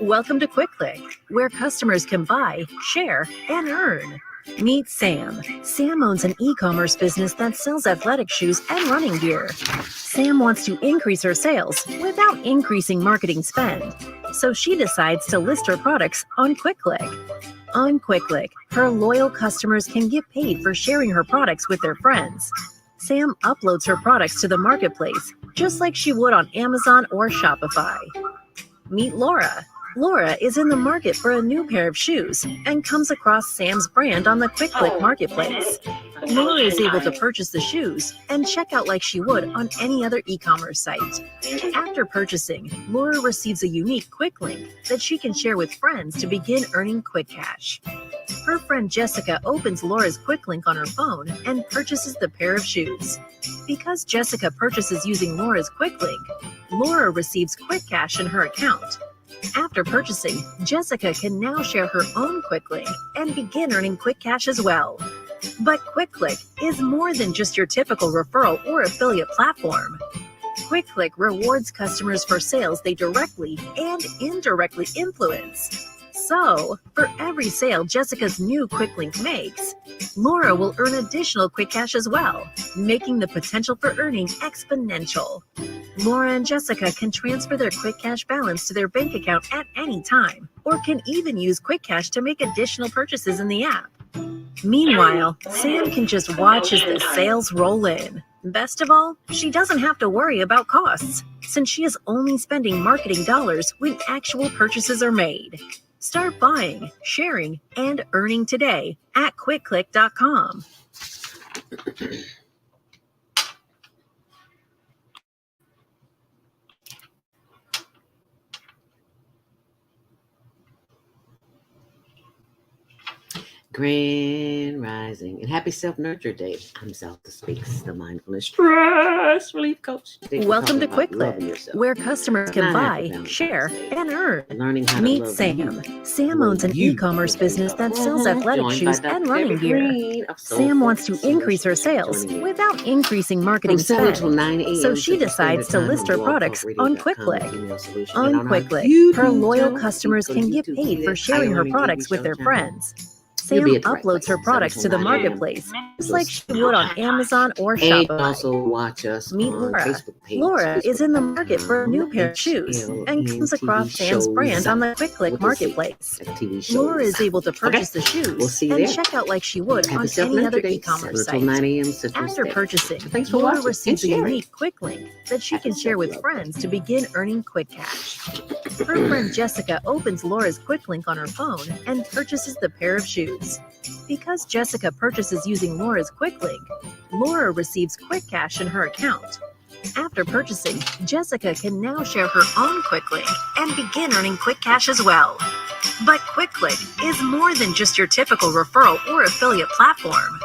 Welcome to QuickClick, where customers can buy, share, and earn. Meet Sam. Sam owns an e-commerce business that sells athletic shoes and running gear. Sam wants to increase her sales without increasing marketing spend, so she decides to list her products on QuickClick. On QuickClick, her loyal customers can get paid for sharing her products with their friends. Sam uploads her products to the marketplace, just like she would on Amazon or Shopify. Meet Laura. Laura is in the market for a new pair of shoes and comes across Sam's brand on the QuickClick marketplace. Laura is able to purchase the shoes and check out like she would on any other e-commerce site. After purchasing, Laura receives a unique quick link that she can share with friends to begin earning quick cash. Her friend Jessica opens Laura's quick link on her phone and purchases the pair of shoes. Because Jessica purchases using Laura's quick link, Laura receives quick cash in her account. After purchasing, Jessica can now share her own quick link and begin earning quick cash as well. But QuickClick is more than just your typical referral or affiliate platform. QuickClick rewards customers for sales they directly and indirectly influence. So, for every sale Jessica's new quick link makes, Laura will earn additional quick cash as well, making the potential for earning exponential. Laura and Jessica can transfer their quick cash balance to their bank account at any time, or can even use quick cash to make additional purchases in the app. Meanwhile, Sam can just watch as the sales roll in. Best of all, she doesn't have to worry about costs, since she is only spending marketing dollars when actual purchases are made. Start buying, sharing, and earning today at QuickClick.com. Grand Rising and happy Self-Nurture Day. I'm ZeldaSpeaks, the Mindfulness Stress Relief Coach. Welcome to QuickClick, where customers can buy, share, and earn. Meet Sam. Sam owns an e-commerce business that sells athletic shoes and running gear. Sam wants to increase her sales without increasing marketing spend, so she decides to list her products on QuickClick. On QuickClick, her loyal customers can get paid for sharing her products with their friends. Sam uploads her products to the marketplace, just like she would on Amazon or Shopify. Also watch us Meet Laura. Laura is in the market for a new pair of shoes and comes across Sam's brand on the QuickClick marketplace. Laura is able to purchase the shoes and check out like she would on any other e-commerce site. After purchasing, Laura receives a unique quick link that she can share with friends to begin earning quick cash. Her friend Jessica opens Laura's quick link on her phone and purchases the pair of shoes. Because Jessica purchases using Laura's quick link, Laura receives quick cash in her account. After purchasing, Jessica can now share her own quick link and begin earning quick cash as well. But QuickClick is more than just your typical referral or affiliate platform.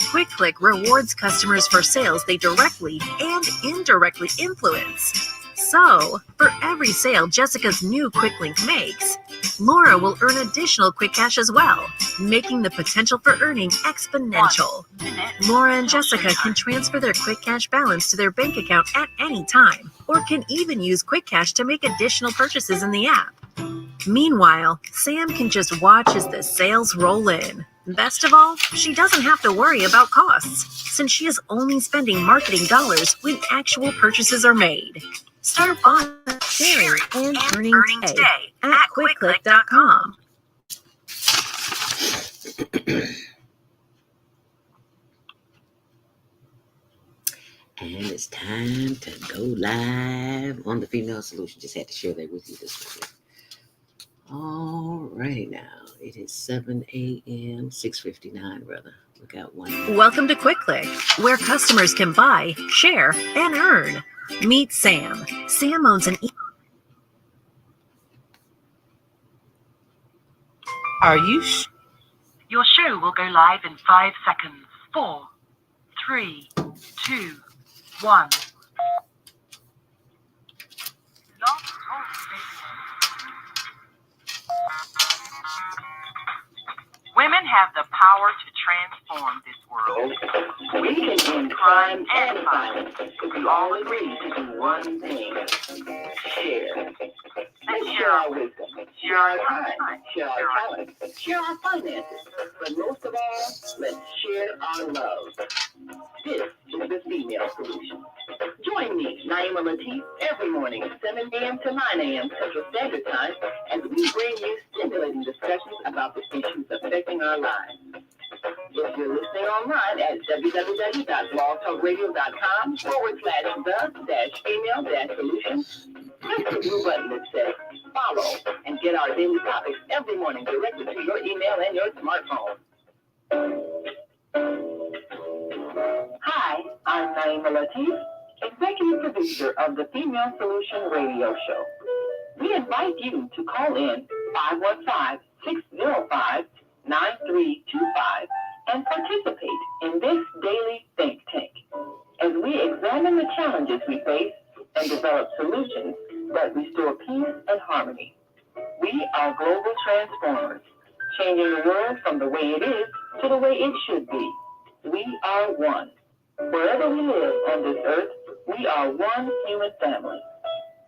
QuickClick rewards customers for sales they directly and indirectly influence. So, for every sale Jessica's new quick link makes, Laura will earn additional quick cash as well, making the potential for earning exponential. Laura and Jessica can transfer their quick cash balance to their bank account at any time, or can even use quick cash to make additional purchases in the app. Meanwhile, Sam can just watch as the sales roll in. Best of all, she doesn't have to worry about costs, since she is only spending marketing dollars when actual purchases are made. Start buying, sharing, and earning today at QuickClick.com. And it's time to go live on the Female Solution. Just had to share that with you this morning. All righty now. It is 7 a.m., 6:59 rather. Look out one. Welcome to QuickClick, where customers can buy, share, and earn. Meet Sam. Sam owns an Are you Your show will go live in 5 seconds. 4, 3, 2, 1. Women have the power to transform this world. We can end crime and violence if we all agree to do one thing. share. Let's share our wisdom, share our time, share our talent, share our finances. But most of all, let's share our love. This is the Female Solution. Join me, Naima Latif, every morning at 7 a.m. to 9 a.m. Central Standard Time as we bring you stimulating discussions about the issues affecting our lives. If you're listening online at www.blogtalkradio.com/the-female-solution, click the blue button that says follow and get our daily topics every morning directly to your email and your smartphone. Hi, I'm Naima Latif, executive producer of the Female Solution radio show. We invite you to call in 515-605-9325 and participate in this daily think tank as we examine the challenges we face and develop solutions that restore peace and harmony. We are global transformers, changing the world from the way it is to the way it should be. We are one. Wherever we live on this earth, we are one human family.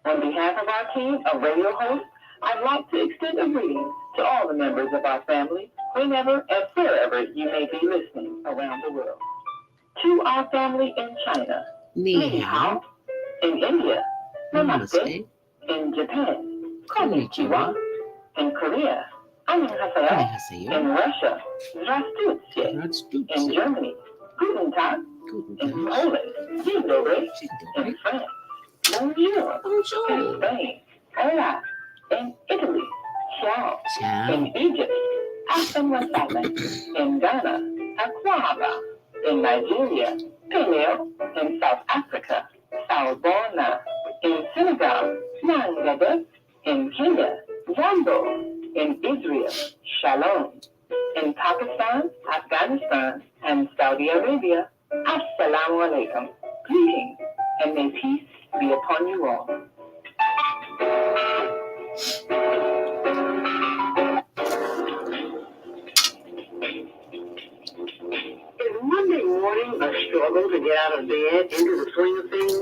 On behalf of our team of radio hosts, I'd like to extend a greeting to all the members of our family, whenever and wherever you may be listening around the world. To our family in China, Ni Hao. In India, Namaste. In Japan, Konnichiwa. In Korea, Annyeonghaseyo. In Russia, Здравствуйте. In Germany, Guten Tag. In Poland, Dzień dobry. In France, Bonjour. In Spain, Hola. In Italy, Ciao. In Egypt, Assalamualaikum. In Ghana, Akwaba. In Nigeria, Peleo. In South Africa, Salbona. In Senegal, Mangaba. In Kenya, Jambo. In Israel, Shalom. In Pakistan, Afghanistan, and Saudi Arabia, Assalamu alaikum. Greetings, and may peace be upon you all. Is Monday morning a struggle to get out of bed into the swing of things?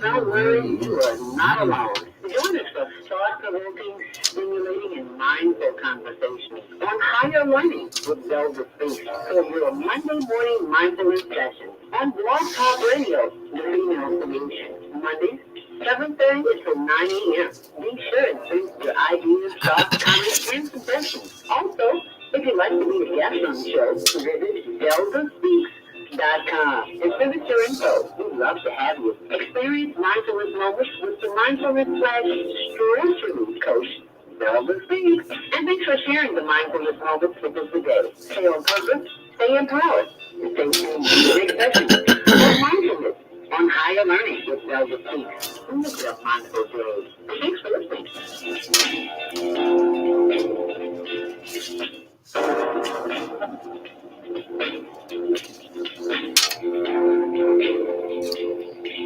Don't worry, you are not alone. Join us for thought-provoking, stimulating, and mindful conversations on higher learning with ZeldaSpeaks for your Monday morning mindfulness session on Blog Talk Radio, the Female Solution. Mondays, 7:30 until 9 a.m. Be sure and send your ideas, thoughts, comments, and suggestions. Also, if you'd like to be a guest on the show, visit ZeldaSpeaks.com and send us your info. We'd love to have you. Experience mindfulness moments with the mindfulness/stress relief coach, Zelda Speaks. And thanks for sharing the mindfulness moments with us today. Stay on purpose, stay empowered, and stay tuned to the next session on mindfulness on higher learning with Zelda Speaks. Look up mindful day. Thanks for listening.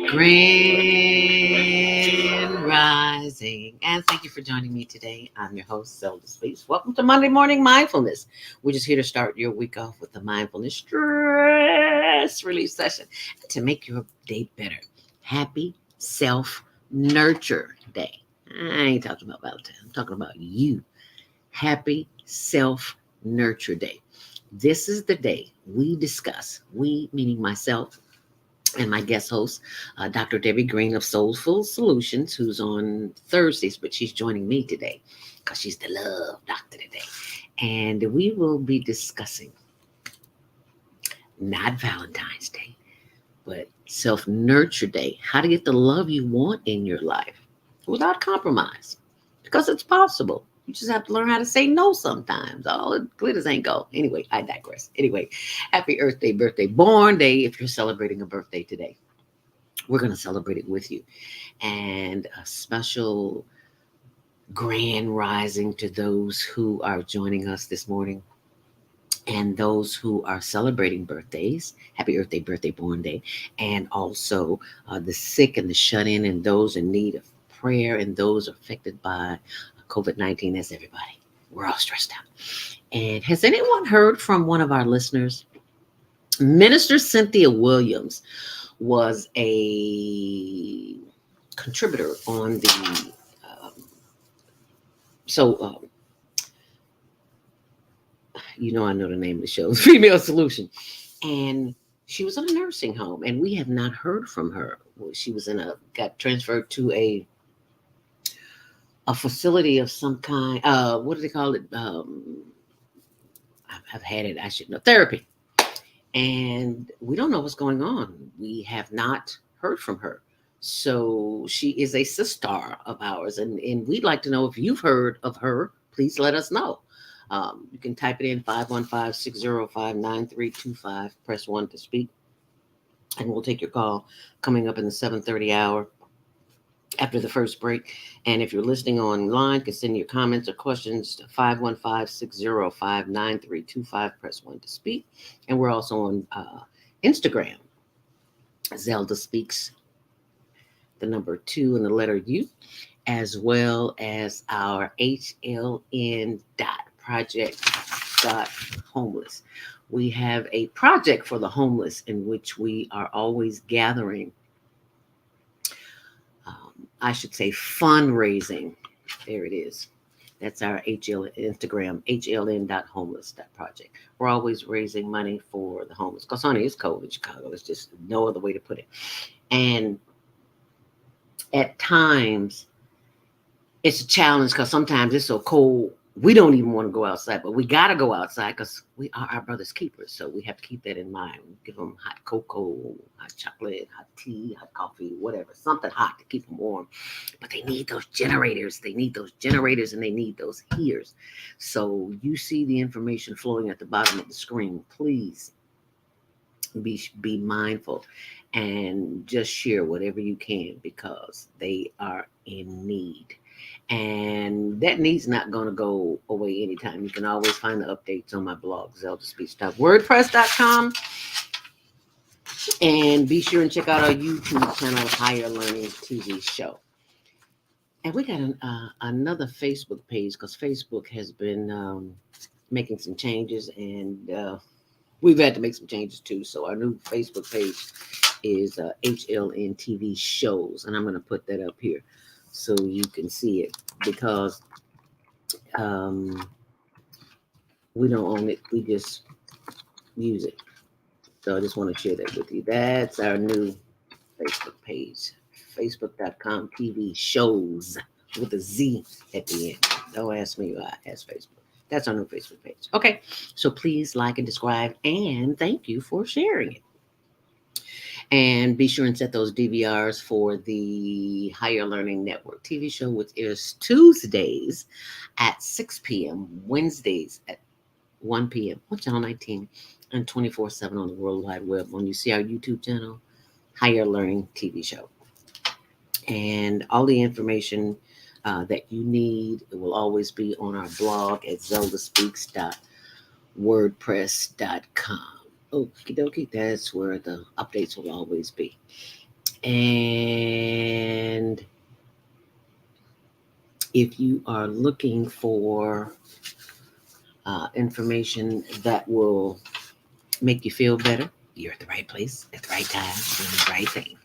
Grand Rising, and thank you for joining me today. I'm your host, ZeldaSpeaks. Welcome to Monday Morning Mindfulness. We're just here to start your week off with the mindfulness stress relief session to make your day better. Happy Self-Nurture Day. I ain't talking about Valentine. I'm talking about you. Happy Self-Nurture Day. This is the day we discuss, we meaning myself, and my guest host, Dr. Debbie Green of Soulful Solutions, who's on Thursdays, but she's joining me today because she's the love doctor today. And we will be discussing not Valentine's Day, but Self-Nurture Day, how to get the love you want in your life without compromise, because it's possible. You just have to learn how to say no sometimes. All the glitters ain't gold. Anyway, I digress. Anyway, happy Earth Day, birthday, born day. If you're celebrating a birthday today, we're going to celebrate it with you. And a special grand rising to those who are joining us this morning and those who are celebrating birthdays. Happy Earth Day, birthday, born day. And also the sick and the shut-in and those in need of prayer and those affected by COVID-19. That's everybody. We're all stressed out. And has anyone heard from one of our listeners? Minister Cynthia Williams was a contributor on the, so, I know the name of the show, Female Solution. And she was in a nursing home, and we have not heard from her. She was got transferred to a facility of some kind. What do they call it? I've had it. I should know. Therapy. And we don't know what's going on. We have not heard from her. So she is a sister of ours, and we'd like to know if you've heard of her. Please let us know. You can type it in 515-605-9325. Press 1 to speak, and we'll take your call coming up in the 7:30 hour after the first break. And if you're listening online, you can send your comments or questions to 515-605-9325. Press 1 to speak. And we're also on Instagram, ZeldaSpeaks, the number 2 and the letter U, as well as our HLN.project.homeless. We have a project for the homeless in which we are always gathering, I should say fundraising. There it is. That's our Instagram, HLN.homeless.project. We're always raising money for the homeless. Because, honey, it's cold in Chicago. It's just no other way to put it. And at times, it's a challenge because sometimes it's so cold, we don't even want to go outside. But we got to go outside because we are our brother's keepers. So we have to keep that in mind. We give them hot cocoa, hot chocolate, hot tea, hot coffee, whatever. Something hot to keep them warm. But they need those generators. They need those generators, and they need those heaters. So you see the information flowing at the bottom of the screen. Please be mindful and just share whatever you can because they are in need. And that need's not going to go away anytime. You can always find the updates on my blog, ZeldaSpeaks.wordpress.com. And be sure and check out our YouTube channel, Higher Learning TV Show. And we got another Facebook page because Facebook has been making some changes, and we've had to make some changes too. So our new Facebook page is HLN TV Shows, and I'm going to put that up here so you can see it because we don't own it. We just use it. So I just want to share that with you. That's our new Facebook page, facebook.com TV Shows with a Z at the end. Don't ask me why. Ask Facebook. That's our new Facebook page. Okay, so please like and subscribe, and thank you for sharing it. And be sure and set those DVRs for the Higher Learning Network TV show, which airs Tuesdays at 6 p.m., Wednesdays at 1 p.m. on Channel 19, and 24/7 on the World Wide Web. When you see our YouTube channel, Higher Learning TV show. And all the information that you need, it will always be on our blog at ZeldaSpeaks.wordpress.com. Okie dokie, that's where the updates will always be. And if you are looking for information that will make you feel better, you're at the right place at the right time, doing the right thing.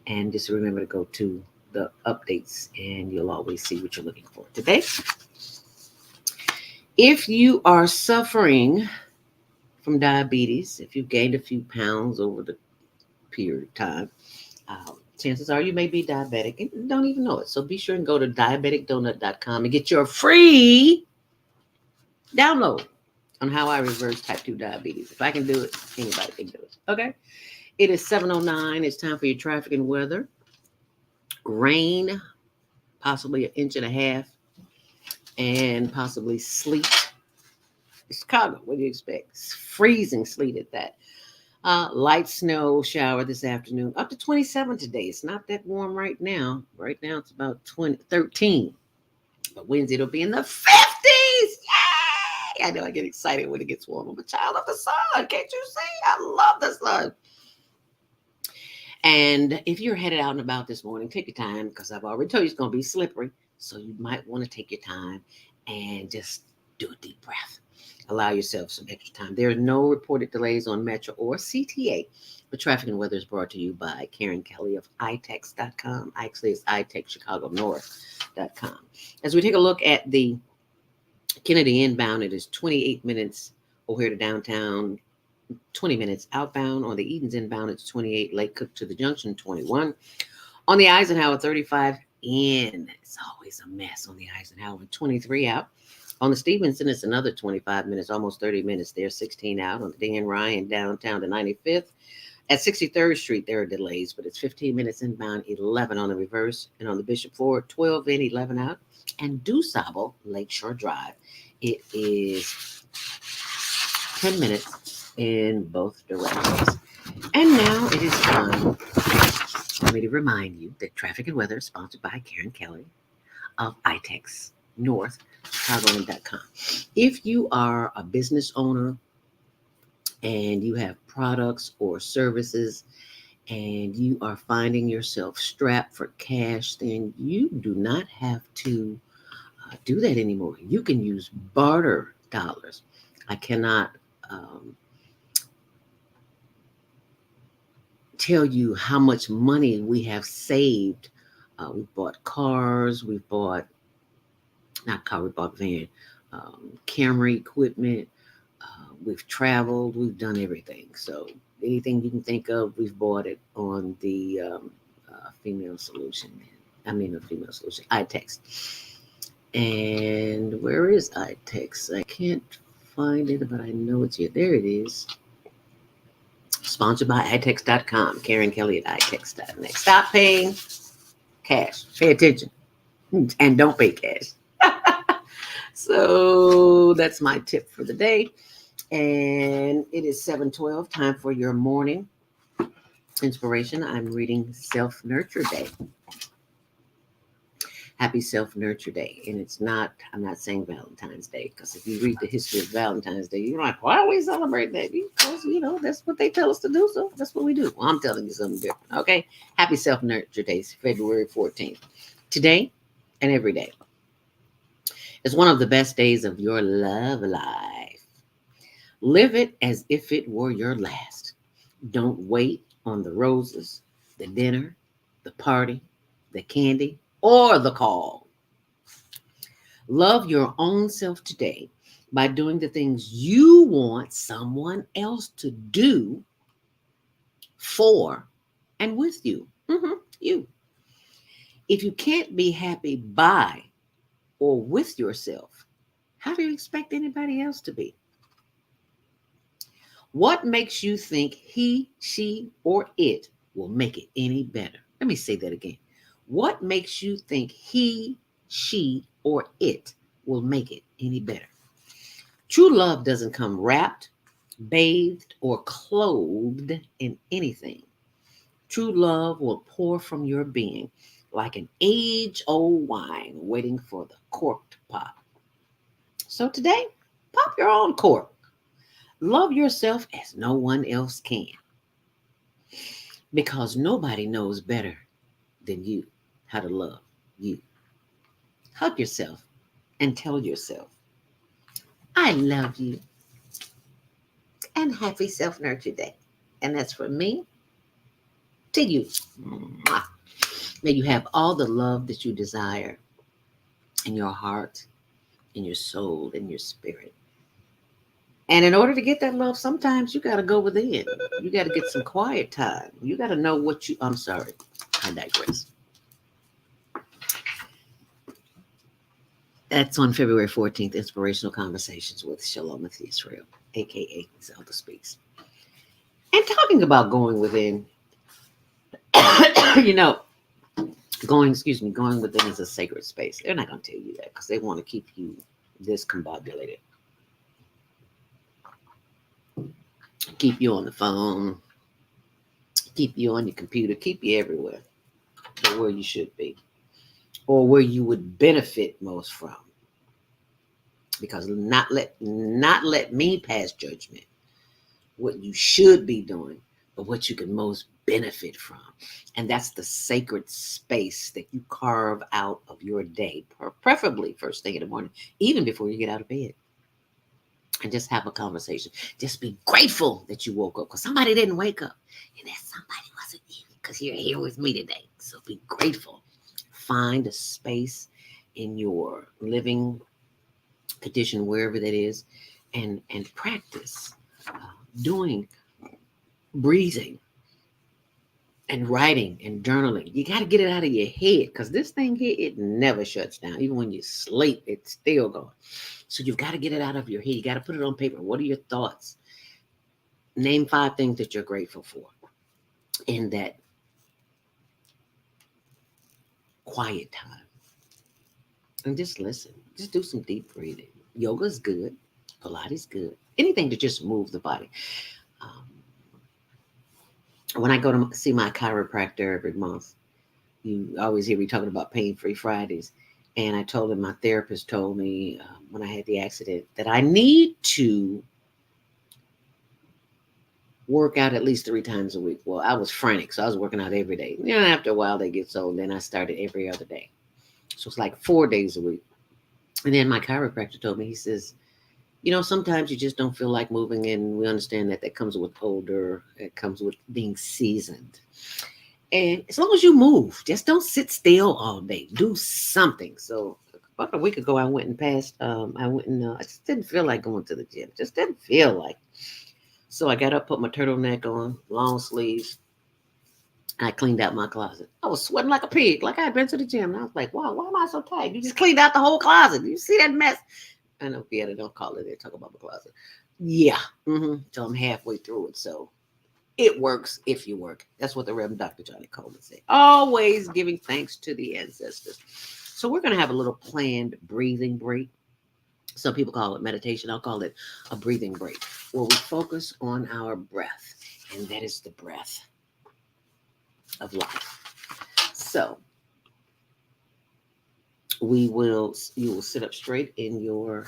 And just remember to go to the updates and you'll always see what you're looking for today. If you are suffering from diabetes, if you've gained a few pounds over the period of time, chances are you may be diabetic and don't even know it. So be sure and go to diabeticdonut.com and get your free download on how I reverse type 2 diabetes. If I can do it, anybody can do it. Okay. It is 7:09. It's time for your traffic and weather. Rain, possibly 1.5 inches, and possibly sleet. Chicago, what do you expect? It's freezing sleet at that. Light snow shower this afternoon, up to 27 today. It's not that warm right now. Right now it's about 13. But Wednesday it'll be in the 50s. Yay! I know I get excited when it gets warm. I'm a child of the sun. Can't you see? I love the sun. And if you're headed out and about this morning, take your time because I've already told you it's going to be slippery. So you might want to take your time and just do a deep breath. Allow yourself some extra time. There are no reported delays on Metro or CTA. But traffic and weather is brought to you by Karen Kelly of itex.com. Actually, it's itechchicagonorth.com. As we take a look at the Kennedy inbound, it is 28 minutes O'Hare to downtown, 20 minutes outbound. On the Edens inbound, it's 28. Lake Cook to the Junction, 21. On the Eisenhower, 35 in. It's always a mess on the Eisenhower. 23 out. On the Stevenson, it's another 25 minutes, almost 30 minutes there, 16 out. On the Dan Ryan downtown to 95th. At 63rd Street, there are delays, but it's 15 minutes inbound, 11 on the reverse. And on the Bishop Ford, 12 in, 11 out. And DuSable, Lakeshore Drive, it is 10 minutes in both directions. And now it is time for me to remind you that Traffic and Weather is sponsored by Karen Kelly of ITEX North, Chicagoland.com. If you are a business owner and you have products or services and you are finding yourself strapped for cash, then you do not have to do that anymore. You can use barter dollars. I cannot tell you how much money we have saved. We've bought cars, we bought van, camera equipment, we've traveled, we've done everything. So anything you can think of, we've bought it on the female solution, iText. And where is iText? I can't find it, but I know it's here. There it is. Sponsored by itex.com. Karen Kelly at itex.net. Stop paying cash. Pay attention. And don't pay cash. So that's my tip for the day. And it is 7:12. Time for your morning inspiration. I'm reading Self-Nurture Day. Happy Self-Nurture Day. And I'm not saying Valentine's Day, because if you read the history of Valentine's Day, you're like, why are we celebrating that? Because, that's what they tell us to do, so that's what we do. Well, I'm telling you something different, okay? Happy Self-Nurture Day, February 14th. Today and every day is one of the best days of your love life. Live it as if it were your last. Don't wait on the roses, the dinner, the party, the candy, or the call. Love your own self today by doing the things you want someone else to do for and with you. You. If you can't be happy by or with yourself, how do you expect anybody else to be? What makes you think he, she, or it will make it any better? Let me say that again. What makes you think he, she, or it will make it any better? True love doesn't come wrapped, bathed, or clothed in anything. True love will pour from your being like an age-old wine waiting for the cork to pop. So today, pop your own cork. Love yourself as no one else can. Because nobody knows better than you how to love you. Hug yourself and tell yourself, I love you. And happy Self-Nurture Day. And that's from me to you. May you have all the love that you desire in your heart, in your soul, in your spirit. And in order to get that love, sometimes you got to go within. You got to get some quiet time. You got to know I'm sorry, I digress. That's on February 14th, Inspirational Conversations with Shalom Israel, a.k.a. ZeldaSpeaks. And talking about going within, going within is a sacred space. They're not going to tell you that because they want to keep you discombobulated. Keep you on the phone, keep you on your computer, keep you everywhere but where you should be or where you would benefit most from. Because not let me pass judgment what you should be doing, but what you can most benefit from. And that's the sacred space that you carve out of your day, preferably first thing in the morning, even before you get out of bed. and just have a conversation. Just be grateful that you woke up because somebody didn't wake up, and that somebody wasn't you because you're here with me today. So be grateful. Find a space in your living condition, wherever that is, and practice doing breathing and writing and journaling. You got to get it out of your head because this thing here, it never shuts down. Even when you sleep, it's still going. So you've got to get it out of your head. You got to put it on paper. What are your thoughts? Name 5 things that you're grateful for in that quiet time. And just listen. Just do some deep breathing. Yoga's good. Pilates good. Anything to just move the body. Um, when I go to see my chiropractor every month, you always hear me talking about pain-free Fridays. And I told him, my therapist told me when I had the accident that I need to work out at least 3 times a week. Well, I was frantic, so I was working out every day. After a while, they get old. Then I started every other day. So it's like 4 days a week. And then my chiropractor told me, he says, sometimes you just don't feel like moving, and we understand that comes with older, it comes with being seasoned. And as long as you move, just don't sit still all day. Do something. So about a week ago, I went and passed. I just didn't feel like going to the gym. Just didn't feel like. So I got up, put my turtleneck on, long sleeves. And I cleaned out my closet. I was sweating like a pig, like I had been to the gym. And I was like, wow, why am I so tired? You just cleaned out the whole closet. You see that mess? I know, yeah, they don't call it. They talk about my closet. Yeah. So I'm halfway through it. So it works if you work. That's what the Reverend Dr. Johnny Coleman said. Always giving thanks to the ancestors. So we're going to have a little planned breathing break. Some people call it meditation. I'll call it a breathing break, where we focus on our breath. And that is the breath of life. So you will sit up straight in your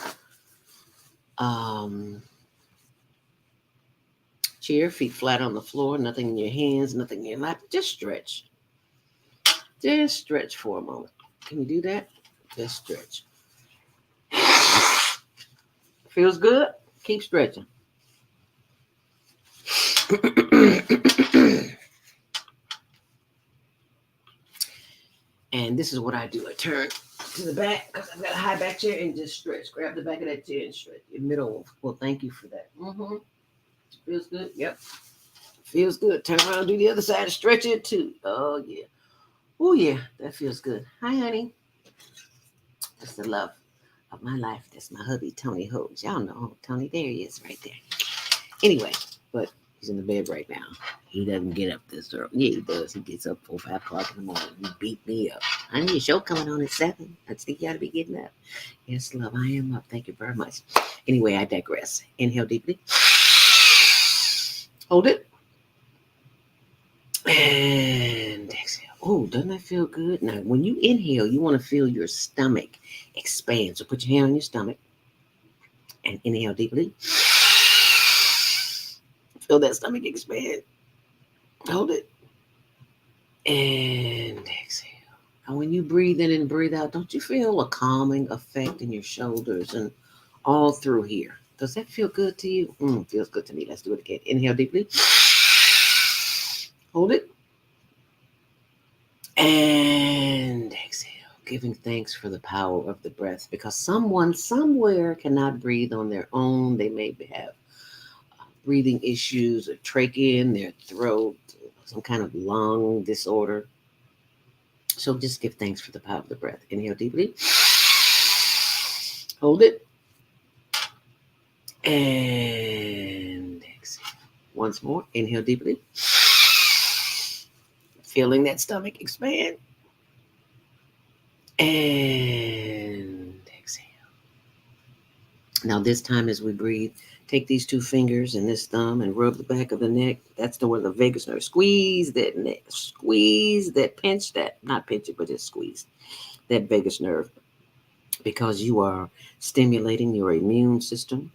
chair, feet flat on the floor, nothing in your hands, nothing in your lap. Just stretch. Just stretch for a moment. Can you do that? Just stretch. Feels good? Keep stretching. And this is what I do. I turn to the back because I've got a high back chair and just stretch. Grab the back of that chair and stretch. Your middle. Well, thank you for that. Feels good? Yep. Feels good. Turn around, do the other side and stretch it too. Oh, yeah. Oh, yeah. That feels good. Hi, honey. That's the love of my life. That's my hubby, Tony Hodes. Y'all know Tony. There he is right there. Anyway, but he's in the bed right now. He doesn't get up this early. Yeah, he does. He gets up 4, 5 o'clock in the morning. He beat me up. I need a show coming on at 7. I think you ought to be getting up. Yes, love, I am up. Thank you very much. Anyway, I digress. Inhale deeply. Hold it. And exhale. Oh, doesn't that feel good? Now, when you inhale, you want to feel your stomach expand. So put your hand on your stomach and inhale deeply. Feel that stomach expand. Hold it. And exhale. And when you breathe in and breathe out, don't you feel a calming effect in your shoulders and all through here? Does that feel good to you? Feels good to me. Let's do it again. Inhale deeply. Hold it. And exhale. Giving thanks for the power of the breath, because someone somewhere cannot breathe on their own. They may have breathing issues, a trachea in their throat, some kind of lung disorder. So just give thanks for the power of the breath. Inhale deeply. Hold it. And exhale. Once more. Inhale deeply. Feeling that stomach expand. And exhale. Now this time as we breathe, take these 2 fingers and this thumb and rub the back of the neck. That's where the vagus nerve. Squeeze that neck. Squeeze that, pinch that. Not pinch it, but just squeeze that vagus nerve. Because you are stimulating your immune system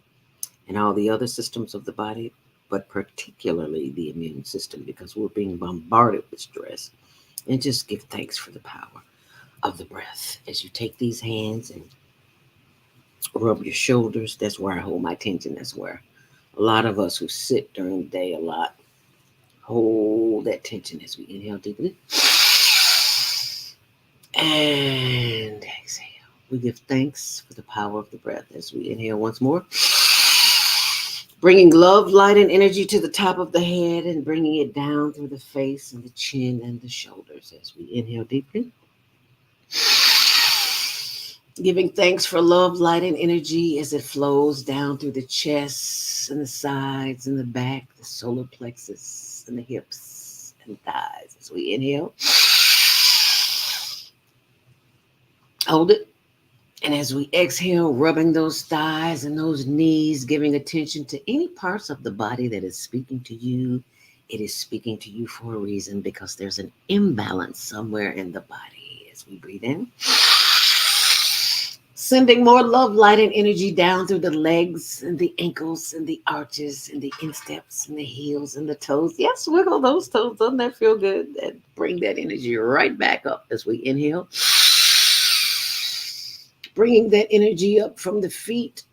and all the other systems of the body, but particularly the immune system, because we're being bombarded with stress. And just give thanks for the power of the breath as you take these hands and Rub your shoulders. That's where I hold my tension. That's where a lot of us who sit during the day a lot hold that tension as we inhale deeply. And exhale. We give thanks for the power of the breath as we inhale once more. Bringing love, light, and energy to the top of the head and bringing it down through the face and the chin and the shoulders as we inhale deeply. Giving thanks for love, light, and energy as it flows down through the chest and the sides and the back, the solar plexus and the hips and thighs as we inhale. Hold it. And as we exhale, rubbing those thighs and those knees, giving attention to any parts of the body that is speaking to you, it is speaking to you for a reason because there's an imbalance somewhere in the body as we breathe in. Sending more love, light, and energy down through the legs and the ankles and the arches and the insteps and the heels and the toes. Yes, wiggle those toes. Doesn't that feel good? And bring that energy right back up as we inhale. Bringing that energy up from the feet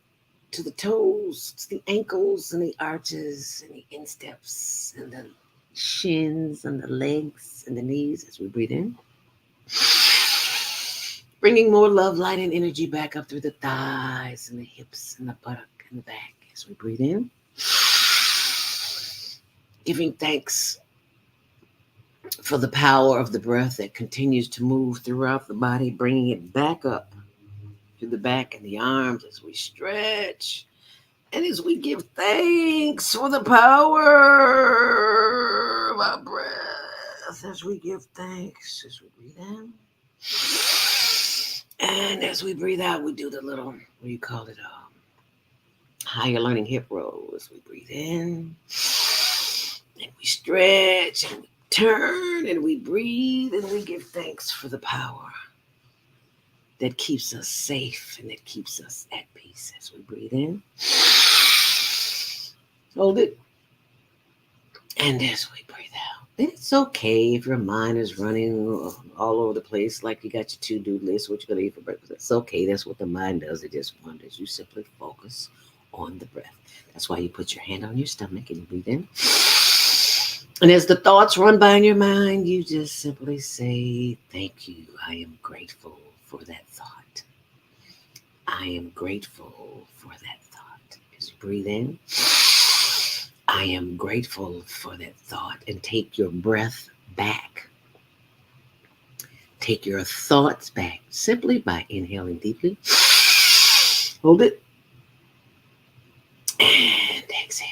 to the toes, to the ankles and the arches and the insteps and the shins and the legs and the knees as we breathe in. Bringing more love, light, and energy back up through the thighs and the hips and the buttock and the back as we breathe in. Giving thanks for the power of the breath that continues to move throughout the body, bringing it back up to the back and the arms as we stretch and as we give thanks for the power of our breath, as we give thanks as we breathe in. And as we breathe out, we do the little, what do you call it? Higher learning hip roll as we breathe in. And we stretch and we turn and we breathe and we give thanks for the power that keeps us safe and that keeps us at peace as we breathe in. Hold it. And as we breathe out. It's okay if your mind is running all over the place like you got your to-do list, what you're going to eat for breakfast. It's okay. That's what the mind does. It just wanders. You simply focus on the breath. That's why you put your hand on your stomach and you breathe in. And as the thoughts run by in your mind, you just simply say, thank you. I am grateful for that thought. I am grateful for that thought. As you breathe in, I am grateful for that thought. And take your breath back. Take your thoughts back simply by inhaling deeply. Hold it. And exhale.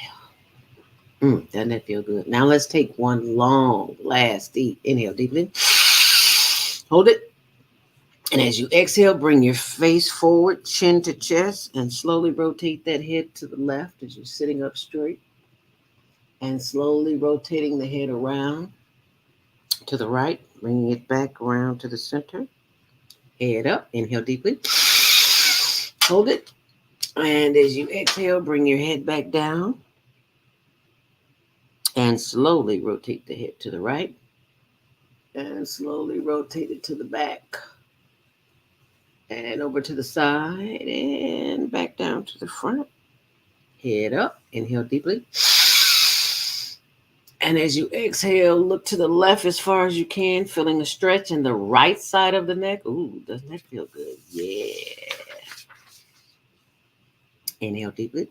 Doesn't that feel good? Now let's take one long, last deep inhale deeply. Hold it. And as you exhale, bring your face forward, chin to chest, and slowly rotate that head to the left as you're sitting up straight. And slowly rotating the head around to the right, bringing it back around to the center. Head up, inhale deeply. Hold it. And as you exhale, bring your head back down. And slowly rotate the head to the right. And slowly rotate it to the back. And over to the side and back down to the front. Head up, inhale deeply. And as you exhale, look to the left as far as you can, feeling a stretch in the right side of the neck. Ooh, doesn't that feel good? Yeah. Inhale deeply.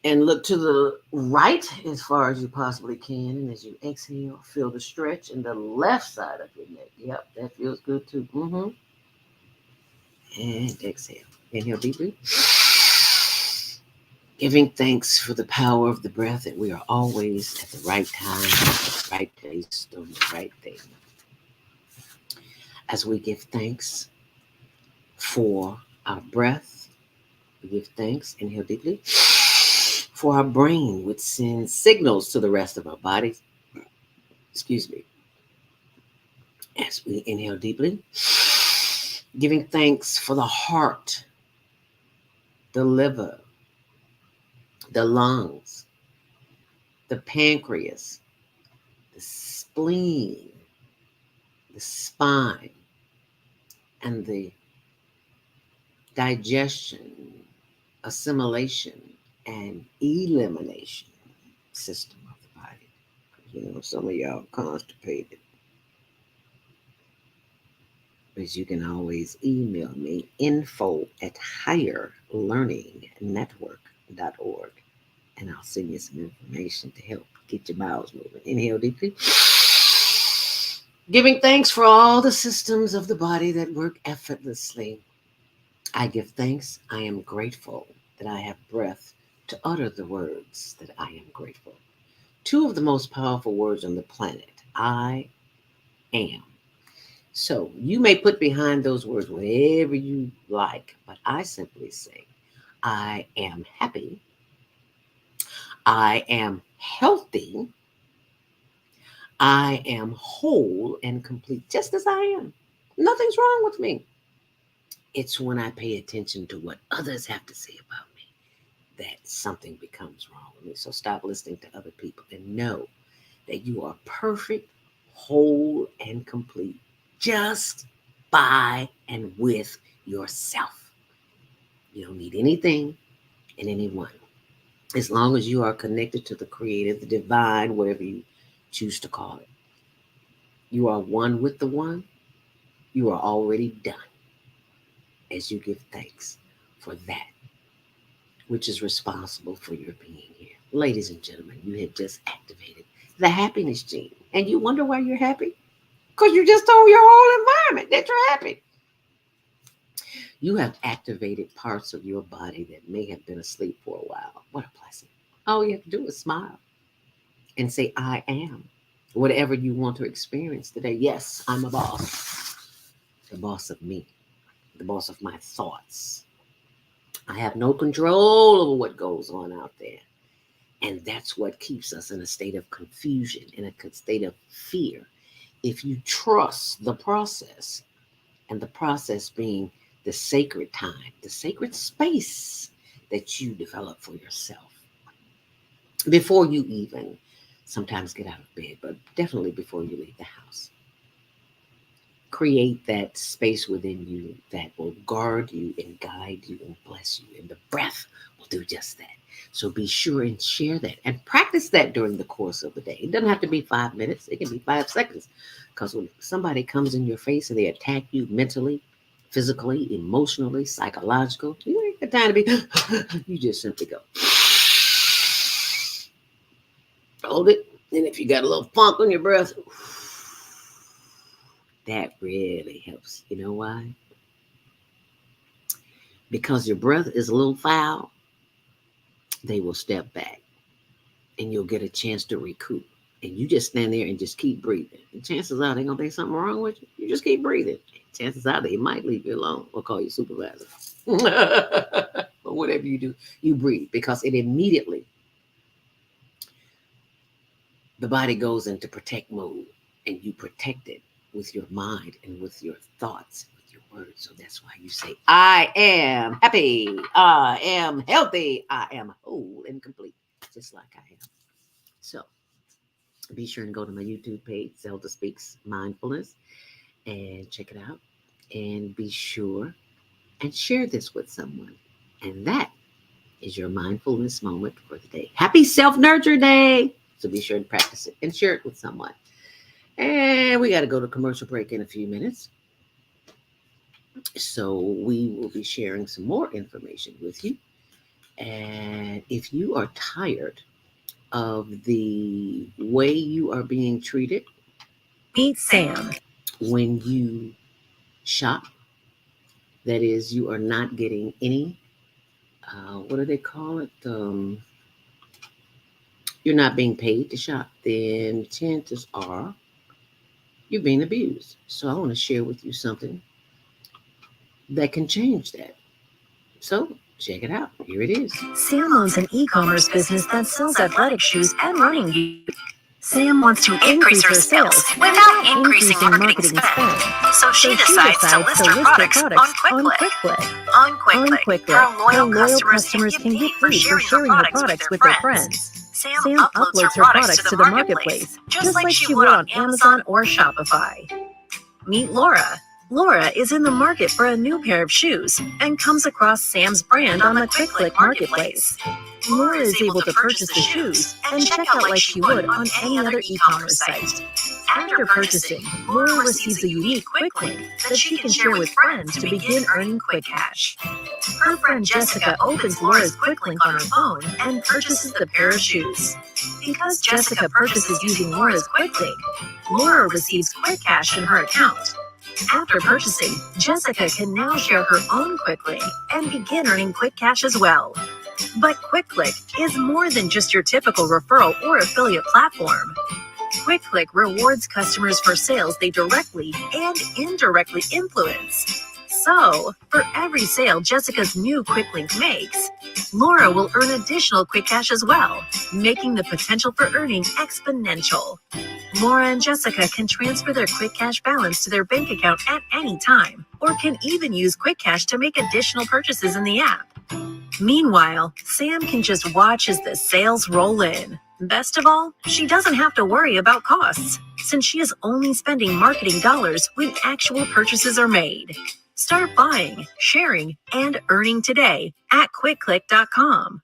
And look to the right as far as you possibly can. And as you exhale, feel the stretch in the left side of your neck. Yep, that feels good too. And exhale. Inhale deeply. Giving thanks for the power of the breath that we are always at the right time, at the right place, doing the right thing. As we give thanks for our breath, we give thanks, inhale deeply, for our brain, which sends signals to the rest of our bodies. Excuse me. As we inhale deeply, giving thanks for the heart, the liver, the lungs, the pancreas, the spleen, the spine, and the digestion, assimilation, and elimination system of the body. You know, some of y'all constipated. But you can always email me info@higherlearningnetwork.org, and I'll send you some information to help get your bowels moving. Inhale deeply. Giving thanks for all the systems of the body that work effortlessly. I give thanks. I am grateful that I have breath to utter the words that I am grateful. Two of the most powerful words on the planet. I am. So you may put behind those words whatever you like, but I simply say, I am happy. I am healthy. I am whole and complete, just as I am. Nothing's wrong with me. It's when I pay attention to what others have to say about me that something becomes wrong with me. So stop listening to other people and know that you are perfect, whole, and complete just by and with yourself. You don't need anything and anyone. As long as you are connected to the creator, the divine, whatever you choose to call it. You are one with the one. You are already done as you give thanks for that which is responsible for your being here. Ladies and gentlemen, you have just activated the happiness gene. And you wonder why you're happy? Because you just told your whole environment that you're happy. You have activated parts of your body that may have been asleep for a while. What a blessing. All you have to do is smile and say, I am. Whatever you want to experience today. Yes, I'm a boss. The boss of me. The boss of my thoughts. I have no control over what goes on out there. And that's what keeps us in a state of confusion, in a state of fear. If you trust the process, and the process being the sacred time, the sacred space that you develop for yourself before you even sometimes get out of bed, but definitely before you leave the house. Create that space within you that will guard you and guide you and bless you. And the breath will do just that. So be sure and share that and practice that during the course of the day. It doesn't have to be 5 minutes. It can be 5 seconds. Because when somebody comes in your face and they attack you mentally, physically, emotionally, psychological, you ain't got time to be, you just simply go. Hold it. And if you got a little funk on your breath, that really helps. You know why? Because your breath is a little foul, they will step back and you'll get a chance to recoup. And you just stand there and just keep breathing. And chances are they're going to think something wrong with you. You just keep breathing. Chances are they might leave you alone or call you supervisor. But whatever you do, you breathe because it immediately, the body goes into protect mode and you protect it with your mind and with your thoughts, with your words. So that's why you say, I am happy. I am healthy. I am whole and complete, just like I am. So be sure and go to my YouTube page, ZeldaSpeaks Mindfulness, and check it out. And be sure and share this with someone. And that is your mindfulness moment for the day. Happy Self-Nurture Day. So be sure to practice it and share it with someone. And we got to go to commercial break in a few minutes. So we will be sharing some more information with you. And if you are tired of the way you are being treated, Meet Sam. when you shop, that is, you are not getting any, what do they call it? You're not being paid to shop, then chances are you're being abused. So I want to share with you something that can change that. So check it out. Here it is. Sam owns an e-commerce business that sells athletic shoes and running gear. Sam wants to increase her sales without increasing marketing spend. So she decides to list her products on QuickClick. On QuickClick, her loyal customers can get paid for sharing her products with their friends. Sam uploads her products to the marketplace, just like she would on Amazon or Shopify. Meet Laura. Laura is in the market for a new pair of shoes and comes across Sam's brand on the Quick Click marketplace. Laura is able to purchase the shoes and check out like she would on any other e-commerce site. After purchasing, Laura receives a unique Quick Link that she can share with friends to begin earning quick cash. Her friend Jessica opens Laura's Quick Link on her phone and purchases the pair of shoes. Because Jessica purchases using Laura's Quick Link, Laura receives quick cash in her account. After purchasing, Jessica can now share her own Quick Link and begin earning quick cash as well. But QuickClick is more than just your typical referral or affiliate platform. QuickClick rewards customers for sales they directly and indirectly influence. So, for every sale Jessica's new QuickLink makes, Laura will earn additional quick cash as well, making the potential for earning exponential. Laura and Jessica can transfer their quick cash balance to their bank account at any time, or can even use quick cash to make additional purchases in the app. Meanwhile, Sam can just watch as the sales roll in. Best of all, she doesn't have to worry about costs, since she is only spending marketing dollars when actual purchases are made. Start buying, sharing, and earning today at quickclick.com.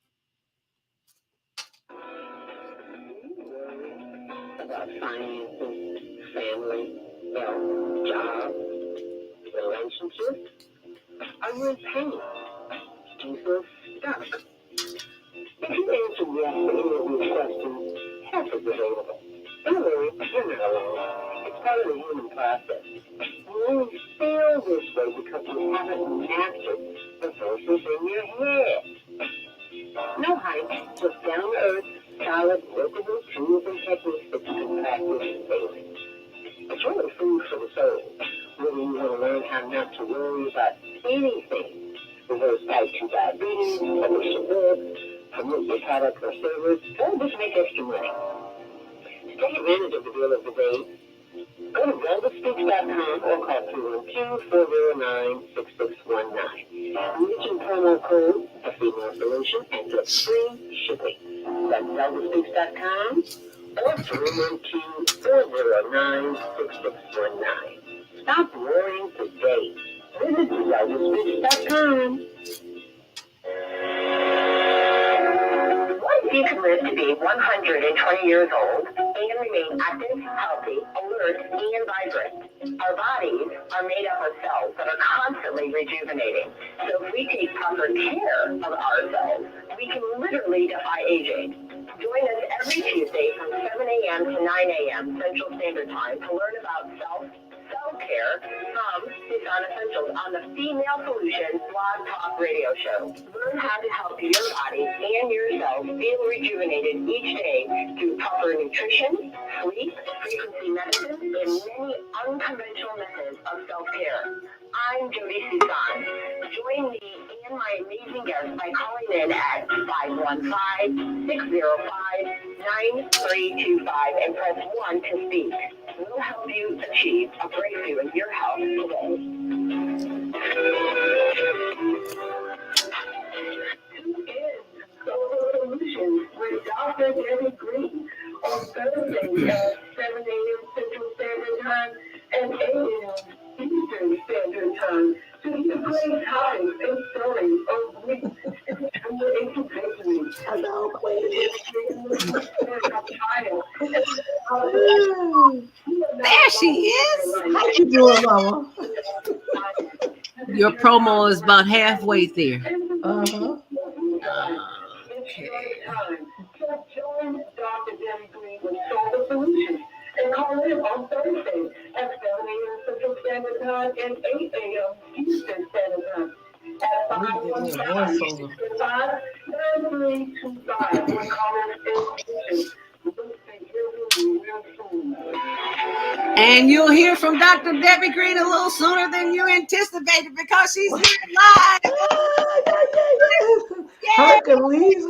About finances, family, health, job, relationships. Are you in pain? Do you feel stuck? If you answer yes to any of these questions, help is available. Don't worry, you're not alone. It's part of the human process. You only feel this way because you haven't mastered the voices in your head. No hype, just down-to-earth, solid, workable tools and techniques that you can practice daily. It's really food for the soul. Whether you want to learn how not to worry about anything, reverse type 2 diabetes, publish a book, promote your product or service, or just make extra money. To take advantage of the deal of the day, go to ZeldaSpeaks.com or call 212-409-6619. Mention promo code A Female Solution and get free shipping. That's ZeldaSpeaks.com or 312-409-6619. Stop worrying today. Visit ZeldaSpeaks.com. What if you could live to be 120 years old and remain active, healthy, alert, and vibrant? Our bodies are made up of cells that are constantly rejuvenating. So if we take proper care of ourselves, we can literally defy aging. Join us every Tuesday from 7 a.m. to 9 a.m. Central Standard Time to learn about self-care from Tucson Essentials on the Female Solution Blog Talk Radio Show. Learn how to help your body and yourself feel rejuvenated each day through proper nutrition, sleep, frequency medicine, and many unconventional methods of self-care. I'm Jody Susan. Join me and my amazing guests by calling in at 515-605-9325 and press 1 to speak. We'll help you achieve a breakthrough in your health today. Solutions with Dr. Debbie Green on Thursday at 7 a.m. Central Standard Time and 8 a.m. Eastern Standard Time to hear great topics and stories of weeks and your education. Hello, There she is. How you doing, Mama? Your promo is about halfway there. Uh-huh. So join Dr. Debbie Green with Solar Solutions and call in on Thursday at 7 a.m. Central Standard Time and 8 a.m. Eastern Standard Time. At 515-605-9325 when calling in solutions. And you'll hear from Dr. Debbie Green a little sooner than you anticipated because she's here live. Hercules.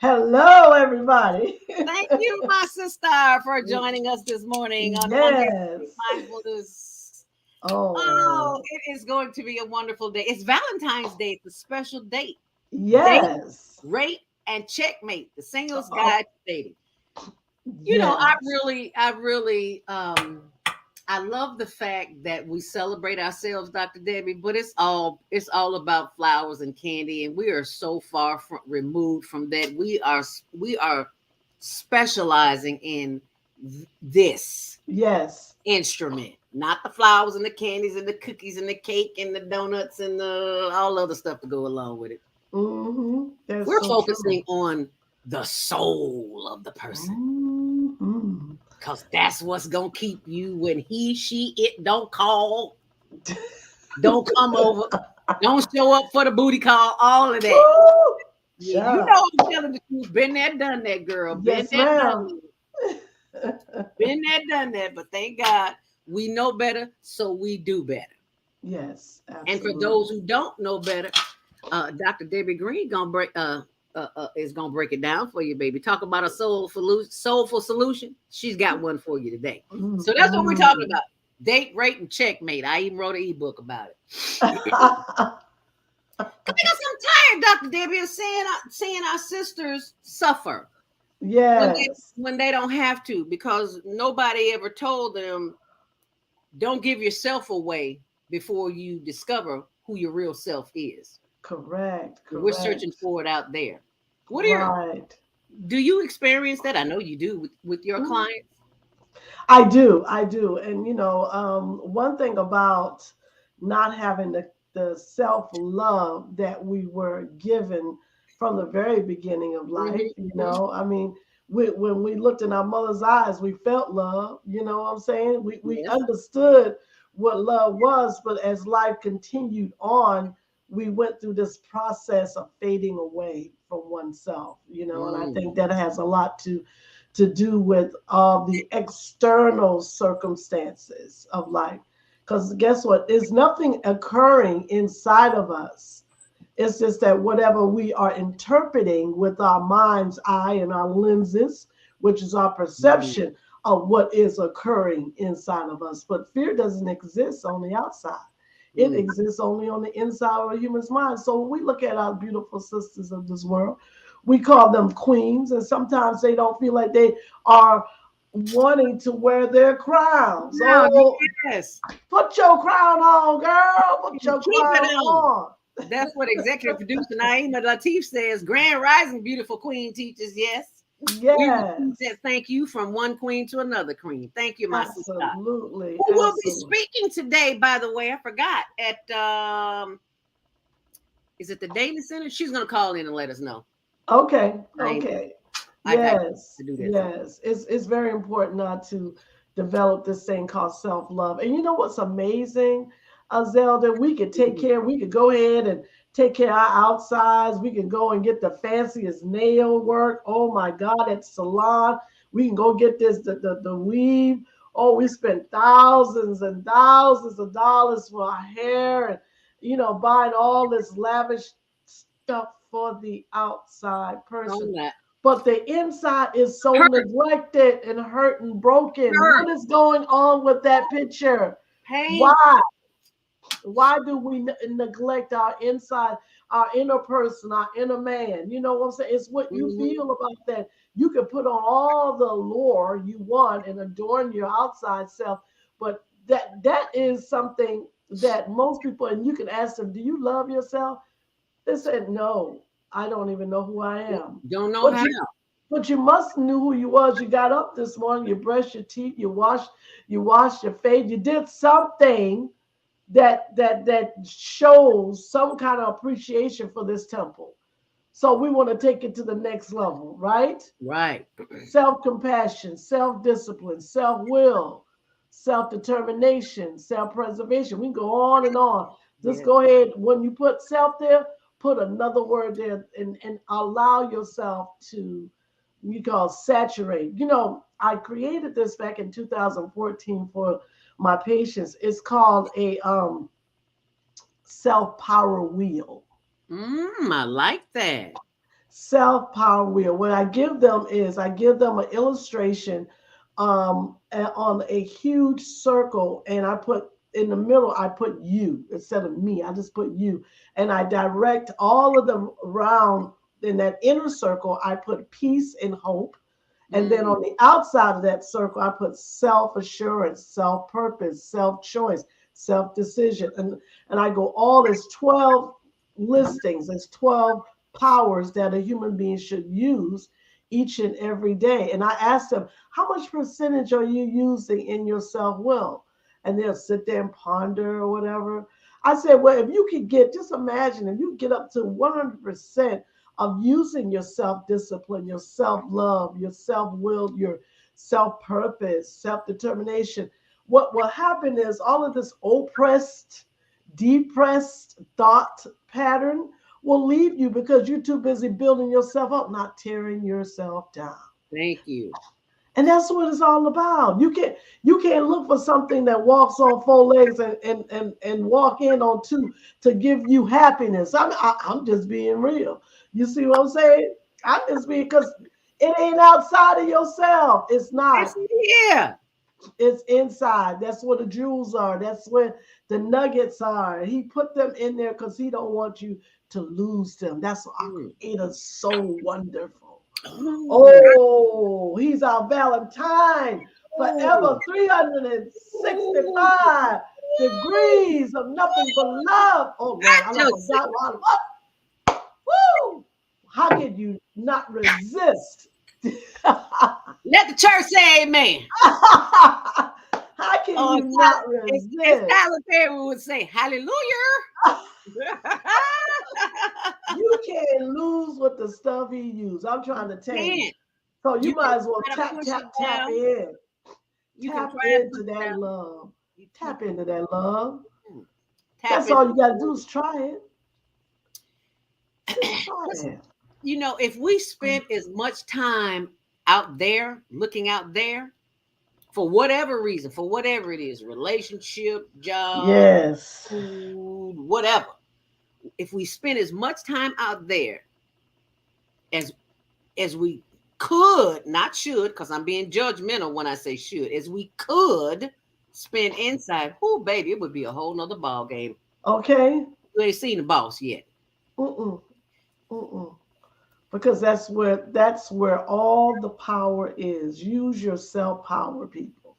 Hello, everybody. Thank you, my sister, for joining us this morning on Monday Morning Mindfulness. Oh, it is going to be a wonderful day. It's Valentine's Day. It's a special date. Yes. Date, rate, and checkmate. The singles guide to dating. You know, I really I love the fact that we celebrate ourselves, Dr. Debbie, but it's all about flowers and candy, and we are so far from removed from that. We are specializing in this Yes. instrument, not the flowers and the candies and the cookies and the cake and the donuts and the all other stuff to go along with it. Mm-hmm. That's We're so focusing true. on the soul of the person. Mm-hmm. Cause that's what's gonna keep you when he, she, it don't call, don't come over, don't show up for the booty call, all of that. Woo! Yeah, you know Child. I'm telling the truth. Been there, done that, girl. Been Yes, there, done ma'am. that. Been there, done that. But thank God we know better, so we do better. Yes, And for those absolutely. who don't know better, Dr. Debbie Green is gonna break it down for you, baby. Talk about a soulful solution. She's got one for you today. So that's what we're talking Mm-hmm. about. Date, rate, and checkmate. I even wrote an ebook about it. Because I'm tired, Dr. Debbie, of seeing our sisters suffer when they Yes, when they don't have to, because nobody ever told them don't give yourself away before you discover who your real self is. correct, We're searching correct. for it out there. What are your Right. Do you experience that? I know you do with your Mm. clients. I do. And one thing about not having the self-love that we were given from the very beginning of life, Hmm. Hmm. I mean, when we looked in our mother's eyes, we felt love, you know what I'm saying? We Yes. understood what love was, but as life continued on, we went through this process of fading away from oneself, and I Mm. think that has a lot to do with all the external circumstances of life. Because guess what? There's nothing occurring inside of us. It's just that whatever we are interpreting with our mind's eye and our lenses, which is our Mm. perception of what is occurring inside of us. But fear doesn't exist on the outside. It Mm. exists only on the inside of a human's mind. So when we look at our beautiful sisters of this world, we call them queens, and sometimes they don't feel like they are wanting to wear their crowns. Now, Oh, yes. put your crown on, girl. Put Keep your it crown on. on. That's what executive producer Naima Latif says. Grand Rising, beautiful queen teachers. Yes. We received Yes, that thank you from one queen to another queen. Thank you, my sister. absolutely, Who will be absolutely. speaking today, by the way? I forgot. At is it the Daily Center? She's gonna call in and let us know. Okay, I okay. I got Yes, to do that for yes. It's very important not to develop this thing called self-love. And you know what's amazing, Zelda? We could take you. care, we could go ahead and take care of our outsides. We can go and get the fanciest nail work. Oh my God, at the salon. We can go get the weave. Oh, we spend thousands and thousands of dollars for our hair and buying all this lavish stuff for the outside person, On that but the inside is so hurt, neglected and hurt and broken. hurt, What is going on with that picture? pain. Why? Why do we neglect our inside, our inner person, our inner man? You know what I'm saying? It's what you Mhm. feel about that. You can put on all the lore you want and adorn your outside self, but that is something that most people, and you can ask them, do you love yourself? They said, no, I don't even know who I am. Don't know But how. you must knew who you was. You got up this morning, you brushed your teeth, you washed your face, you did something that shows some kind of appreciation for this temple. So we want to take it to the next level, right? Right. Self-compassion, self-discipline, self-will, self-determination, self-preservation. We can go on and on. Just Yes. go ahead. When you put self there, put another word there and allow yourself to, we call saturate. I created this back in 2014 for my patients. It's called a self-power wheel. I like that. Self-power wheel. What I give them is I give them an illustration on a huge circle, and I put in the middle, I put you instead of me. I just put you, and I direct all of them around in that inner circle. I put peace and hope, And then on the outside of that circle, I put self-assurance, self-purpose, self-choice, self-decision. And I go all as 12 listings, as 12 powers that a human being should use each and every day. And I ask them, how much percentage are you using in your self-will? And they'll sit there and ponder or whatever. I said, well, if you could get, just imagine, if you get up to 100% of using your self-discipline, your self-love, your self-will, your self-purpose, self-determination, what will happen is all of this oppressed, depressed thought pattern will leave you because you're too busy building yourself up, not tearing yourself down. Thank you. And that's what it's all about. You can't look for something that walks on four legs and walk in on two to give you happiness. I'm just being real. You see what I'm saying? I'm just being, because it ain't outside of yourself. It's not. Yeah. It's inside. That's where the jewels are. That's where the nuggets are. He put them in there because he don't want you to lose them. That's what our Creator's so wonderful. Oh, he's our Valentine. Forever 365 degrees of nothing but love. Oh, Lord, I forgot one. Woo! How can you not resist? Let the church say amen. How can you not resist? As Tyler Perry would say, hallelujah. You can't lose with the stuff he used. I'm trying to tell you. So you might as well tap in. Tap into that love. Tap into that love. That's all you got to do is try it. Just try it. You know, if we spend as much time out there, looking out there, for whatever reason, for whatever it is, relationship, job, yes, food, whatever. If we spend as much time out there as we could, not should, because I'm being judgmental when I say should, as we could spend inside, oh baby, it would be a whole nother ball game. Okay. You ain't seen the boss yet. Because that's where all the power is. Use your self-power, people.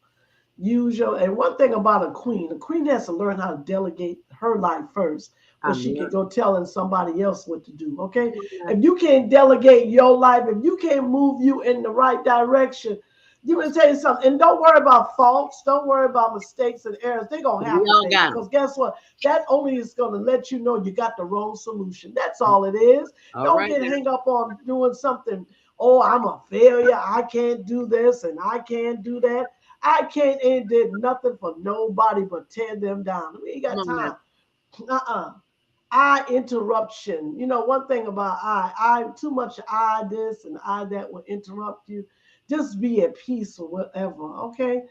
And one thing about a queen has to learn how to delegate her life first, but she can go telling somebody else what to do. Okay. If you can't delegate your life, if you can't move you in the right direction, you can tell you something. And don't worry about faults. Don't worry about mistakes and errors. They're going to happen. Because guess what? That only is going to let you know you got the wrong solution. That's all it is. Don't get hung up on doing something. Oh, I'm a failure. I can't do this and I can't do that. I ain't did nothing for nobody but tear them down. We ain't got time. Eye interruption. You know, one thing about I too much I this and I that will interrupt you. Just be at peace or whatever, okay?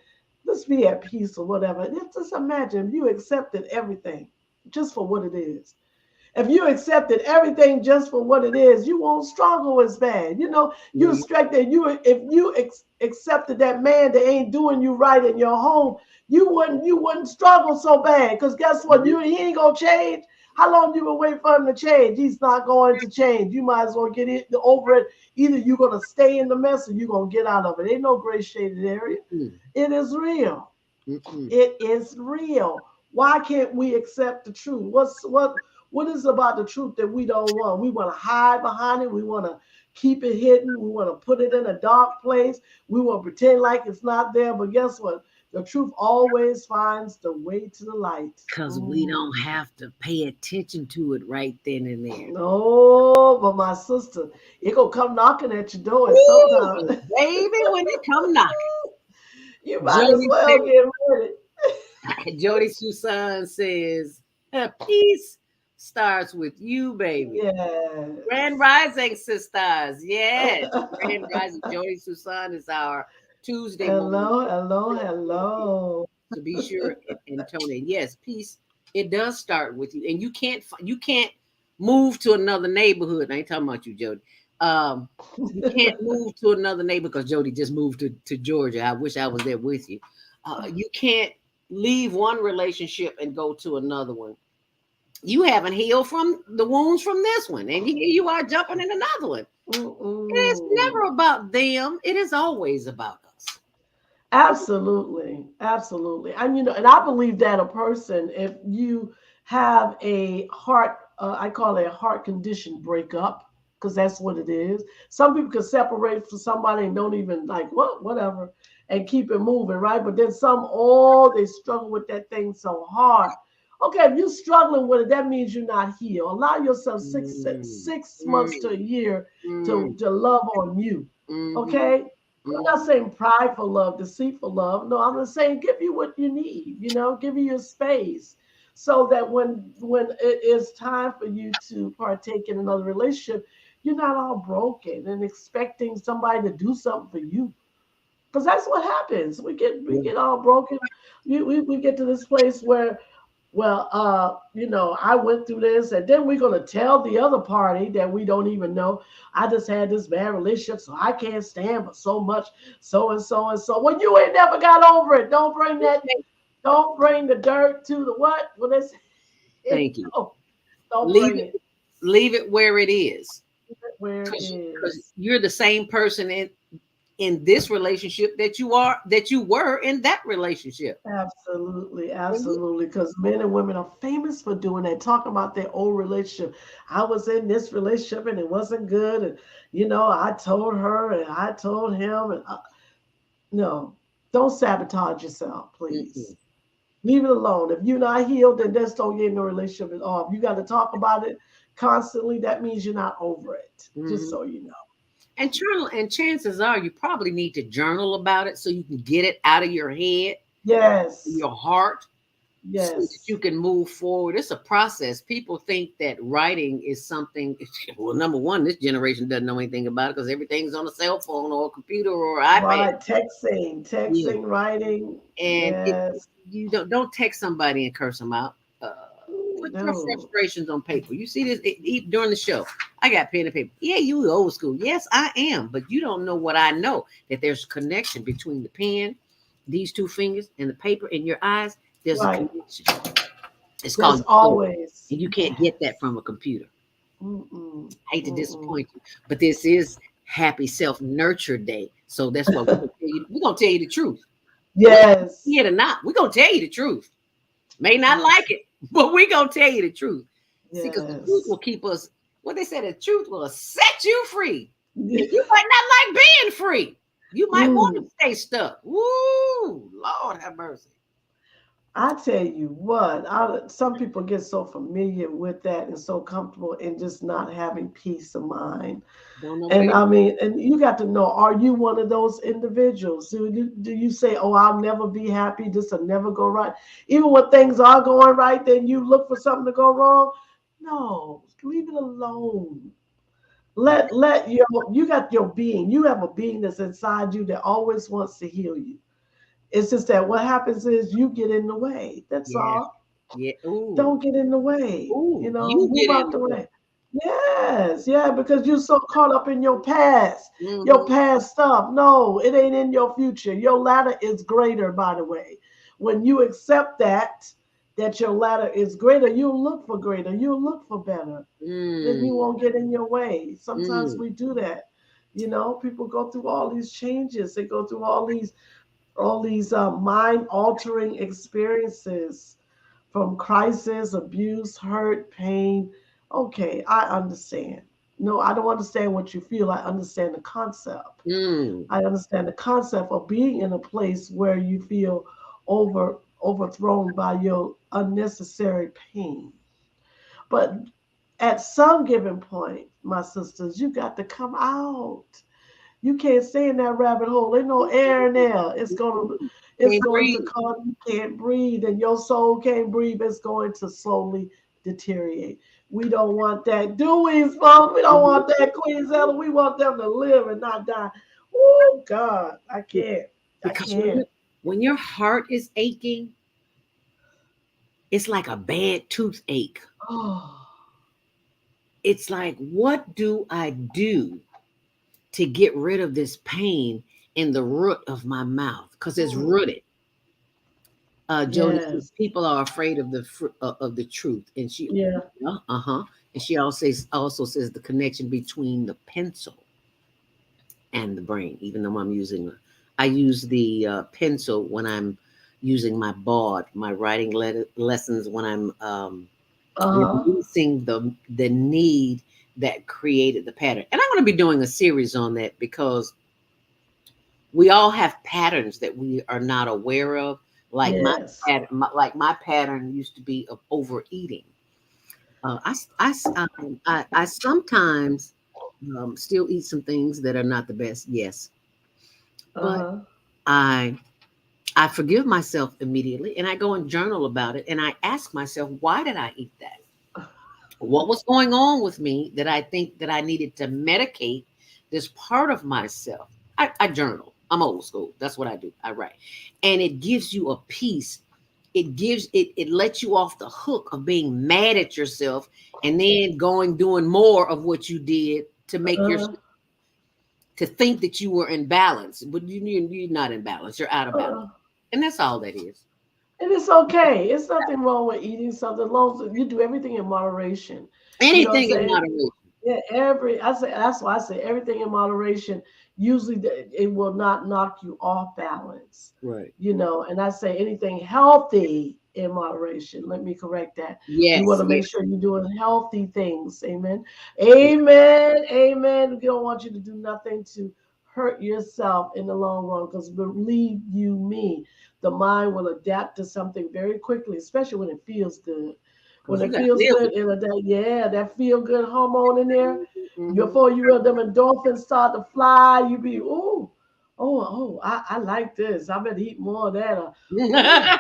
Just be at peace or whatever. Just imagine if you accepted everything just for what it is. If you accepted everything just for what it is, you won't struggle as bad. You know, you expect that if you accepted that man that ain't doing you right in your home, you wouldn't struggle so bad. Because guess what? He ain't gonna change. How long you gonna wait for him to change? He's not going to change. You might as well get over it. Either you're gonna stay in the mess or you're gonna get out of it. Ain't no gray shaded area. It is real. It is real. Why can't we accept the truth? What is about the truth that we don't want? We want to hide behind it. We want to keep it hidden. We want to put it in a dark place. We want to pretend like it's not there. But guess what? The truth always finds the way to the light. Because we don't have to pay attention to it right then and there. No, but my sister, it gonna come knocking at your door sometimes. Baby, when it come knocking. You might as well get ready. Jody Susan says, peace starts with you, baby. Yeah. Grand Rising sisters. Yes. Grand Rising. Jody Susan is our Tuesday Hello. To be sure, and Tony. Yes, peace. It does start with you. And you can't move to another neighborhood. I ain't talking about you, Jody. You can't move to another neighborhood because Jody just moved to Georgia. I wish I was there with you. You can't leave one relationship and go to another one. You haven't healed from the wounds from this one, and here you are jumping in another one. It's Mm-mm. never about them. It is always about us. Absolutely, absolutely. And and I believe that a person, if you have a heart, I call it a heart condition breakup, because that's what it is. Some people can separate from somebody and don't even like whatever, and keep it moving, right? But then some, oh, they struggle with that thing so hard. Okay, if you're struggling with it, that means you're not healed. Allow yourself six Mm, 6 months to a mm, year mm, to love on you. mhm, Okay, I'm mm. not saying prideful love, deceitful love. No, I'm just saying give you what you need, give you your space so that when it is time for you to partake in another relationship, you're not all broken and expecting somebody to do something for you. Because that's what happens. We Yeah. get all broken. We get to this place where, well, I went through this, and then we're gonna tell the other party that we don't even know. I just had this bad relationship, so I can't stand but so much, so and so and so. Well, you ain't never got over it. Don't bring that. Don't bring the dirt to the what? What is it? Thank you. No, don't Leave bring it, it leave it where it is. where it Because is. you're the same person in this relationship that you were in that relationship. Absolutely, And you, absolutely. Because men and women are famous for doing that, talking about their old relationship. I was in this relationship and it wasn't good. And, I told her and I told him. And no, don't sabotage yourself, mm-mm, please. Leave it alone. If you're not healed, then just don't get in a relationship at all. If you got to talk about it constantly, that means you're not over it, just mhm. so you know. And journal, and chances are you probably need to journal about it so you can get it out of your head, Yes, your heart, so that you yes. can move forward. It's a process. People think that writing is something. Well, number one, this generation doesn't know anything about it because everything's on a cell phone or a computer or iPad. Right. Texting, Yeah, texting, writing. and Yes. you don't text somebody and curse them out. Uh, put your No. frustrations on paper. You see this during the show. I got pen and paper. Yeah, you old school. Yes, I am, but you don't know what I know. That there's a connection between the pen, these two fingers, and the paper in your eyes. There's a Right. connection. It's There's called your soul, always. and you can't get that Yes. from a computer. Mm-mm. I hate to Mm-mm. disappoint you, but this is Happy Self Nurture Day, so that's what we're gonna tell you the truth. Whether you Yes. see it or not, we're gonna tell you the truth. May not like Absolutely. it, but we're gonna tell you the truth. See, because the truth Yes. will keep us. What they said, the truth will set you free, and you might not like being free. You might want to Mm. stay stuck. Woo, Lord have mercy. I tell you what, some people get so familiar with that and so comfortable in just not having peace of mind. Don't know And where. I mean, and you got to know, are you one of those individuals? Do you say, oh, I'll never be happy, this will never go right? Even when things are going right, then you look for something to go wrong? No, leave it alone. Let you got your being. You have a being that's inside you that always wants to heal you. It's just that what happens is you get in the way. That's Yeah, all. yeah. Ooh, Don't get in the way. ooh. You Move get in out the the way. way. Yes, yeah, because you're so caught up in your Mm-hmm. past stuff. No, it ain't in your future. Your ladder is greater, by the way. When you accept that your ladder is greater, you'll look for greater. You'll look for better. Then you Mm, won't get in your way. Sometimes mm. we do that. People go through all these changes. They go through all these mind altering experiences from crisis, abuse, hurt, pain. Okay, I understand. No, I don't understand what you feel. I understand the concept. Mm, I understand the concept of being in a place where you feel overthrown by your unnecessary pain. But at some given point, my sisters, you got to come out. You can't stay in that rabbit hole. There's no air in there. It's can't going to breathe. cause you can't breathe, and your soul can't breathe. It's going to slowly deteriorate. We don't want that, do we, folks? We don't want that, Queen Zella. We want them to live and not die. Oh God, I Yeah, can't. I because can't. when your heart is aching, it's like a bad toothache. Oh, It's like, what do I do to get rid of this pain in the root of my mouth? Because it's mm, rooted. Jody says yes. people are afraid of of the truth, and she, Yeah. uh huh. And she also says the connection between the pencil and the brain. Even though I use the pencil when I'm using my board, my writing lessons, when I'm Uh-huh. releasing the need that created the pattern. And I'm going to be doing a series on that because we all have patterns that we are not aware of. Like Yes. like my pattern used to be of overeating. I sometimes still eat some things that are not the best, yes, but Uh-huh. I I forgive myself immediately, and I go and journal about it, and I ask myself, why did I eat that? What was going on with me that I think that I needed to medicate this part of myself? I journal. I'm old school. That's what I do. I write. And it gives you a peace. It lets you off the hook of being mad at yourself and then going doing more of what you did to make your Uh-huh. to think that you were in balance, but you're not in balance. You're out of balance. Uh-huh. And that's all that is. And it's okay. It's nothing wrong with eating something, as long as you do everything in moderation. You know what I'm Anything in saying? moderation. Yeah, I say that's why I say everything in moderation. Usually, it will not knock you off balance. Right. And I say anything healthy in moderation. Let me correct that. You want Yes, to make yes, sure you're doing healthy things. Amen. yes. Amen. Amen. We don't want you to do nothing to hurt yourself in the long run, because believe you me, the mind will adapt to something very quickly, especially when it feels good. When Because you it got to feels live good, with in a day, yeah, that feel good hormone in there. it. Hmm. Before you them endorphins start to fly, you be, I like this. I better eat more of that. Oh, oh.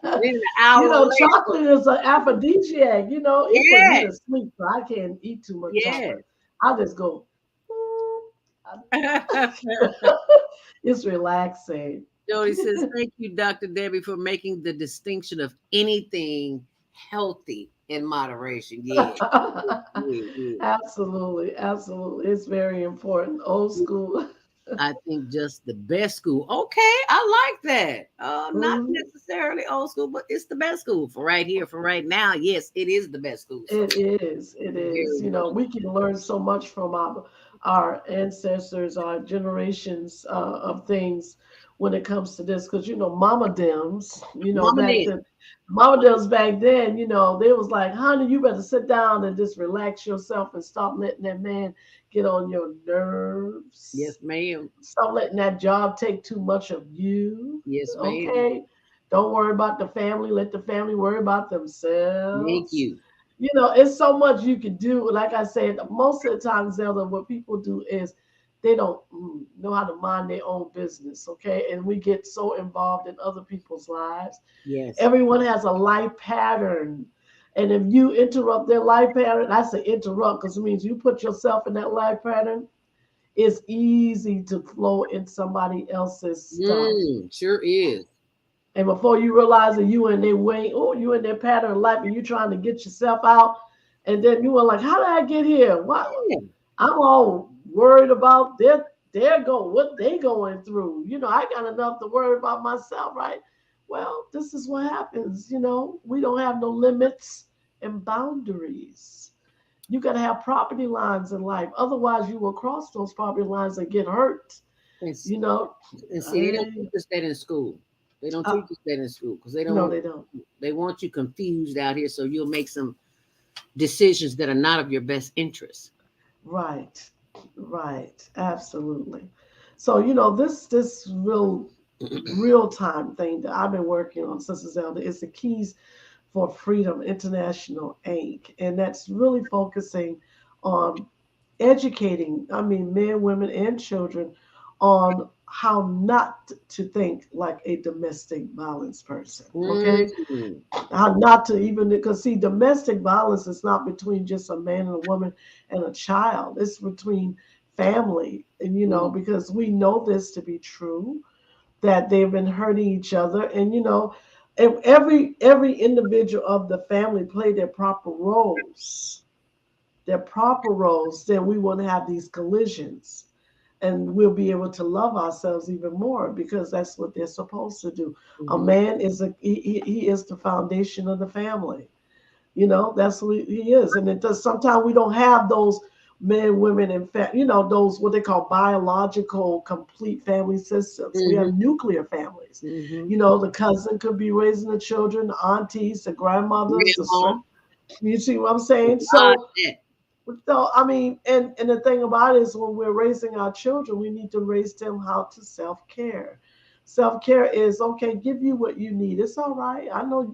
Then an hour later, Chocolate is an aphrodisiac. It put me yes, to sleep, so I can't eat too much yes. chocolate. I just go. It's relaxing. Jody says, thank you, Dr. Debbie, for making the distinction of anything healthy in moderation. Yeah, yeah, yeah. Absolutely, absolutely. It's very important. Old Yeah. school. I think just the best school. Okay, I like that. Not Mhm. necessarily old school, but it's the best school for right here, for right now. Yes, it is the best school. So It is. It is. very much. We can learn so much from our ancestors, our generations of things when it comes to this. Because Mama Dems, Mama back did. then, Mama Dems back then, they was like, "Honey, you better sit down and just relax yourself and stop letting that man get on your nerves. Yes, ma'am. Stop letting that job take too much of you. Yes, ma'am. Okay, don't worry about the family. Let the family worry about Thank themselves." you. It's so much you can do. Like I said, most of the time, Zelda, what people do is they don't know how to mind their own business, okay? And we get so involved in other people's lives. Yes. Everyone has a life pattern. And if you interrupt their life pattern, I say interrupt because it means you put yourself in that life pattern, it's easy to flow in somebody else's stuff. Sure is. And before you realize that you in their way, you in their pattern of life, and you trying to get yourself out, and then you were like, "How did I get here? Why?" Yeah. I'm all worried about what they going through. I got enough to worry about myself, right? Well, this is what happens. We don't have no limits and boundaries. You got to have property lines in life. Otherwise, you will cross those property lines and get hurt. And, s- You know, and see, they don't I, teach us that in school. They don't I, teach us that in school because they don't no, want they don't. they want you confused out here, so you'll make some decisions that are not of your best interest. Right, right, absolutely. So this real time thing that I've been working on, Sister Zelda, is the Keys for Freedom International Inc., and that's really focusing on educating, I mean, men, women, and children on how not to think like a domestic violence person. Okay, Mm, how not to even, because see, domestic violence is not between just a man and a woman and a child. It's between family, and mm, because we know this to be true, that they've been hurting each other, and if every individual of the family play their proper roles, then we won't have these collisions, and we'll be able to love ourselves even more, because that's what they're supposed to do. A mhm. man is he is the foundation of the family. That's who he is. And it does. Sometimes we don't have those men, women, and those what they call biological complete family systems. We have Mm-hmm. nuclear families. Mm-hmm. The cousin could be raising the children, the aunties, the grandmothers, Grandma. you see what I'm saying? God, So I mean, and the thing about it is when we're raising our children, we need to raise them how to self-care. Self-care is okay, give you what you need. It's all right. I know,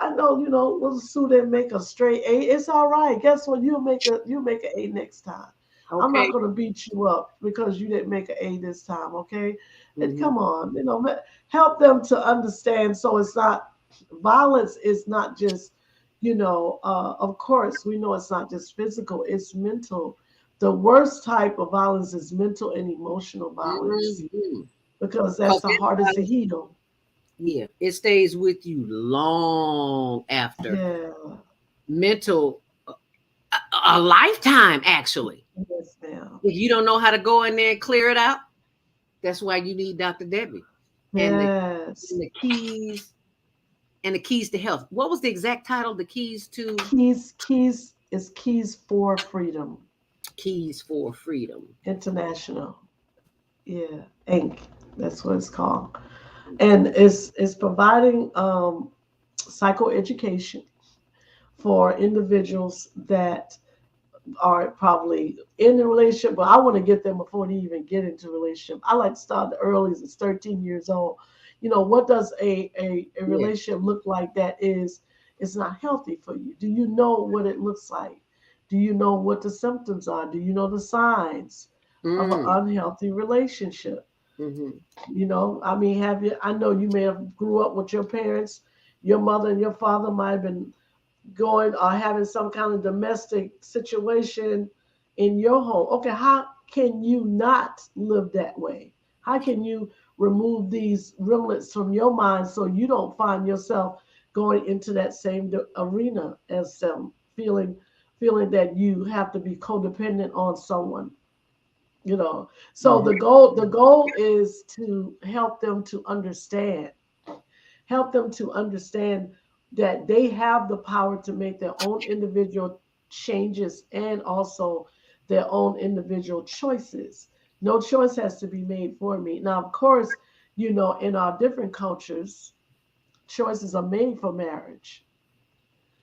little Sue didn't make a straight A. It's all right. Guess what? You'll make an A next time. I'm not okay. gonna beat you up because you didn't make an A this time, okay? And Mm-hmm. come on, help them to understand so it's not violence is not just of course, we know it's not just physical, it's mental. The worst type of violence is mental and emotional violence Mm-hmm. because Because that's the hardest to heal. yeah, it stays with you long after Yeah. mental, a lifetime, actually. Yes, ma'am. If you don't know how to go in there and clear it out, that's why you need Dr. Debbie and Yes. the keys and the keys to health. What was the exact title? The keys to Keys for freedom. keys for freedom. International. Yeah. Inc. That's what it's called. And it's providing psychoeducation for individuals that are probably in the relationship, but I want to get them before they even get into a relationship. I like to start early as 13 years old. What does a Yeah. relationship look like that is it's not healthy for you? Do you know what it looks like? Do you know what the symptoms are? Do you know the signs of an Mm. unhealthy relationship? Mm-hmm. I mean, I know you may have grew up with your parents, your mother and your father might have been going or having some kind of domestic situation in your home. Okay, how can you not live that way? How can you remove these remnants from your mind so you don't find yourself going into that same arena as them, feeling that you have to be codependent on someone, So Mm-hmm. the goal is to help them to understand that they have the power to make their own individual changes and also their own individual choices. No choice has to be made for me. Now, of course, in our different cultures, choices are made for marriage.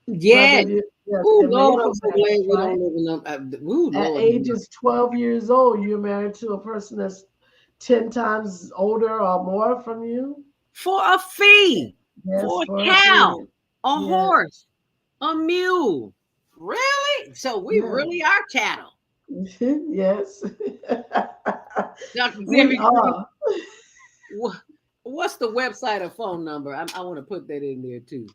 Yes. Yes, Oh they're made Lord, I'm for so glad marriage, we right? don't live in them. Oh At Lord. ages 12 years old, you're married to a person that's 10 times older or more from you. For a fee, Yes, for a for a cow, fee. a Yes, horse, a mule. Really? So we yeah. really are chattel. Yes. Dr. We Debbie, are. what's the website or phone number? I want to put that in there too.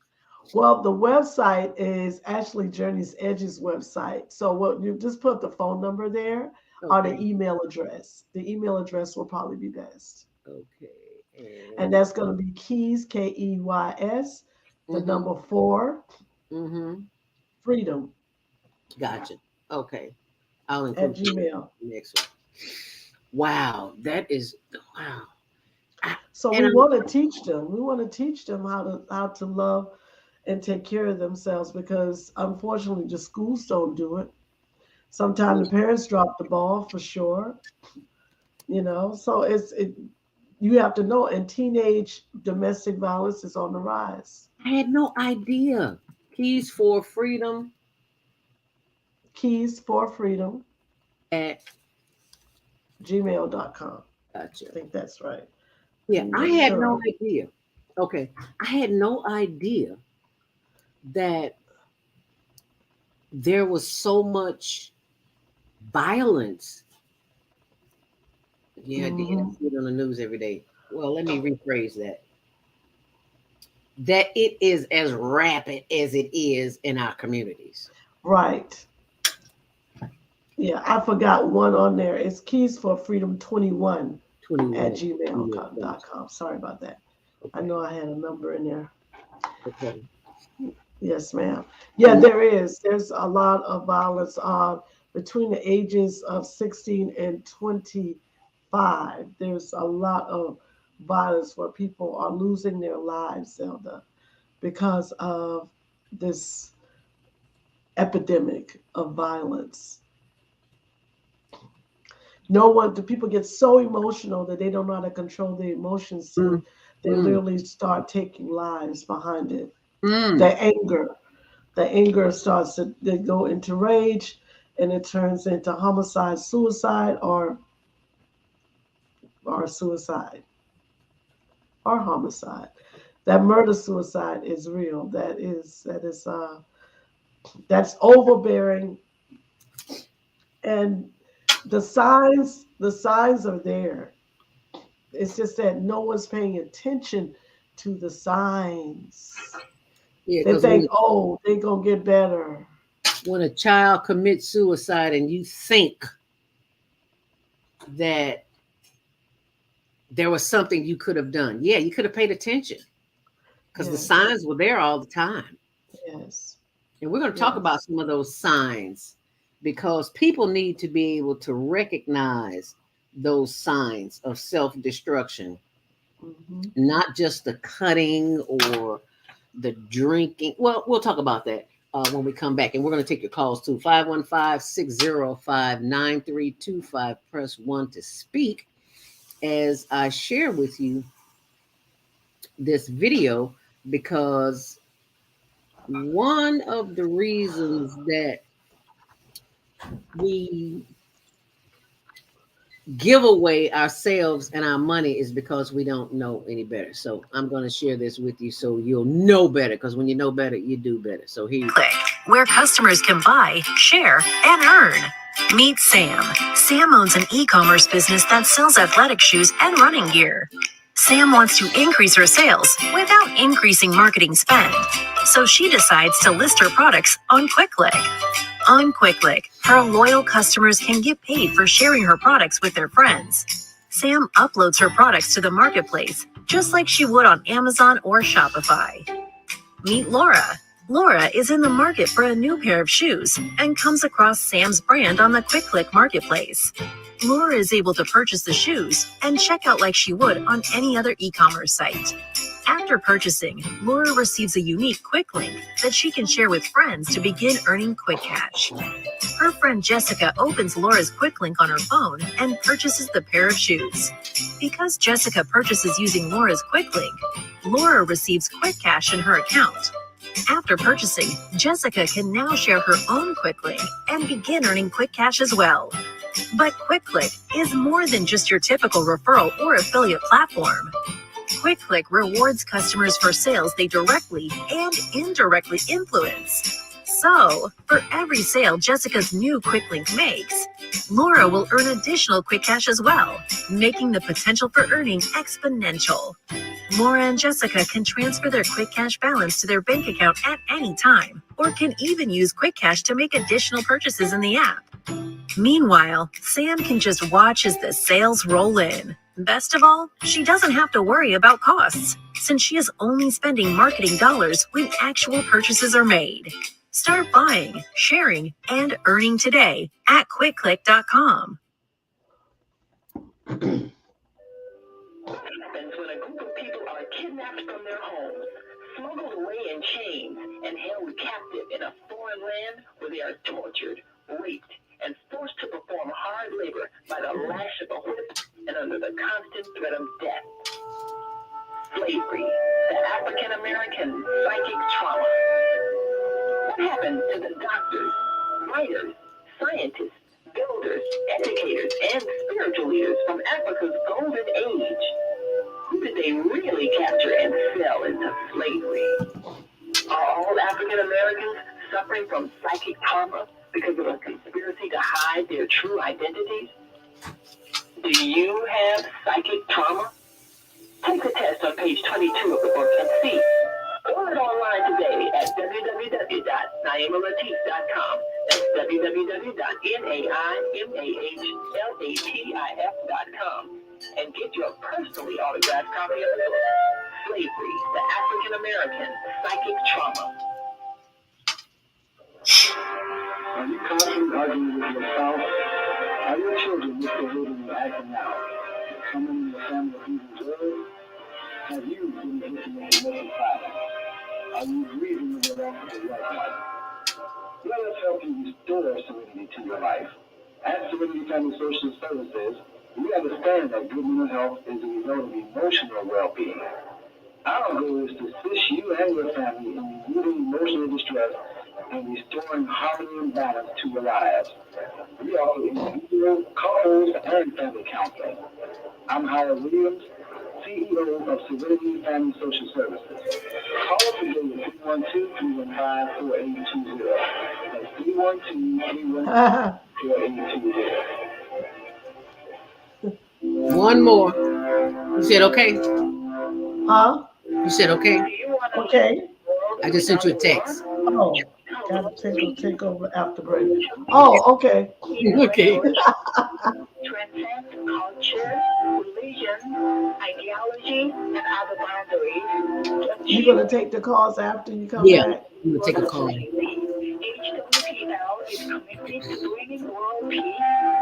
Well, the website is actually Journey's Edge's website. So what you just put the phone number there or the Okay. email address. The email address will probably be best. Okay. And And that's going to be keys, Keys, the mm-hmm. number 4, Mm-hmm. freedom Gotcha. Okay. I'll at include that Gmail. in the next one. Wow. That is wow. I, So and we I'm want to teach them. We want to teach them how to love and take care of themselves because unfortunately the schools don't do it. Sometimes the parents drop the ball for sure, So you have to know, and teenage domestic violence is on the rise. I had no idea. Keys for freedom Keys for freedom, at gmail.com. gotcha. I think that's right. Let Yeah, me I make had no sure. idea. Okay. I had no idea that there was so much violence. Yeah, I did. I Hmm. see it on the news every day. Well, let me rephrase that. That it is as rapid as it is in our communities. Right. Yeah, I forgot one on there. It's keys for freedom 21 at 21. gmail.com. Sorry about that. I Okay. know I had a number in there. Okay. Yes, ma'am. Yeah, And there is. There's a lot of violence between the ages of 16 and 25. There's a lot of violence where people are losing their lives, Zelda, because of this. epidemic of violence. The people get so emotional that they don't know how to control their emotions, so they Mm. literally start taking lives behind it. Mm. The anger starts to they go into rage, and it turns into homicide, suicide, or suicide or homicide. That murder suicide is real. That's overbearing, and the signs are there. It's just that no one's paying attention to the signs. Yeah, They because think, oh, they're gonna get better. when a child commits suicide and you think that there was something you could have done, yeah, you could have paid attention because the Yes, signs were there all the time. yes, And we're going to talk about yes. some of those signs because people need to be able to recognize those signs of self destruction, Hmm. not just the cutting or the drinking. Well, we'll talk about that when we come back. And we're going to take your calls too. 515-605-9325. Press 1 to speak as I share with you this video because one of the reasons that we give away ourselves and our money is because we don't know any better. So I'm going to share this with you so you'll know better because when you know better, you do better. So here you go. Click, where customers can buy, share, and earn. Meet Sam. Sam owns an e-commerce business that sells athletic shoes and running gear. Sam wants to increase her sales without increasing marketing spend. So she decides to list her products on QuickClick. On QuickClick, her loyal customers can get paid for sharing her products with their friends. Sam uploads her products to the marketplace, just like she would on Amazon or Shopify. Meet Laura. Laura is in the market for a new pair of shoes and comes across Sam's brand on the QuickClick marketplace. Laura is able to purchase the shoes and check out like she would on any other e-commerce site. After purchasing, Laura receives a unique quick link that she can share with friends to begin earning quick cash. Her friend Jessica opens Laura's quick link on her phone and purchases the pair of shoes. Because Jessica purchases using Laura's quick link, Laura receives quick cash in her account. After purchasing, Jessica can now share her own quick link and begin earning quick cash as well. But QuickClick is more than just your typical referral or affiliate platform. QuickClick rewards customers for sales they directly and indirectly influence. So, for every sale Jessica's new quick link makes, Laura will earn additional quick cash as well, making the potential for earning exponential. Laura and Jessica can transfer their quick cash balance to their bank account at any time, or can even use quick cash to make additional purchases in the app. Meanwhile, Sam can just watch as the sales roll in. Best of all, she doesn't have to worry about costs, since she is only spending marketing dollars when actual purchases are made. Start buying, sharing, and earning today at quickclick.com. Happens when a group of people are kidnapped from their homes, smuggled away in chains, and held captive in a foreign land where they are tortured, raped, and forced to perform hard labor by the lash of a whip and under the constant threat of death. Slavery, the African American psychic trauma. What happened to the doctors, writers, scientists, builders, educators, and spiritual leaders from Africa's golden age? Who did they really capture and sell into slavery? Are all African Americans suffering from psychic trauma because of a conspiracy to hide their true identities? Do you have psychic trauma? Take the test on page 22 of the book and see. Order it online today at www.naimalatif.com. That's www.naimalatif.com. And get your personally autographed copy of the book, Slavery, the African American Psychic Trauma. Are you constantly arguing with your spouse? Are your children misbehaving and acting out? Is someone in your family abusing drugs? Have you been victim of domestic violence? Are you grieving your loss of your loved one? Let us help you restore serenity to your life. At Serenity Family Social Services, we understand that good mental health is a result of emotional well-being. Our goal is to assist you and your family in removing emotional distress and restoring harmony and balance to your lives. We offer individual, couples, and family counseling. I'm Howard Williams, CEO of Serenity Family Social Services. Call us today at 312-315-4820. That's 312-315-4820. One more. You said okay. Huh? You said okay. Okay. I just sent you a text. Oh, gotta take over after break. Oh, okay. Okay. Transcend culture, religion, ideology, and other boundaries to You achieve gonna take the calls after you come Yeah, back? I'm gonna take a call. HWPL is committed to bringing world peace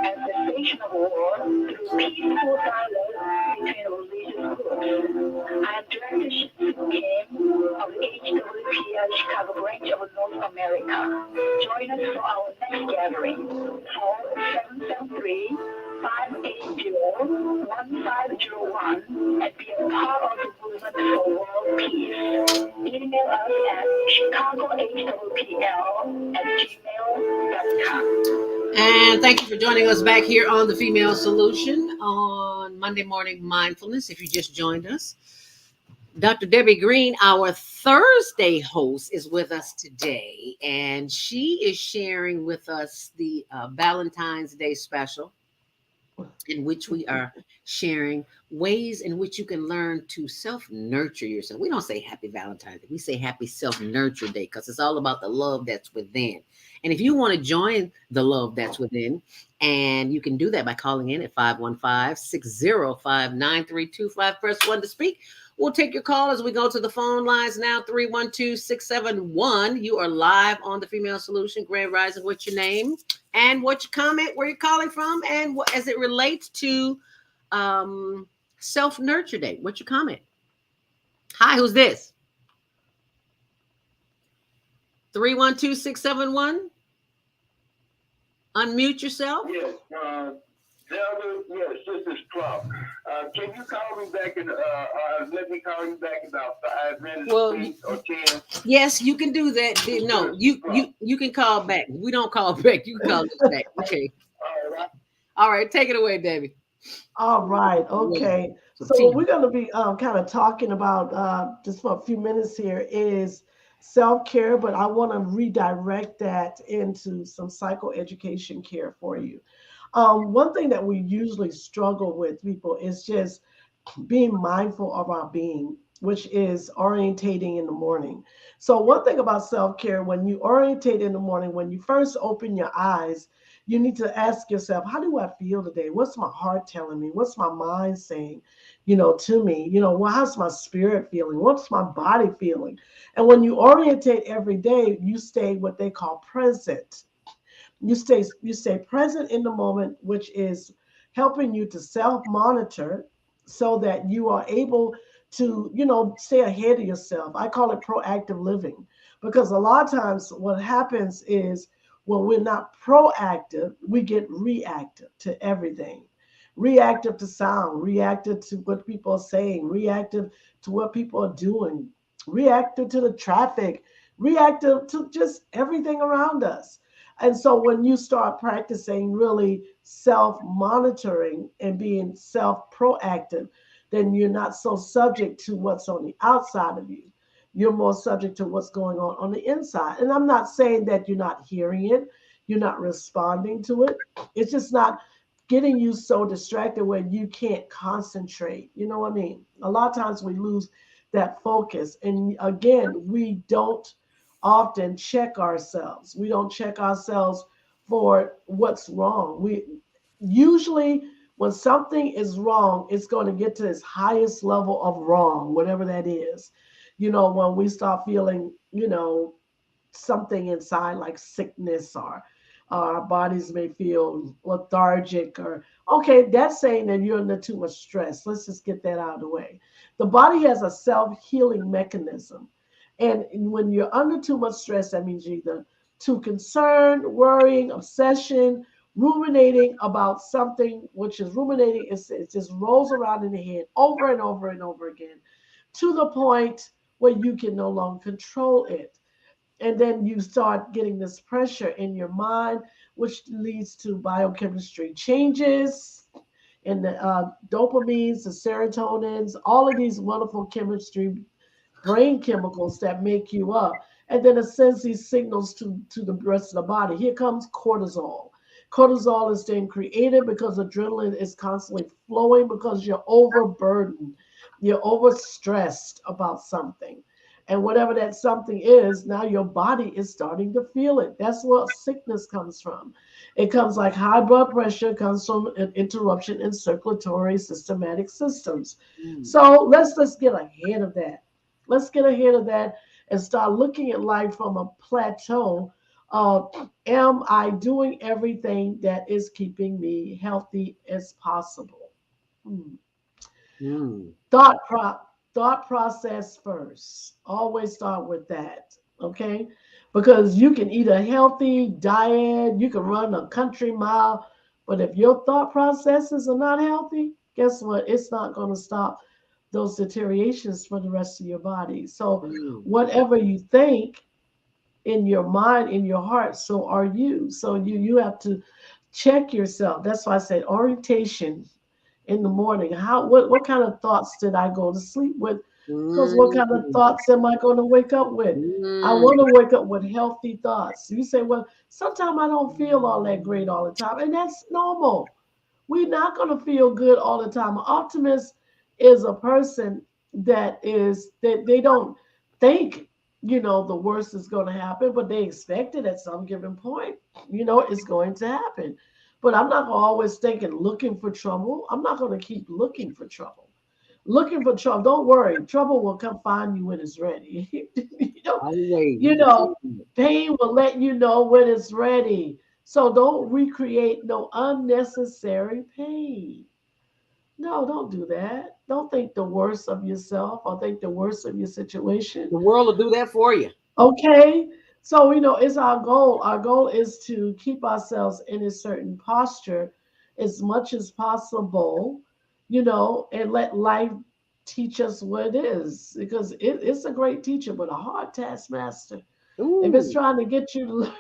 and cessation of war through peaceful dialogue between religious groups. I am Director Kim of the HWPL Chicago branch of North America. Join us for our next gathering. Call 773-580-1501 and be a part of the movement for world peace. Email us at chicagohwpl@gmail.com. And thank you for joining us back here on the Female Solution on Monday Morning Mindfulness. If you just joined us, Dr. Debbie Green, our Thursday host, is with us today, and she is sharing with us the Valentine's Day special, in which we are sharing ways in which you can learn to self-nurture yourself. We don't say happy Valentine's Day. We say happy self-nurture day because it's all about the love that's within. And if you want to join the love that's within, and you can do that by calling in at 515-605-9325. Press 1 to speak. We'll take your call as we go to the phone lines now. 312-671. You are live on the Female Solution. Grand Rising, what's your name? And what's your comment, where you're calling from, and what, as it relates to self-nurture day. What's your comment? Hi, who's this? 312-671. Unmute yourself. Yes, Zelda, yes, this is Trump. Can you call me back in, let me call you back in about 5 minutes, Well, please, or 10? Yes, you can do that. No, you can call back. We don't call back. You can call us back. Okay. All right. Take it away, Debbie. All right. Okay. So what we're going to be kind of talking about just for a few minutes here is self-care, but I want to redirect that into some psychoeducation care for you. One thing that we usually struggle with, people, is just being mindful of our being, which is orientating in the morning. So one thing about self-care, when you orientate in the morning, when you first open your eyes, you need to ask yourself, how do I feel today? What's my heart telling me? What's my mind saying, to me? Well, how's my spirit feeling? What's my body feeling? And when you orientate every day, you stay what they call present. You stay present in the moment, which is helping you to self-monitor so that you are able to, stay ahead of yourself. I call it proactive living, because a lot of times what happens is when we're not proactive, we get reactive to everything. Reactive to sound, reactive to what people are saying, reactive to what people are doing, reactive to the traffic, reactive to just everything around us. And so when you start practicing really self-monitoring and being self-proactive, then you're not so subject to what's on the outside of you. You're more subject to what's going on the inside. And I'm not saying that you're not hearing it, you're not responding to it. It's just not getting you so distracted where you can't concentrate. You know what I mean? A lot of times we lose that focus. And again, we don't often check ourselves. We don't check ourselves for what's wrong. We usually, when something is wrong, it's going to get to its highest level of wrong, whatever that is. When we start feeling, something inside like sickness, or our bodies may feel lethargic, or okay, that's saying that you're under too much stress. Let's just get that out of the way. The body has a self-healing mechanism. And when you're under too much stress, that means you're either to concern, worrying, obsession, ruminating about something, which is ruminating, it just rolls around in the head over and over and over again to the point where you can no longer control it. And then you start getting this pressure in your mind, which leads to biochemistry changes in the dopamines, the serotonins, all of these wonderful chemistry, brain chemicals that make you up. And then it sends these signals to the rest of the body. Here comes cortisol. Cortisol is then created because adrenaline is constantly flowing because you're overburdened. You're overstressed about something. And whatever that something is, now your body is starting to feel it. That's what sickness comes from. It comes like high blood pressure comes from an interruption in circulatory systematic systems. So let's get ahead of that. Let's get ahead of that and start looking at life from a plateau of, am I doing everything that is keeping me healthy as possible? Hmm. Mm. Thought process first. Always start with that. Okay? Because you can eat a healthy diet, you can run a country mile, but if your thought processes are not healthy, guess what? It's not going to stop those deteriorations for the rest of your body. So Mm. whatever you think in your mind, in your heart, so are you. So you have to check yourself. That's why I said orientation in the morning. What kind of thoughts did I go to sleep with? Because what kind of Mm. thoughts am I going to wake up with? I Mm. want to wake up with healthy thoughts. You say, well, sometimes I don't feel all that great all the time, and that's normal. We're not going to feel good all the time. An optimist is a person that they don't think, the worst is going to happen, but they expect it at some given point. It's going to happen. But I'm not always thinking looking for trouble. I'm not going to keep looking for trouble. Looking for trouble. Don't worry. Trouble will come find you when it's ready. Always. You know, pain will let you know when it's ready. So don't recreate no unnecessary pain. No, don't do that. Don't think the worst of yourself or think the worst of your situation. The world will do that for you. Okay. So, it's our goal. Our goal is to keep ourselves in a certain posture as much as possible, and let life teach us what it is because it's a great teacher, but a hard taskmaster. If it's Ooh. trying to get you to learn,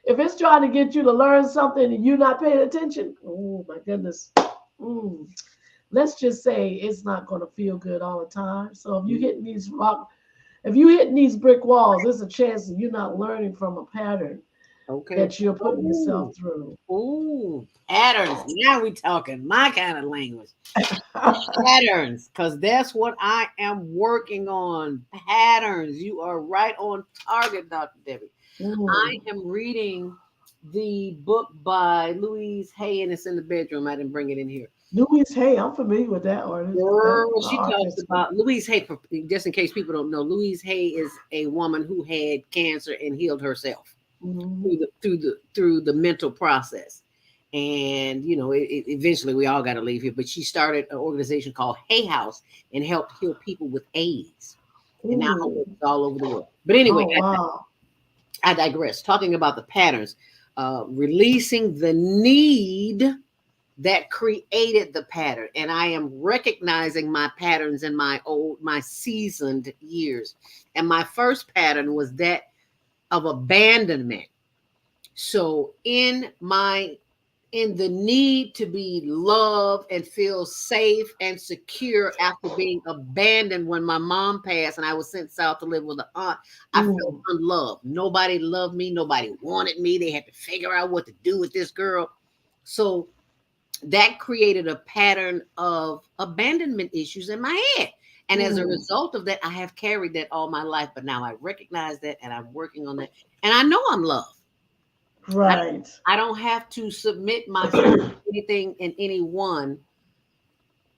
if it's trying to get you to learn something and you're not paying attention, oh my goodness. Mm, let's just say it's not going to feel good all the time. So if you hitting these brick walls, there's a chance that you're not learning from a pattern Okay. that you're putting yourself Ooh. through. Ooh. Patterns. Now we talking my kind of language. Patterns, because that's what I am working on. Patterns. You are right on target, Dr. Debbie. I Mm. am reading the book by Louise Hay, and it's in the bedroom. I didn't bring it in here. Louise Hay, I'm familiar with that artist. That Girl, she talks artist. about Louise Hay. Just in case people don't know, Louise Hay is a woman who had cancer and healed herself Mhm. through the mental process. And eventually we all got to leave here. But she started an organization called Hay House and helped heal people with AIDS. And now her work Ooh. is all over the world. But anyway, Oh wow. I digress. Talking about the patterns, releasing the need that created the pattern, and I am recognizing my patterns in my seasoned years. And my first pattern was that of abandonment. So in the need to be loved and feel safe and secure after being abandoned when my mom passed and I was sent south to live with an aunt, I felt Mm. unloved. Nobody loved me. Nobody wanted me. They had to figure out what to do with this girl. So that created a pattern of abandonment issues in my head. And as a Mm. result of that, I have carried that all my life. But now I recognize that and I'm working on that. And I know I'm loved. I, Right. I don't have to submit myself to anything and anyone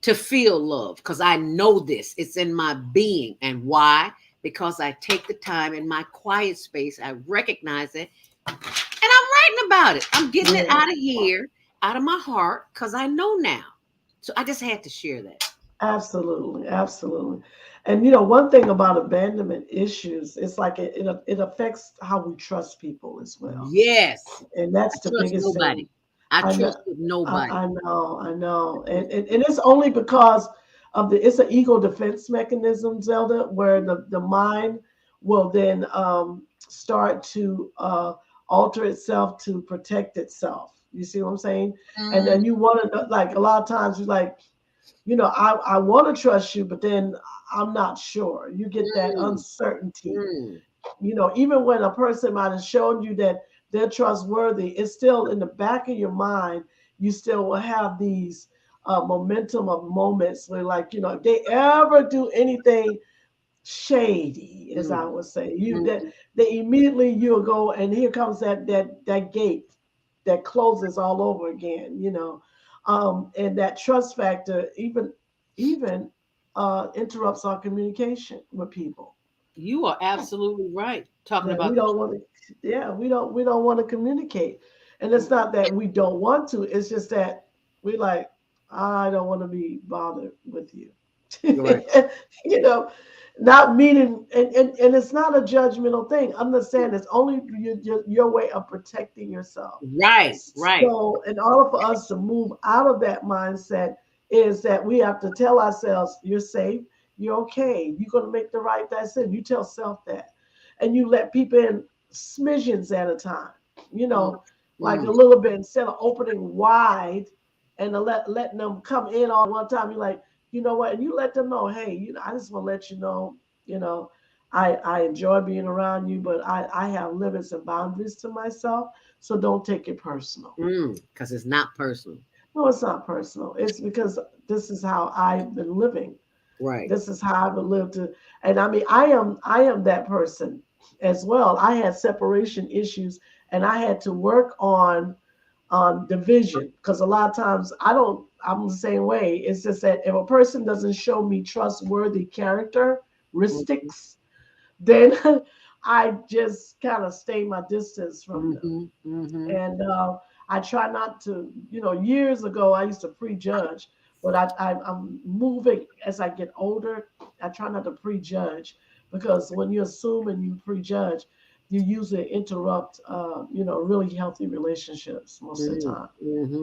to feel love because I know this. It's in my being. And why? Because I take the time in my quiet space. I recognize it and I'm writing about it. I'm getting it Yeah. out of here, out of my heart, because I know now. So I just had to share that. Absolutely, absolutely. And you know, one thing about abandonment issues, it's like it affects how we trust people as well. Yes. And I that's the trust biggest nobody. thing. I I know, trusted nobody. I know. And it's only because of it's an ego defense mechanism, Zelda, where the mind will then start to alter itself to protect itself. You see what I'm saying? And Mm, then you want to, like, a lot of times you're like, you know, I want to trust you, but then I'm not sure. You get that mm, uncertainty. mm. You know, even when a person might have shown you that they're trustworthy, it's still in the back of your mind. You still will have these momentum of moments where, like, you know, if they ever do anything shady, as I Mm, would say, you that mm. they immediately you'll go, and here comes that gate that closes all over again. You know, and that trust factor even interrupts our communication with people. You are absolutely right. Talking That we about don't want to, yeah, we don't want to communicate. And it's not that we don't want to, it's just that we like, I don't want to be bothered with you. right, You know, not meaning, and it's not a judgmental thing. Understand, it's only your way of protecting yourself. right, right. So in order for us to move out of that mindset is that we have to tell ourselves, you're safe, you're okay, you're going to make the right decision. You tell self that, and you let people in smidgens at a time, you Mm, know, like a mm. little bit, instead of opening wide and letting them come in all one time. You're like, you know what, and you let them know, hey, you know, I just want to let you know, you know, I enjoy being around you, but I have limits and boundaries to myself, so don't take it personal. Because it's not personal. No, it's not personal. It's because this is how I've been living. Right. This is how I've been lived to, and I mean, I am that person as well. I had separation issues, and I had to work on division, because a lot of times I'm the same way. It's just that if a person doesn't show me trustworthy Mm-hmm, characteristics, then I just kind of stay my distance from them. mm-hmm, mm-hmm. And I try not to, you know, years ago I used to prejudge, but I'm moving as I get older. I try not to prejudge, because when you assume and you prejudge, you usually interrupt, you know, really healthy relationships most of the time. Mm-hmm,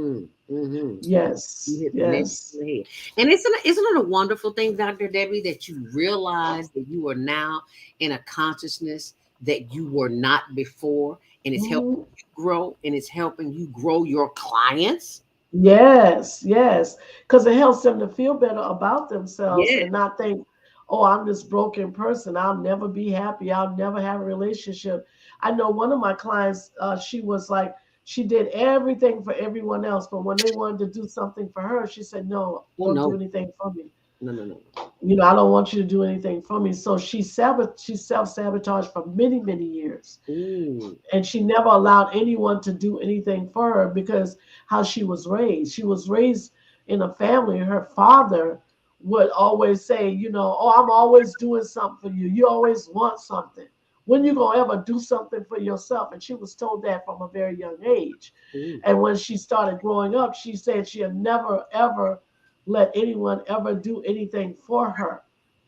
mm-hmm, mm-hmm. You Yes, hit the nail yes. on the head. And isn't it a wonderful thing, Dr. Debbie, that you realize that you are now in a consciousness that you were not before, and it's helping Mhm. you grow, and it's helping you grow your clients? Yes, yes, because it helps them to feel better about themselves Yeah. and not think, oh, I'm this broken person. I'll never be happy. I'll never have a relationship. I know one of my clients, she was like, she did everything for everyone else, but when they wanted to do something for her, she said, no, Oh don't do no. anything for me. No, no, no. You know, I don't want you to do anything for me. So she self-sabotaged for many, many years, Ooh. and she never allowed anyone to do anything for her because how she was raised. She was raised in a family. Her father would always say, you know, oh, I'm always doing something for you. You always want something. When you gonna ever do something for yourself? And she was told that from a very young age. Ooh. And when she started growing up, she said she had never ever let anyone ever do anything for her.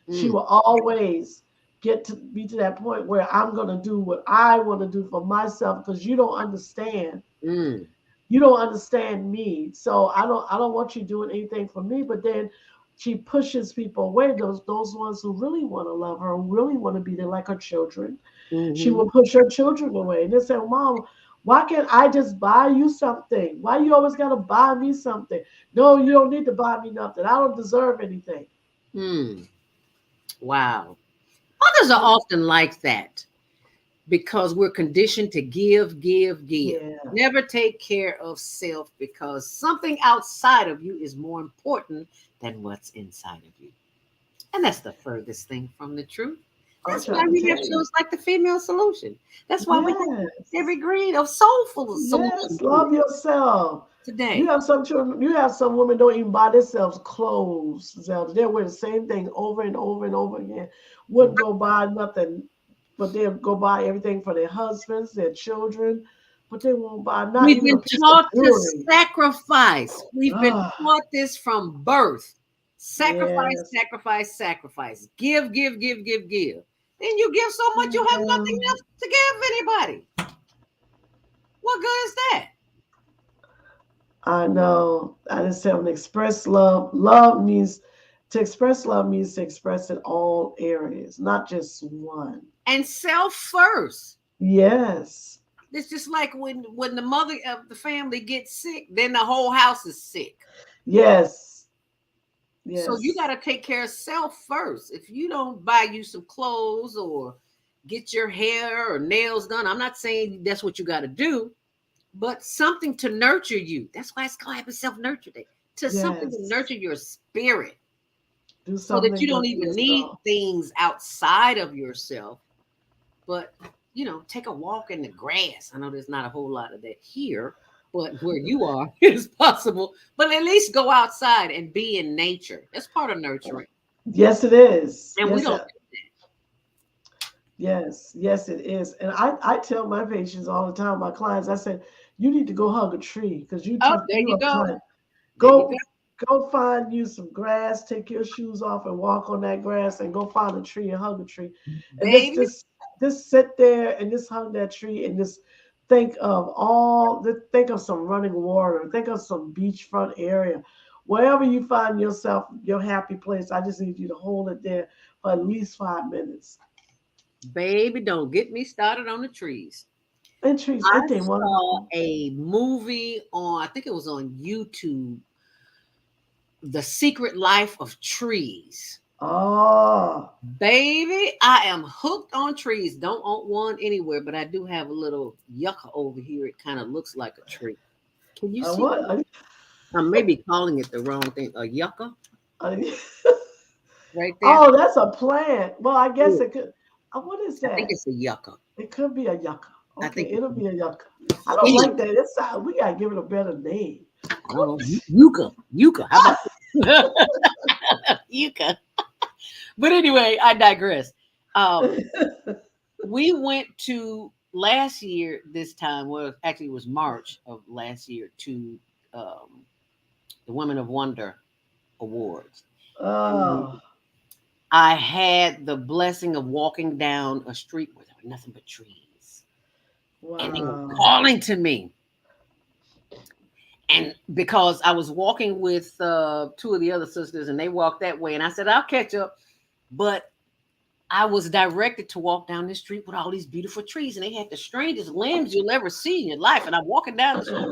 She Mm, will always get to be to that point where I'm going to do what I want to do for myself, because you don't understand. mm, You don't understand me. So I don't want you doing anything for me. But then she pushes people away, those ones who really want to love her, who really want to be there, like her children. She mm-hmm. will push her children away. And they say, Mom, why can't I just buy you something? Why you always gotta buy me something? No, you don't need to buy me nothing. I don't deserve anything. Mm. Wow. Others are often like that because we're conditioned to give, give, give. Yeah. Never take care of self because something outside of you is more important than what's inside of you. And that's the furthest thing from the truth. I'm That's why trying to we have tell you. shows like the Female Solution. That's why we have Yes. every green of soulful Yes. solution to it Love yourself. You today. have some children, you have some women don't even buy themselves clothes, Zelda. They wear the same thing over and over and over again. Wouldn't go buy nothing, but they'll go buy everything for their husbands, their children, but they won't buy not We've even a been piece of taught to jewelry. sacrifice. We've been Ah, taught this from birth. Sacrifice, Yes. sacrifice, sacrifice. Give, give, give, give, give. Then you give so much, you have nothing else to give anybody. What good is that? I know. I just tell them express love. Love means to express love means to express in all areas, not just one. And self first. Yes. It's just like when the mother of the family gets sick, then the whole house is sick. Yes. So you got Yes. to take care of self first. If you don't buy you some clothes or get your hair or nails done, I'm not saying that's what you got to do, but something to nurture you. That's why it's called Happy Self Nurture Day. To something to Yes. nurture your spirit Do so that something you don't good for even need yourself. things outside of yourself. But, take a walk in the grass. I know there's not a whole lot of that here, but where you are, it is possible. But at least go outside and be in nature. That's part of nurturing. Yes, it is. And we Yes, don't. yes, yes, it is. And I tell my patients all the time, my clients, I said, you need to go hug a tree because Oh, there you you are go. trying. There you go. Go find you some grass, take your shoes off and walk on that grass and go find a tree and hug a tree. And Baby, just sit there and just hug that tree and just think of some running water, think of some beachfront area. Wherever you find yourself, your happy place, I just need you to hold it there for at least 5 minutes. baby, don't get me started on the trees. And trees, I ain't they saw wonderful? a movie I think it was on YouTube, The Secret Life of Trees. Oh, Baby, I am hooked on trees. Don't own one anywhere, but I do have a little yucca over here. It kind of looks like a tree. Can you see what? that? I may be calling it the wrong thing. A yucca I- right there. oh, that's a plant. Well, I guess Yeah, it could. What is I think that? it's a yucca. It could be a yucca. I Okay, think it'll it's be a yucca. I don't anyway. like that. It's we gotta give it a better name. I don't know. Yucca. Yucca. How about yucca? But anyway, I digress. Um, we went to last year this time. Well, actually, it was March of last year to um, the Women of Wonder Awards. And Oh, I had the blessing of walking down a street where there were nothing but trees, and they were wow. calling to me. And because I was walking with two of the other sisters, and they walked that way, and I said, "I'll catch up," but I was directed to walk down this street with all these beautiful trees, and they had the strangest limbs you'll ever see in your life. And I'm walking down the street,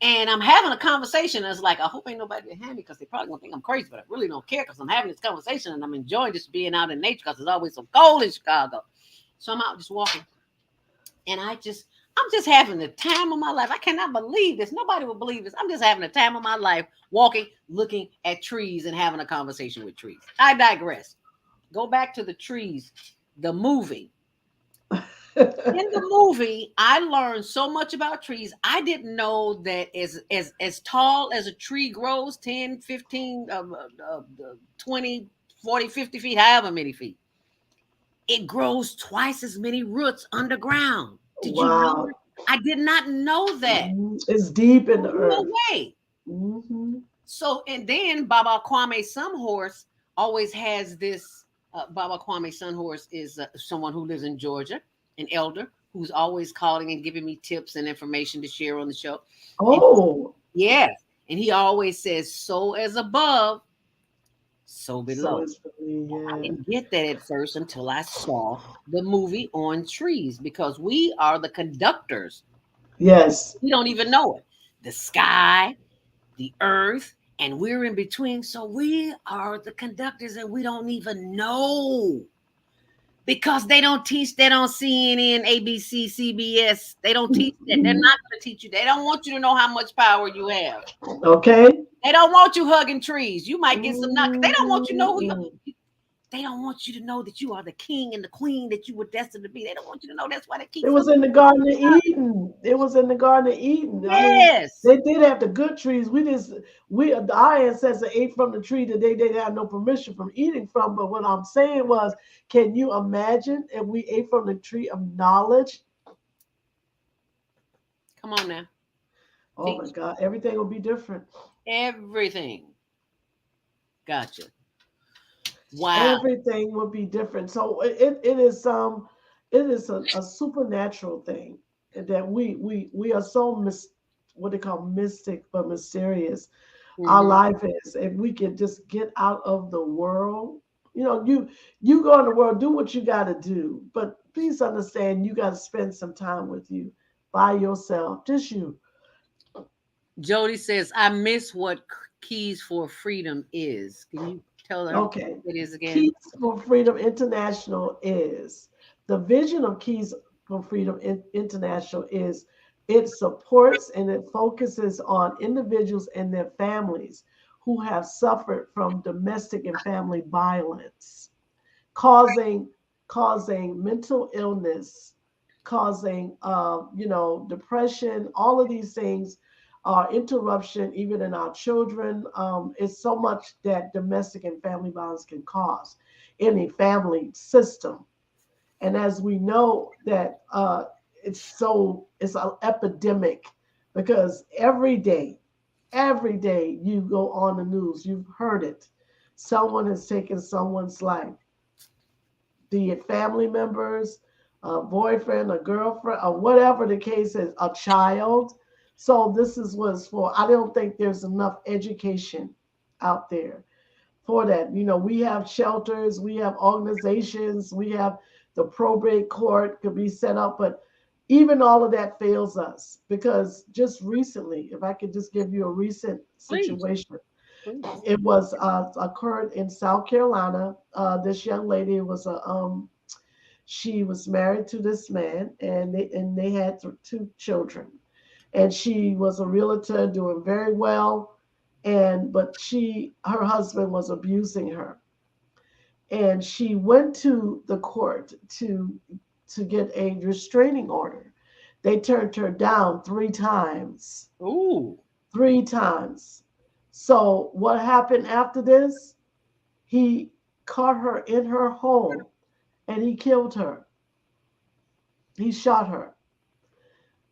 and I'm having a conversation. And it's like, I hope ain't nobody behind me because they probably gonna think I'm crazy, but I really don't care because I'm having this conversation and I'm enjoying just being out in nature because it's always so cold in Chicago. So I'm out just walking, and I'm just having the time of my life. I cannot believe this. Nobody will believe this. I'm just having the time of my life walking, looking at trees, and having a conversation with trees. I digress. Go back to the trees, the movie. In the movie, I learned so much about trees. I didn't know that as tall as a tree grows, 10, 15, 20, 40, 50 feet, however many feet, it grows twice as many roots underground. Did you know Wow. that? I did not know that. It's deep in the No earth. way. Hmm. So, and then Baba Kwame Sunhorse always has this. Baba Kwame Sunhorse is someone who lives in Georgia, an elder who's always calling and giving me tips and information to share on the show. And Oh, yes, and he always says, "So as above, so so below." it's for me, I yeah. didn't get that at first until I saw the movie on trees because we are the conductors. Yes. We don't even know it. The sky, the earth, and we're in between. So we are the conductors and we don't even know because they don't teach that on CNN, ABC, CBS. They don't teach that. They're not going to teach you. They don't want you to know how much power you have. Okay. They don't want you hugging trees. You might get some knock. They don't want you to know who you. Mm. They don't want you to know that you are the king and the queen that you were destined to be. They don't want you to know that's why they keep It was something. in the Garden of Eden. It was in the Garden of Eden. I mean, Yes. they did have the good trees. Our ancestors ate from the tree that they didn't have no permission from eating from. But what I'm saying was, can you imagine if we ate from the tree of knowledge? Come on now. Oh my Teach God, everything will be different. everything. Gotcha. Wow. Everything would be different. So it is a supernatural thing that we are so what they call mystic but mysterious. Our Mhm. life is, if we can just get out of the world. You go in the world, do what you got to do, but please understand you got to spend some time with you, by yourself, just you. Jody says, I miss what Keys for Freedom is. Can you tell her what Okay. it is again? Keys for Freedom International is the vision of Keys for Freedom International is it supports and it focuses on individuals and their families who have suffered from domestic and family violence, causing mental illness, causing depression, all of these things, interruption even in our children. It's so much that domestic and family violence can cause in a family system. And as we know that it's an epidemic, because every day you go on the news, you've heard it. Someone has taken someone's life, be it family members, a boyfriend, a girlfriend, or whatever the case is, a child. So this is what it's for. I don't think there's enough education out there for that. We have shelters, we have organizations, we have the probate court could be set up, but even all of that fails us, because just recently, if I could just give you a recent Please. situation, Please. it was occurred in South Carolina. This young lady she was married to this man, and they had two children. And she was a realtor, doing very well, but her husband was abusing her, and she went to the court to get a restraining order. They turned her down 3 times. Ooh. 3 times. So what happened after this? He caught her in her home and he killed her. He shot her.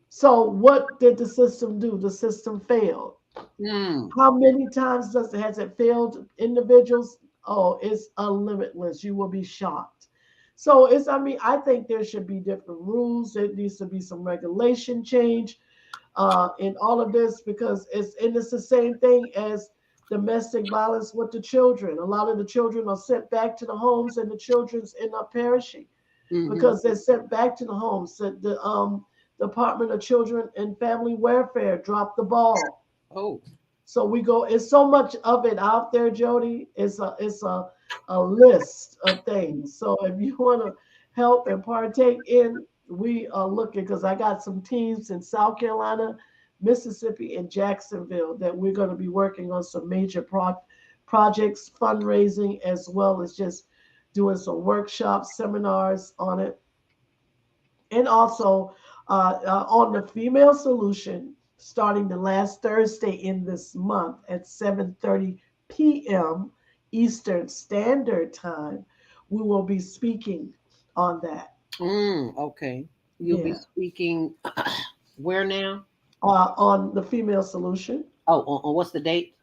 So what did the system do? The system failed. Mm. How many times has it failed individuals? Oh, it's unlimitless. You will be shocked. So I think there should be different rules. There needs to be some regulation change in all of this, because it's the same thing as domestic violence with the children. A lot of the children are sent back to the homes, and the children's end up perishing Hmm. because they're sent back to the homes. The Department of Children and Family Welfare dropped the ball. Oh. So it's so much of it out there, Jody. It's a list of things. So if you want to help and partake in, we are looking, because I got some teams in South Carolina, Mississippi, and Jacksonville that we're going to be working on some major projects, fundraising, as well as just doing some workshops, seminars on it. And also on the female solution, starting the last Thursday in this month at 7:30 p.m. Eastern Standard Time, we will be speaking on that. Okay. You'll be Yeah, speaking where now? on the female solution. Oh, on what's the date?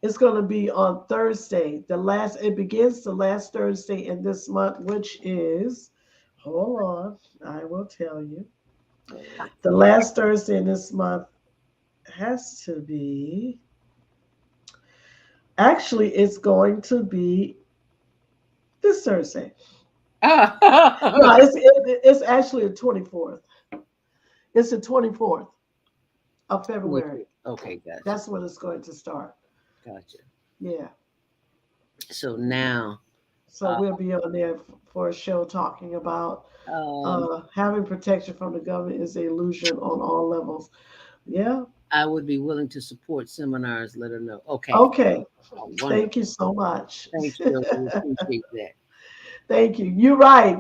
It's going to be on Thursday. It begins the last Thursday in this month, which is, hold on, I will tell you. The last Thursday in this month has to be, actually, it's going to be this Thursday. No, Ah. it's actually the 24th. It's the 24th of February. Okay, gotcha. That's when it's going to start. Gotcha. Yeah. So now, So uh, we'll be on there for a show talking about um, having protection from the government is an illusion on all levels. Yeah. I would be willing to support seminars. Let her know. Okay. Okay. Oh, wonderful. Thank you so much. Thanks, Joe. We appreciate that. Thank you. You're right.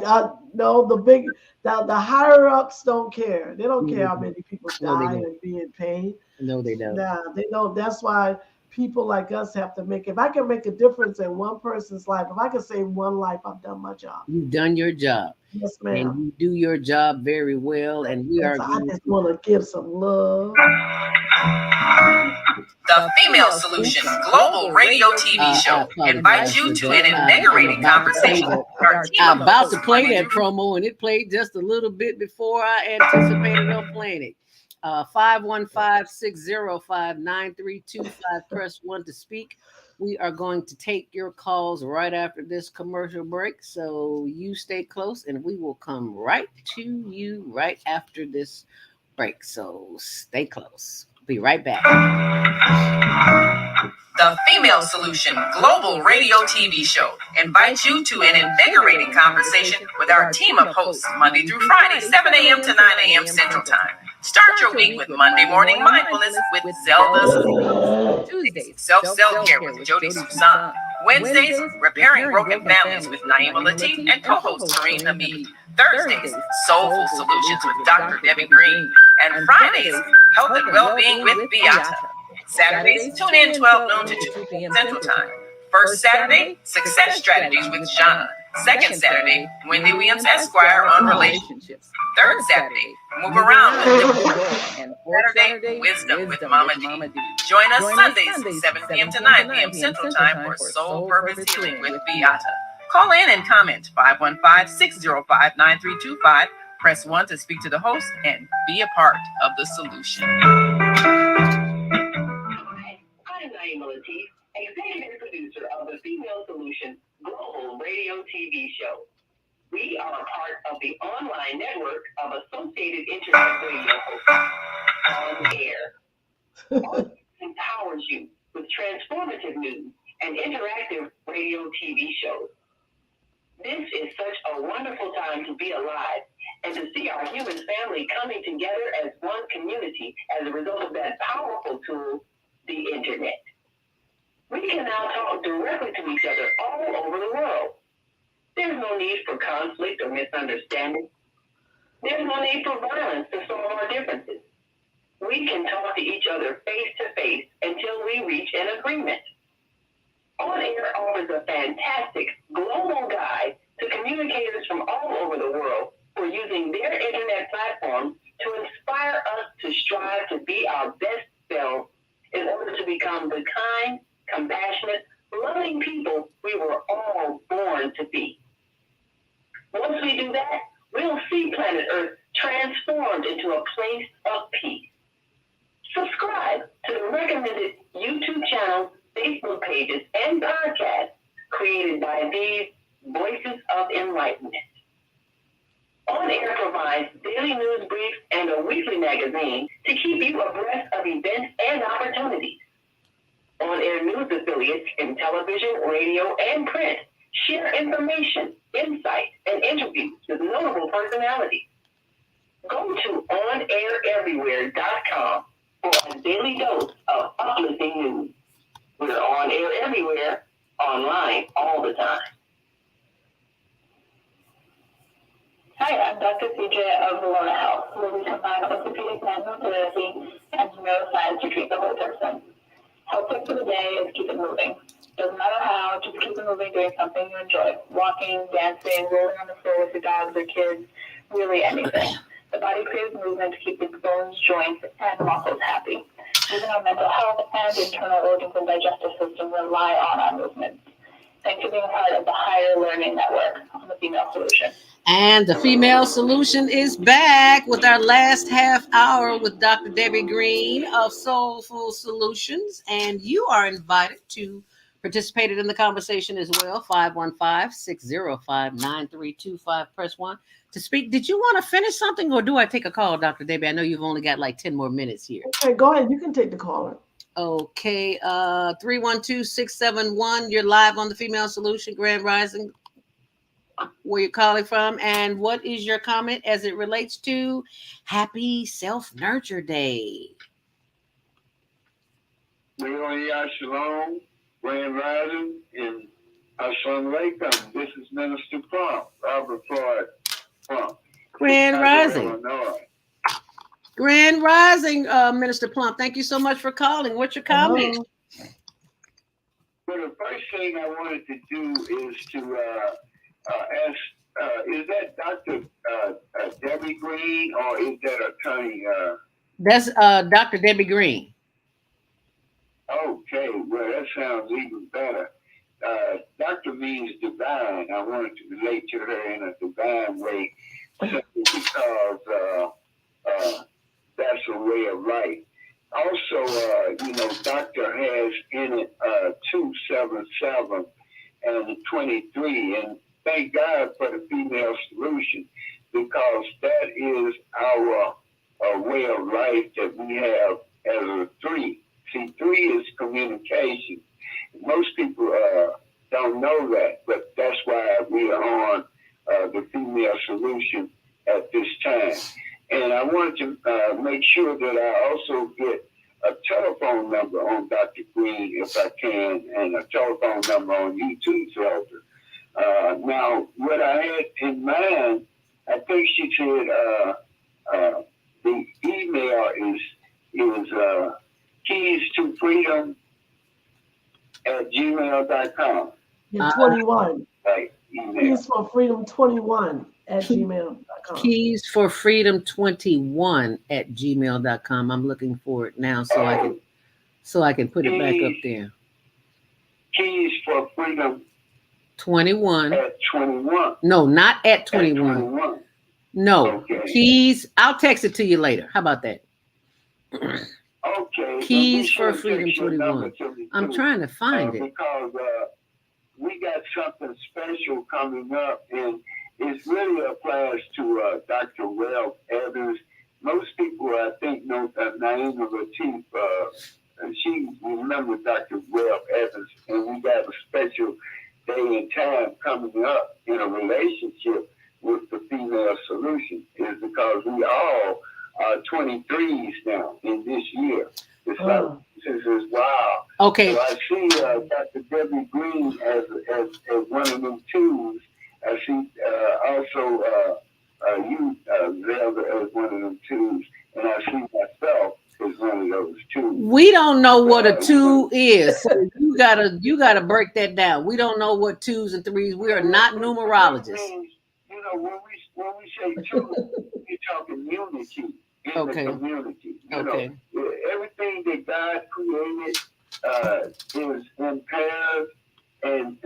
No, the higher ups don't care. They don't care how Mhm. many people No, they die don't. and be in pain. No, they don't. Nah, they don't. That's why people like us have to if I can make a difference in one person's life, if I can save one life, I've done my job. You've done your job. Yes, and ma'am. you do your job very well. And we are Yes, I going just want to give some love. The Female Solution Global Radio TV Show invites you to an invigorating conversation with our team I'm of about hosts to play Monday that through promo, and it played just a little bit before I anticipated on playing it. 515-605-9325. Press 1 to speak. We are going to take your calls right after this commercial break. So you stay close, and we will come right to you right after this break. So stay close. Be right back. The Female Solution Global Radio TV Show invites you to an invigorating conversation with our team of hosts Monday through Friday, 7 a.m. to 9 a.m. Central Time. Start your week with Monday Morning Mindfulness with ZeldaSpeaks. Tuesdays, Self-Care with Jody Susan. Wednesdays, Repairing Broken Families with Naima Latif and co-host Kareem Hamid. Thursdays, Soulful Solutions with Dr. Debbie Green. And Fridays, Health and Wellbeing with Beata. Saturdays, tune in 12 noon to 2 p.m. Central Time. First Saturday, Success Strategies with Jana. Second Saturday, Wendy Williams Esquire on relationships. Third Saturday, Move Around with Nicole. And Saturday, Wisdom with Mama D. Join us Sundays, 7 p.m. to 9 p.m. Central Time for Soul Purpose Healing with Beata. Call in and comment 515-605-9325. Press 1 to speak to the host and be a part of the solution. I'm Naima Latif, executive producer of the Female Solution Global Radio TV Show. We are a part of the online network of Associated Internet Radio hosts on air. Empowers you with transformative news and interactive radio TV shows. This is such a wonderful time to be alive and to see our human family coming together as one community as a result of that powerful tool, the internet. We can now talk directly to each other all over the world. There's no need for conflict or misunderstanding. There's no need for violence to solve our differences. We can talk to each other face to face until we reach an agreement. On Air offers a fantastic global guide to communicators from all over the world who are using their internet platforms to inspire us to strive to be our best selves in order to become the kind, compassionate, loving people we were all born to be. Once we do that, we'll see planet Earth transformed into a place of peace. Subscribe to the recommended YouTube channels, Facebook pages, and podcasts created by these Voices of Enlightenment. On Air provides daily news briefs and a weekly magazine to keep you abreast of events and opportunities. On Air news affiliates in television, radio, and print share information, insight, and interviews with notable personalities. Go to OnAirEverywhere.com for a daily dose of uplifting news. We're on air everywhere, online all the time. Hi, I'm Dr. CJ of Verona Health, where we combine orthopedic manual therapy and neuroscience to treat the whole person. Health tip for the day is keep it moving. Doesn't matter how, just keep it moving doing something you enjoy. Walking, dancing, rolling on the floor with your dogs or kids, really anything. The body craves movement to keep its bones, joints, and muscles happy. Even our mental health and internal organs and digestive system rely on our movements. Thanks for being a part of the Higher Learning Network on the Female Solution. And the Female Solution is back with our last half hour with Dr. Debbie Green of Soulful Solutions. And you are invited to participate in the conversation as well. 515-605-9325. Press 1 to speak. Did you want to finish something, or do I take a call, Dr. Debbie? I know you've only got like 10 more minutes here. Okay, go ahead. You can take the caller. Okay. 312-671. You're live on the Female Solution, Grand Rising. Where you're calling from, and what is your comment as it relates to Happy Self-Nurture Day? Shalom, Grand Rising, and Assalamu Alaikum. This is Minister Plump, Robert Floyd Plump. Grand Rising. Grand Rising, Minister Plump. Thank you so much for calling. What's your comment? Well, the first thing I wanted to do is to ask is that Dr. Debbie Green, or is that attorney? That's Dr. Debbie Green. Okay, well, that sounds even better. Doctor means divine. I wanted to relate to her in a divine way, simply because that's a way of life. Also, doctor has in it 277 and 23, and thank God for the female solution, because that is our way of life that we have as a three. See, three is communication. Most people don't know that, but that's why we are on the female solution at this time. And I wanted to make sure that I also get a telephone number on Dr. Green, if I can, and a telephone number on YouTube, Zelda. Now, what I had in mind, I think she said the email is keys to freedom at gmail.com. Yeah, 21. Right, email. Keys for Freedom 21 at gmail.com. Keys for Freedom 21 at gmail.com. I'm looking for it now so I can put it back up there. Keys for Freedom 21. at 21. No, not at 21. At 21. No. Okay. Keys. I'll text it to you later. How about that? Okay. Keys for Freedom 21. I'm trying to find it. Because we got something special coming up, and it really applies to Dr. Ralph Evans. Most people, I think, know Naima Latif. She remembers Dr. Ralph Evans, and we got a special day and time coming up in a relationship with the female solution, is because we all are 23s now in this year. It's like, this is wow. Okay. So I see Dr. Debbie Green as one of them twos. I see also you, Zelda, as one of them twos. And I see myself as one of those twos. We don't know what a two is. So you gotta break that down. We don't know what twos and threes. We are not numerologists. Means, when we say two, we're talking unity in the community. You know, everything that God created is in pairs, and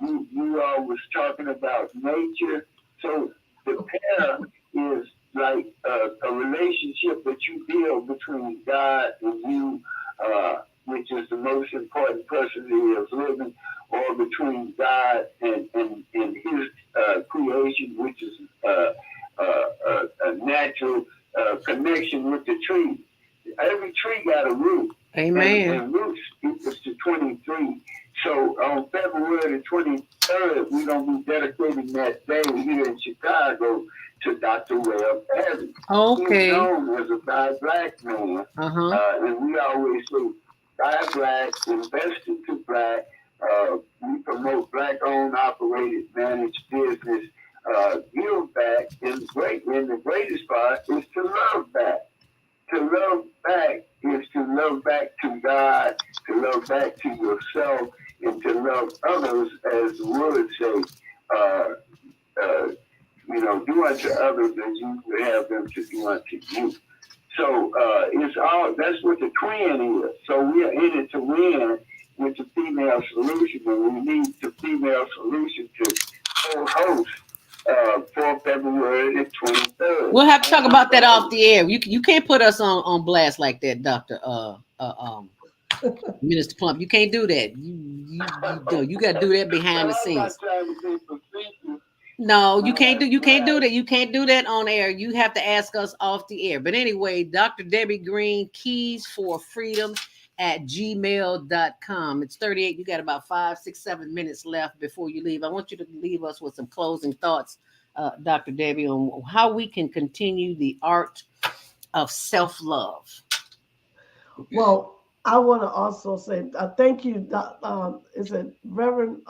you all was talking about nature. So the pair is like a relationship that you build between God and you, which is the most important person that is living, or between God and his creation, which is a natural connection with the tree. Every tree got a root. Amen. And roots equals to 23. So on February the 23rd, we're going to be dedicating that day here in Chicago to Dr. Ralph Evans. Okay. He's known as a black man. And we always say, buy black, invest into black. We promote black-owned, operated, managed business. Give back, and the greatest part is to love back. To love back is to love back to God, to love back to yourself, and to love others, as the word says. Do unto others as you would have them to do unto you. So that's what the twin is. So we are in it to win with the female solution, and we need the female solution to co-host for February the 23rd. We'll have to talk about that off the air. You can't put us on blast like that, Dr. Minister Plump. You can't do that. You got to do that behind the scenes. No, you can't do that. You can't do that on air. You have to ask us off the air. But anyway, Dr. Debbie Green, Keys for Freedom at gmail.com. It's 38. You got about 5, 6, 7 minutes left before you leave. I want you to leave us with some closing thoughts, Dr. Debbie, on how we can continue the art of self-love. Well, I want to also say thank you. Is it Reverend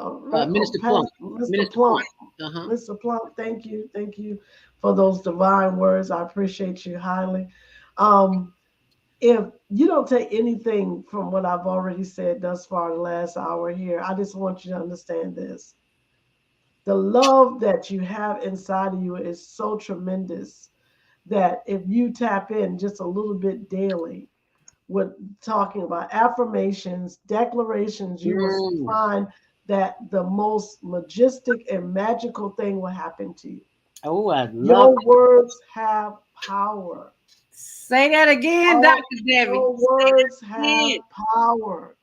Minister Plump? Mr. Plump. Mr. Plump, thank you for those divine words. I appreciate you highly. If you don't take anything from what I've already said thus far the last hour here, I just want you to understand this. The love that you have inside of you is so tremendous that if you tap in just a little bit daily with talking about affirmations, declarations, you will Mm. find that the most majestic and magical thing will happen to you. Oh, I love Your words have power. Say that again, All Dr. Debbie. your Say words that again. have power.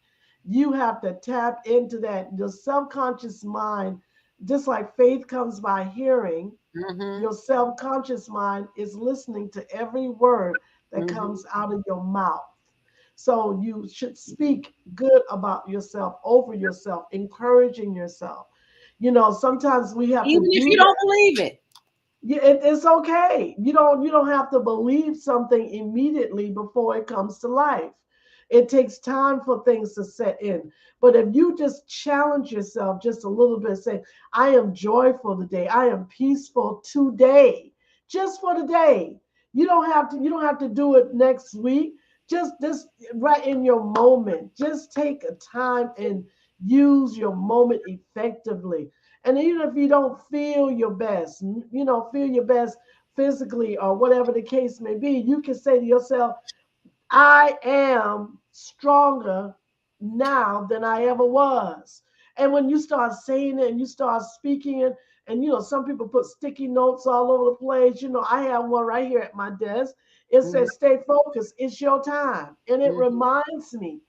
You have to tap into that. The subconscious mind, just like faith comes by hearing, Mm-hmm. your subconscious mind is listening to every word that Mm-hmm. comes out of your mouth. So you should speak good about yourself, over yourself, encouraging yourself. Sometimes we have to Even if do you don't that. believe it. Yeah, it's okay. You don't have to believe something immediately before it comes to life. It takes time for things to set in. But if you just challenge yourself just a little bit, say, I am joyful today. I am peaceful today. Just for the day. You don't have to do it next week. Just right in your moment. Just take a time and use your moment effectively. And even if you don't feel your best, feel your best physically or whatever the case may be, you can say to yourself, I am stronger now than I ever was. And when you start saying it and you start speaking it, and some people put sticky notes all over the place. I have one right here at my desk. It Mm-hmm. says, stay focused. It's your time. And it Mm-hmm. reminds me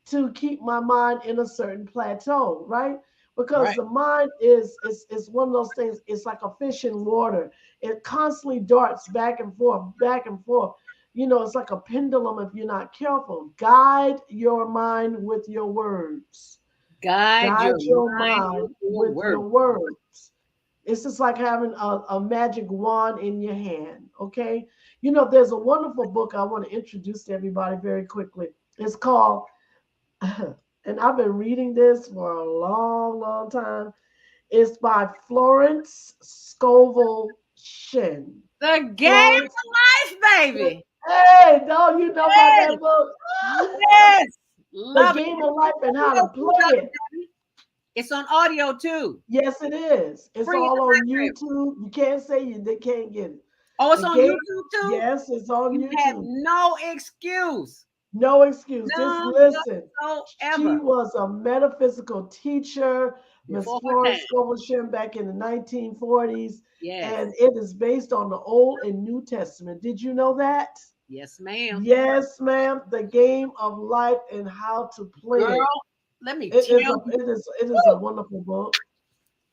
to keep my mind in a certain plateau, right? Because Right. the mind is one of those things. It's like a fish in water. It constantly darts back and forth, back and forth. It's like a pendulum if you're not careful. Guide your mind with your words. Guide your Guide your mind mind with your with word. your words. It's just like having a magic wand in your hand. Okay. There's a wonderful book I want to introduce to everybody very quickly. It's called and I've been reading this for a long, long time. It's by Florence Scovel Shin. The game Florence. of life, baby. Hey, no, you know about Yes. that book? Yes. The Love it. game It's of life and how on to audio too, play Dr. it. Debbie. It's on audio too. Yes, it is. It's Free in all the on library. YouTube. You can't say they can't get it. Oh, it's The on game, YouTube too? yes, it's on You have YouTube. no excuse. No excuse. Just None listen. She whatsoever. was a metaphysical teacher, Miss Before her Florence time. Scovel back in the 1940s, Yes. and it is based on the Old and New Testament. Did you know that? Yes, ma'am. Yes, ma'am. The game of life and how to play Girl, it. let me It is tell a you. it is a wonderful book.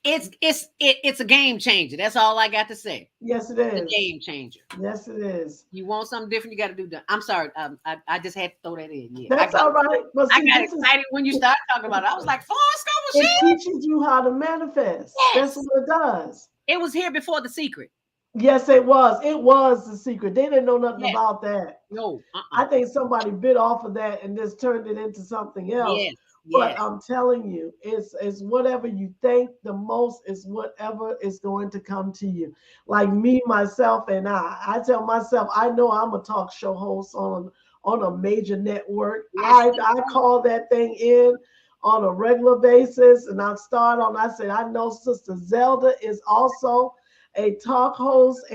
It's a game changer. That's all I got to say. Yes, it The is. game changer. Yes, it is. You want something different, you got to do that. I'm sorry. I just had to throw that in. Yeah, That's all right. But I see, got this is excited when you started talking about it. I was like, Florence Scovel it shit. teaches you how to manifest. That's Yes, what it does. it was here before The Secret. Yes, it was. It was the secret. They didn't know nothing Yes. about that. No. I think somebody bit off of that and just turned it into something else. Yes. But Yes. I'm telling you, it's whatever you think the most is whatever is going to come to you. Like me, myself, and I tell myself, I know I'm a talk show host on a major network. Yes. I call that thing in on a regular basis, and I said, I know Sister Zelda is also a talk host,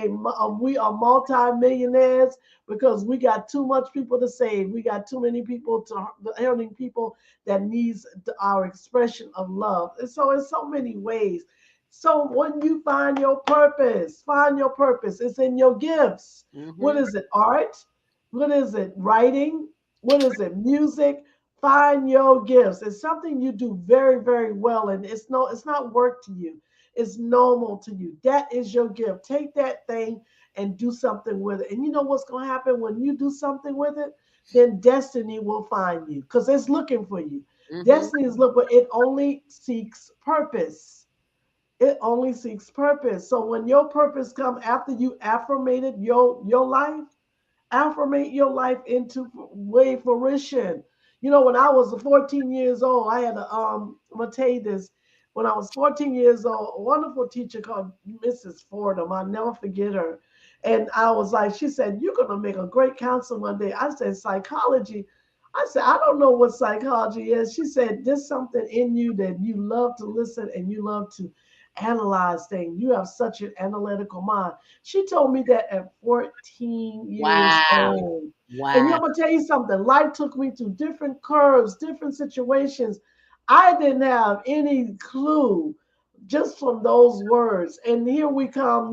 we are multi-millionaires because we got too much people to save. We got too many people to hurting people that needs our expression of love. And so in so many ways. So when you find your purpose. It's in your gifts. What Mm-hmm. is it? Art? What is it? Writing? What is it? Music? Find your gifts. It's something you do very, very well. And it's not work to you. It's normal to you. That is your gift. Take that thing and do something with it. And you know what's going to happen when you do something with it? Then destiny will find you because it's looking for you. Mm-hmm. Destiny is looking, but it only seeks purpose. It only seeks purpose. So when your purpose come after you affirmated your life, affirmate your life into way fruition. When I was 14 years old, I had I'm gonna tell you this. When I was 14 years old, a wonderful teacher called Mrs. Fordham, I'll never forget her. And I was like, she said, "You're gonna make a great counselor one day." I said, "Psychology." I said, "I don't know what psychology is." She said, "There's something in you that you love to listen and you love to analyze things. You have such an analytical mind. She told me that at 14 years Wow. old. And Wow. I'm gonna tell you something. Life took me through different curves, different situations. I didn't have any clue just from those words. And here we come,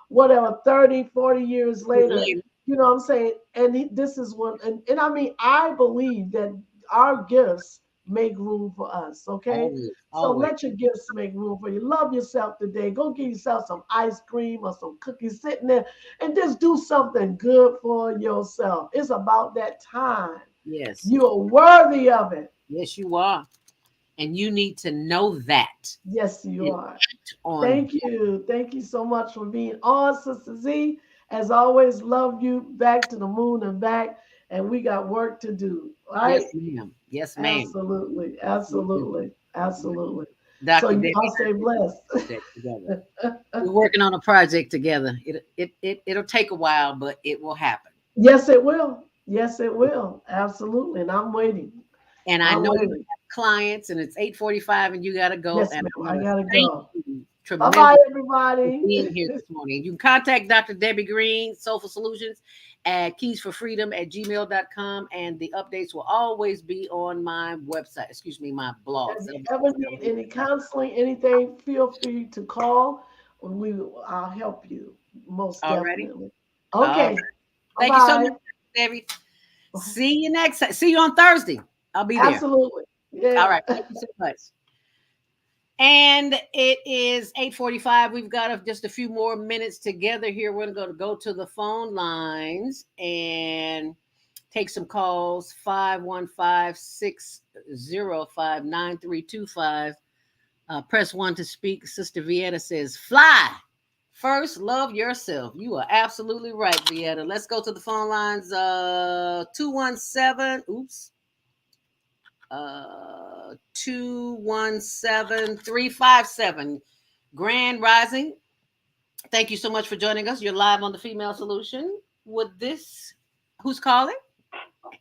whatever, 30, 40 years later, you know what I'm saying? And this is what, and I mean, I believe that our gifts make room for us, okay? Always. So Always. let your gifts make room for you. Love yourself today. Go get yourself some ice cream or some cookies sitting there and just do something good for yourself. It's about that time. Yes. You're worthy of it. Yes, you are. And you need to know that. Yes, you And are. act on Thank you. Thank you so much for being on, Sister Z. As always, love you back to the moon and back. And we got work to do. All Yes, right? ma'am. Yes, ma'am. Absolutely. Yes, ma'am. Absolutely. Absolutely. So Dr. you Debbie, all stay blessed. together. We're working on a project together. It'll take a while, but it will happen. Yes, it will. Yes, it will. Absolutely. And I'm waiting. And I I'm know you waiting. have clients, and it's 8:45, and you got to go. Yes, And ma'am. I I want to gotta thank go. you Bye bye, tremendously for everybody. being here this morning. You can contact Dr. Debbie Green, Soulful Solutions, at keysforfreedom@gmail.com. And the updates will always be on my website, my blogs. If you ever need any counseling, anything, feel free to call. I'll help you most Already? definitely. All right. Okay. Thank you so Bye much, Debbie. See you on Thursday. I'll be bye. there. Absolutely. All Yeah. right. Thank you so much. And it is 8:45. We've got just a few more minutes together here. We're going to go to the phone lines and take some calls. 515-605-9325. Press 1 to speak. Sister Vieta says, fly. First, love yourself. You are absolutely right, Vieta. Let's go to the phone lines. 217. Oops. 217-357. Grand Rising. Thank you so much for joining us. You're live on the Female Solution. Who's calling?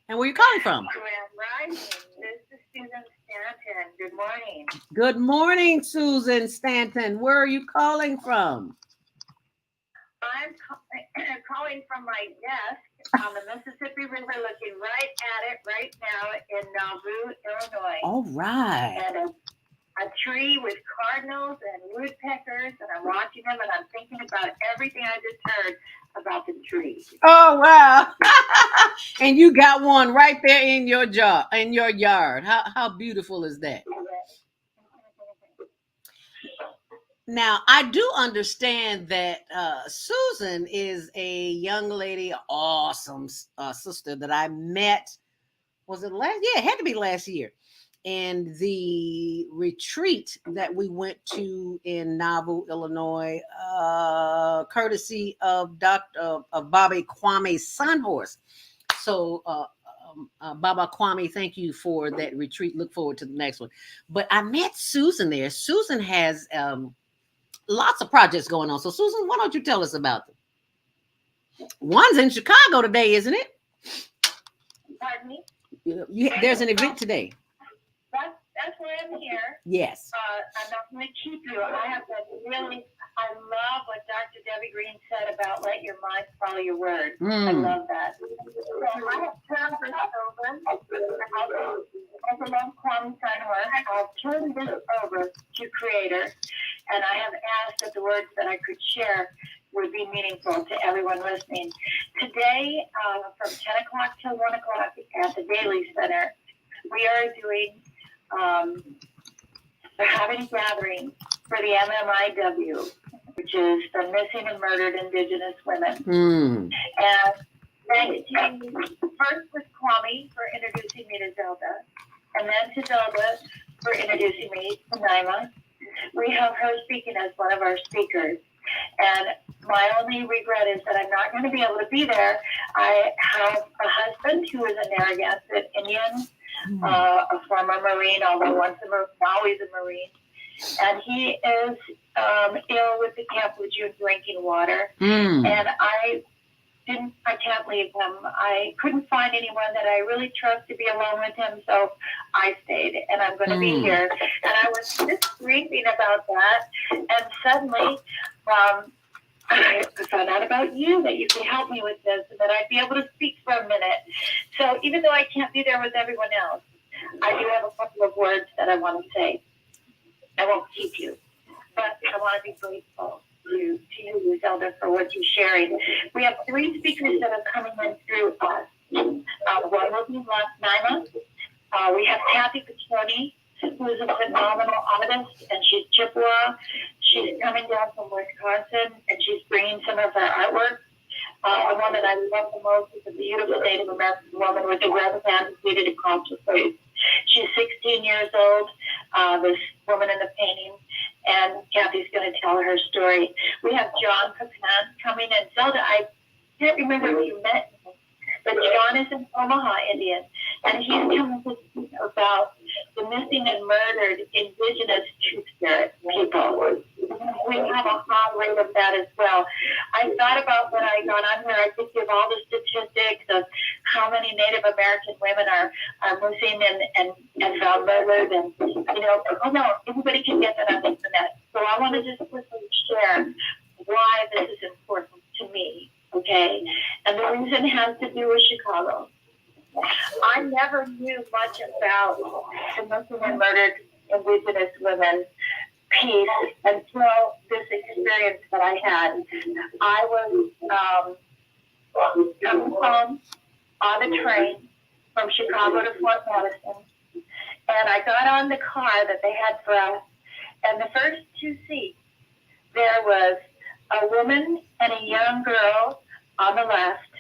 And where you calling from? Grand Rising. This is Susan Stanton. Good morning. Good morning, Susan Stanton. Where are you calling from? I'm calling from my desk on the Mississippi River, looking right at it right now in Nauvoo, Illinois. All right. And a tree with cardinals and woodpeckers, and I'm watching them, and I'm thinking about everything I just heard about the tree. Oh wow! And you got one right there in your yard. How beautiful is that? Now, I do understand that Susan is a young lady, awesome sister that I met. Was it last? Yeah, it had to be last year. And the retreat that we went to in Nauvoo, Illinois, courtesy of Bobby Kwame's Sunhorse. So, Baba Kwame, thank you for that retreat. Look forward to the next one. But I met Susan there. Susan has lots of projects going on. So, Susan, why don't you tell us about them? One's in Chicago today, isn't it? Pardon me? There's an event today. That's why I'm here. Yes. I'm not going to keep you. I love what Dr. Debbie Green said about let your mind follow your word. I love that. So I have turned this over. As a long Kwame Sunhorse, I'll turn this over to Creator, and I have asked that the words that I could share would be meaningful to everyone listening. Today, from 10 o'clock till 1 o'clock at the Daily Center, we are doing we're having a gathering for the MMIW, which is the Missing and Murdered Indigenous Women. And thanks to first with Kwame for introducing me to Zelda, and then to Zelda for introducing me to Naima. We have her speaking as one of our speakers. And my only regret is that I'm not going to be able to be there. I have a husband who is a Narragansett Indian, a former Marine, although now he's a Marine. And he is ill with the Camp Lejeune drinking water. And I can't leave him. I couldn't find anyone that I really trust to be alone with him, so I stayed. And I'm going to be here. And I was just briefing about that, and suddenly I found out about you, that you could help me with this, and that I'd be able to speak for a minute. So even though I can't be there with everyone else, I do have a couple of words that I want to say. I won't keep you, but I want to be grateful to you, Zelda, for what you're sharing. We have 3 speakers that are coming in through us. One will be Naima. We have Kathy Petroni, who is a phenomenal artist, and she's Chippewa. She's coming down from Wisconsin, and she's bringing some of her artwork. The one that I love the most is a beautiful Native American woman with a red band pleated across her face. She's 16 years old, this woman in the painting, and Kathy's going to tell her story. We have John Papan coming, and Zelda, I can't remember if you met him, but John is an Omaha Indian, and he's coming to speak about the missing and murdered indigenous two-spirit people. We have a high rate of that as well. I thought about when I got on here, I could give all the statistics of how many Native American women are missing and found murdered, and, oh no, everybody can get that on the internet. So I want to just quickly share why this is important to me, okay? And the reason has to do with Chicago. I never knew much about the missing and murdered indigenous women piece until this experience that I had. I was coming home on a train from Chicago to Fort Madison, and I got on the car that they had for us, and the first 2 seats, there was a woman and a young girl on the left,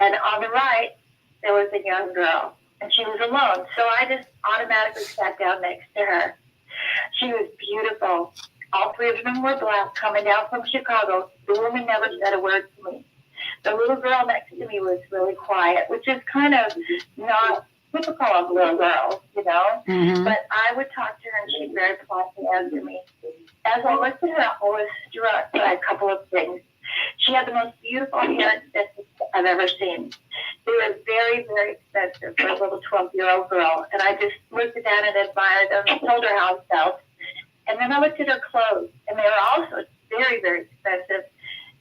and on the right, there was a young girl, and she was alone. So I just automatically sat down next to her. She was beautiful. All 3 of them were Black, coming down from Chicago. The woman never said a word to me. The little girl next to me was really quiet, which is kind of not typical of little girls, Mm-hmm. But I would talk to her, and she'd very politely answer me. As I looked at her, I was struck by a couple of things. She had the most beautiful hair extensions I've ever seen. They were very, very expensive for a little 12-year-old girl. And I just looked at that and admired them, told her how I felt. And then I looked at her clothes, and they were also very, very expensive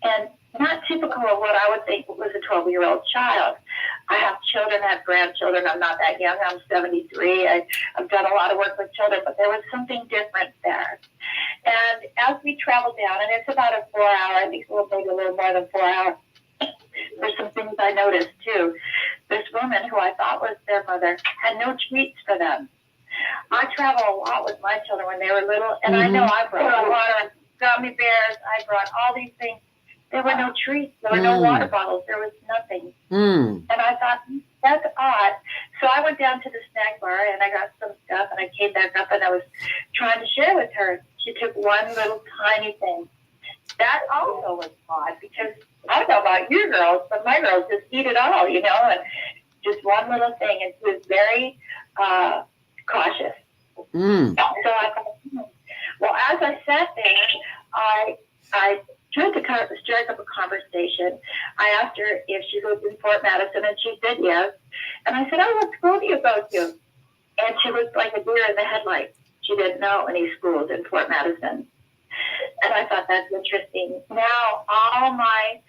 and not typical of what I would think was a 12-year-old child. I have children, I have grandchildren. I'm not that young. I'm 73. I've done a lot of work with children, but there was something different there. And as we traveled down, and it's about a 4-hour, I think maybe a little more than 4 hours, there's some things I noticed too. This woman, who I thought was their mother, had no treats for them. I travel a lot with my children when they were little, and I know I brought water, gummy bears, I brought all these things. There were no treats. There were no water bottles. There was nothing. And I thought, that's odd. So I went down to the snack bar, and I got some stuff, and I came back up, and I was trying to share with her. She took one little tiny thing. That also was odd, because I don't know about your girls, but my girls just eat it all, and just one little thing. And she was very cautious. So I thought, well, as I sat there, I tried to strike up a conversation. I asked her if she lived in Fort Madison, and she said yes. And I said, oh, what school do you go to? And she looked like a deer in the headlights. She didn't know any schools in Fort Madison. And I thought, that's interesting. Now all my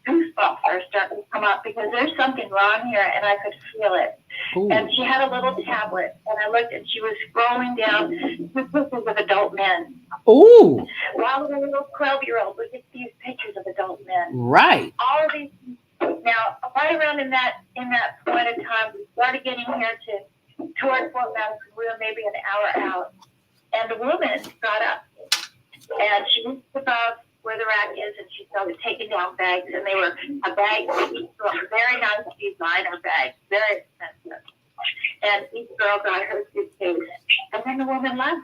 goosebumps are starting to come up, because there's something wrong here, and I could feel it. Ooh. And she had a little tablet, and I looked, and she was scrolling down with pictures of adult men. Ooh. While the little 12-year-old looked at these pictures of adult men. Right. All of these. Now, right around in that point in time, we started getting here toward Fort Madison. We were maybe an hour out, and the woman got up, and she reached above where the rack is, and she started taking down bags, and they were a bag for each girl, very nice designer bags, very expensive. And each girl got her suitcase, and then the woman left.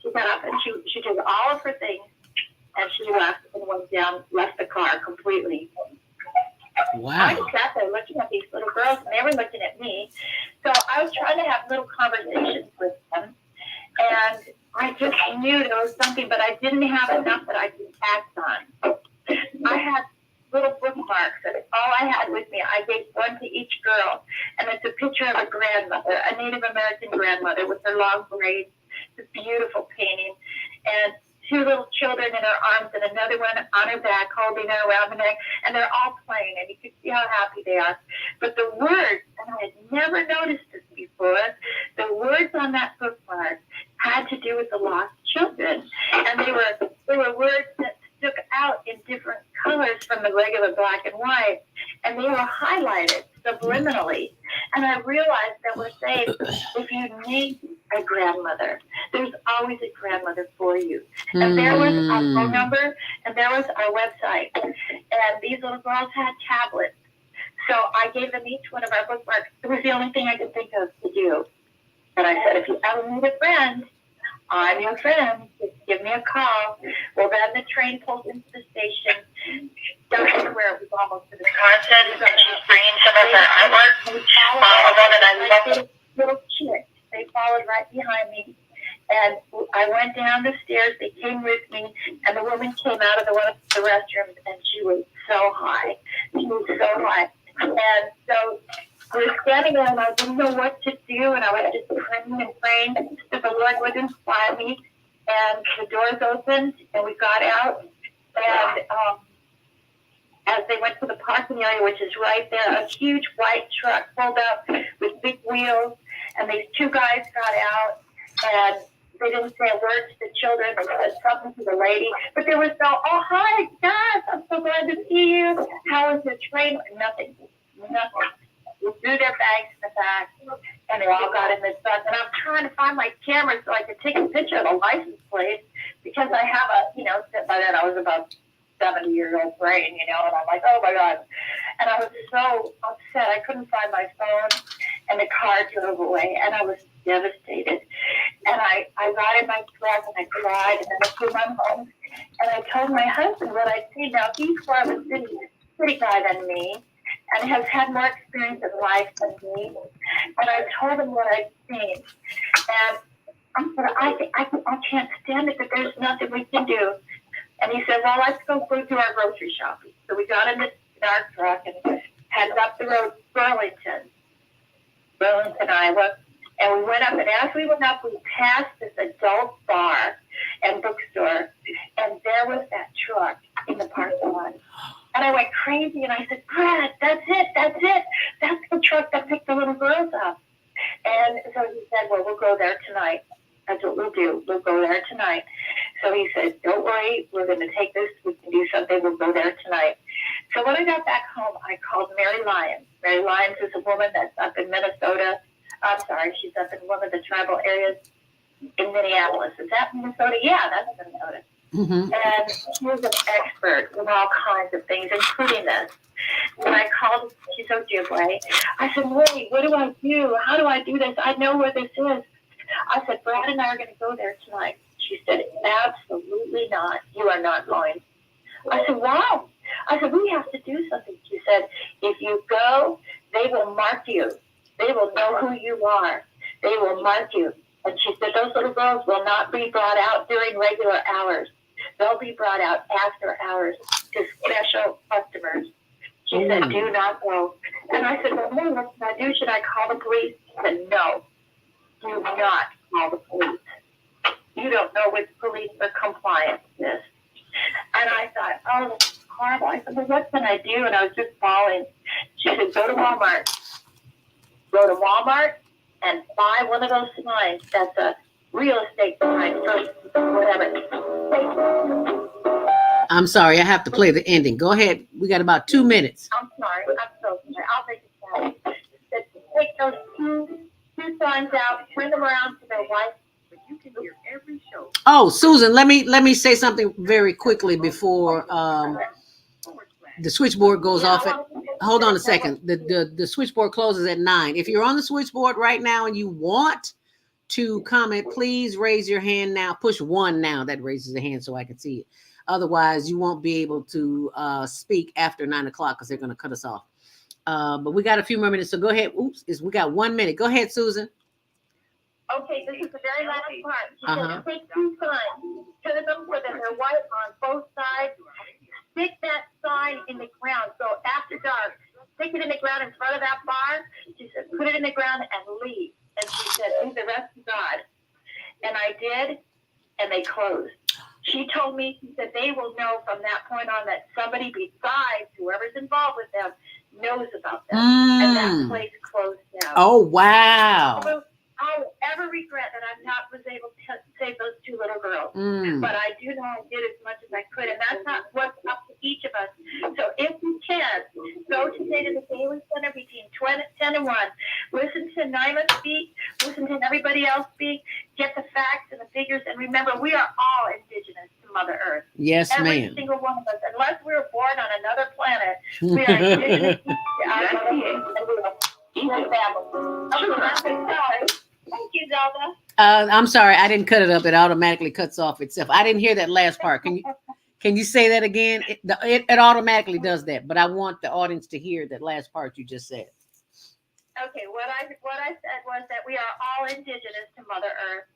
She got up, and she took all of her things, and she left and went down, left the car completely. Wow. I just sat there looking at these little girls, and they were looking at me. So I was trying to have little conversations with them, and I just knew there was something, but I didn't have enough that I could act on. I had little bookmarks, and all I had with me, I gave one to each girl, and it's a picture of a grandmother, a Native American grandmother with her long braids, a beautiful painting. And two little children in her arms and another one on her back holding her around the neck, and they're all playing, and you can see how happy they are. But the words, and I had never noticed this before, the words on that bookmark had to do with the lost children, and they were words that stuck out in different colors from the regular black and white, and they were highlighted subliminally. And I realized that we're saying, if you need a grandmother, there's always a grandmother for you. And there was our phone number, and there was our website. And these little girls had tablets. So I gave them each one of our bookmarks. It was the only thing I could think of to do. And I said, if you ever need a friend, I'm your friend. Just give me a call. Well, then the train pulled into the station. Down where it was almost to the content, and she's bringing some of her artwork. A little chick. They followed right behind me. And I went down the stairs. They came with me. And the woman came out of one of the restrooms, and she was so high. She was so high. And so we were standing there, and I didn't know what to do, and I was just praying that the Lord would inspire me. And the doors opened, and we got out, and as they went to the parking area, which is right there, a huge white truck pulled up with big wheels, and these two guys got out, and they didn't say a word to the children. They said something to the lady, but there was no, oh, hi, guys, I'm so glad to see you. How was the train? Nothing. We threw their bags in the back, and they all got in the bus. And I'm trying to find my camera so I could take a picture of the license plate, because I have by then I was about 70-year-old brain, and I'm like, oh my God. And I was so upset. I couldn't find my phone, and the car drove away, and I was devastated. And I got in my truck, and I cried, and then I came home, and I told my husband what I'd seen. Now, he's more of a city guy than me, and has had more experience in life than me. And I told him what I'd seen. And I said, I can't stand it, but there's nothing we can do. And he said, well, let's go do our grocery shopping. So we got in our truck and headed up the road to Burlington, Iowa. And we went up, and as we went up, we passed this adult bar and bookstore, and there was that truck in the parking lot. And I went crazy, and I said, Brad, that's it. That's the truck that picked the little girls up. And so he said, well, we'll go there tonight. That's what we'll do. We'll go there tonight. So he said, don't worry, we're going to take this. We can do something. We'll go there tonight. So when I got back home, I called Mary Lyons. Mary Lyons is a woman that's up in Minnesota. I'm sorry, she's up in one of the tribal areas in Minneapolis. Is that Minnesota? Yeah, that's Minnesota. Mm-hmm. And she was an expert in all kinds of things, including this. When I called, she's Ojibwe. I said, wait, what do I do? How do I do this? I know where this is. I said, Brad and I are going to go there tonight. She said, absolutely not. You are not going. I said, why? I said, we have to do something. She said, if you go, they will mark you. They will know who you are. They will mark you. And she said, those little girls will not be brought out during regular hours. They'll be brought out after hours to special customers. She said, do not go. And I said, well, no, what should I do? Should I call the police? She said, no, do not call the police. You don't know which police are compliant to this. And I thought, oh, this is horrible. I said, well, what can I do? And I was just bawling. She said, go to Walmart. Go to Walmart and buy one of those signs that's a real estate sign for whatever. I'm sorry, I have to play the ending. Go ahead. We got about 2 minutes. I'm sorry. I'm so sorry. I'll take it down. Take those two signs out, turn them around to their wife. But you can hear every show. Oh, Susan, let me say something very quickly before the switchboard goes off at. Hold on a second. The switchboard closes at 9. If you're on the switchboard right now and you want to comment, please raise your hand now. Push 1 now. That raises the hand so I can see it. Otherwise, you won't be able to speak after 9 o'clock because they're going to cut us off. But we got a few more minutes, so go ahead. We got 1 minute. Go ahead, Susan. Okay, this is the very last part. She said, take 2 signs, turn them so that they're white on both sides. Stick that sign in the ground. So after dark, stick it in the ground in front of that bar. She said, put it in the ground and leave. And she said, leave the rest to God. And I did, and they closed. She told me, she said, they will know from that point on that somebody besides whoever's involved with them knows about them. And that place closed down. Oh, wow. I'll ever regret that I was able to save those two little girls. But I do know I did as much as I could, and that's not what's up to each of us. So if you can, go today to the Daily Center between 10 and 1. Listen to Nyla speak. Listen to everybody else speak. Get the facts and the figures. And remember, we are all indigenous to Mother Earth. Yes, Every ma'am. single one of us. Unless we were born on another planet, we are indigenous to our being. And we are equal family. Okay, that's it. Thank you, Zelda. I'm sorry, I didn't cut it up. It automatically cuts off itself. I didn't hear that last part. Can you say that again? It automatically does that, but I want the audience to hear that last part you just said. Okay, what I said was that we are all indigenous to Mother Earth.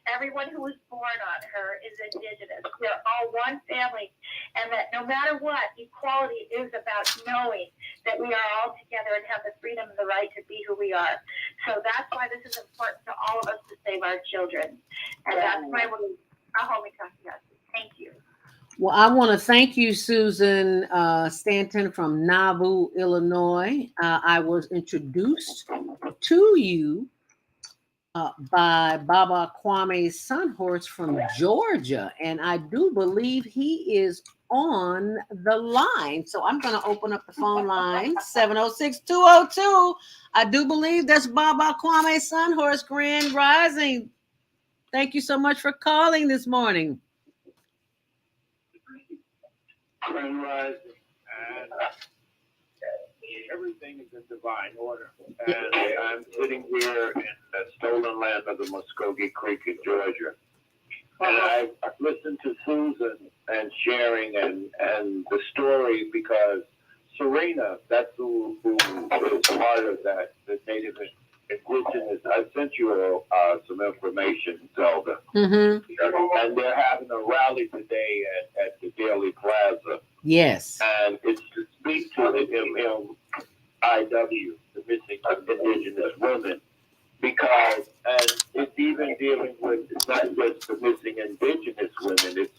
Everyone who was born on her is indigenous. We're all one family, and that no matter what, equality is about knowing that we are all together and have the freedom and the right to be who we are. So that's why this is important to all of us to save our children. And that's why I'll hold me talking about this. Thank you. Well, I want to thank you, Susan Stanton from Nauvoo, Illinois. I was introduced to you by Baba Kwame Sunhorse from Georgia, and I do believe he is on the line. So I'm going to open up the phone line, 706-202. I do believe that's Baba Kwame Sunhorse. Grand Rising. Thank you so much for calling this morning. Grand Rising, and everything is in divine order. And I'm sitting here in the stolen land of the Muskogee Creek in Georgia. And I've listened to Susan and sharing and the story because Serena, that's who is part of that, the Native Indigenous. I sent you some information, Zelda. Mm-hmm. And they're having a rally today at the Daily Plaza. Yes. And it's to speak to the MMIW, the missing indigenous women, because, and it's even dealing with, it's not just the missing indigenous women, it's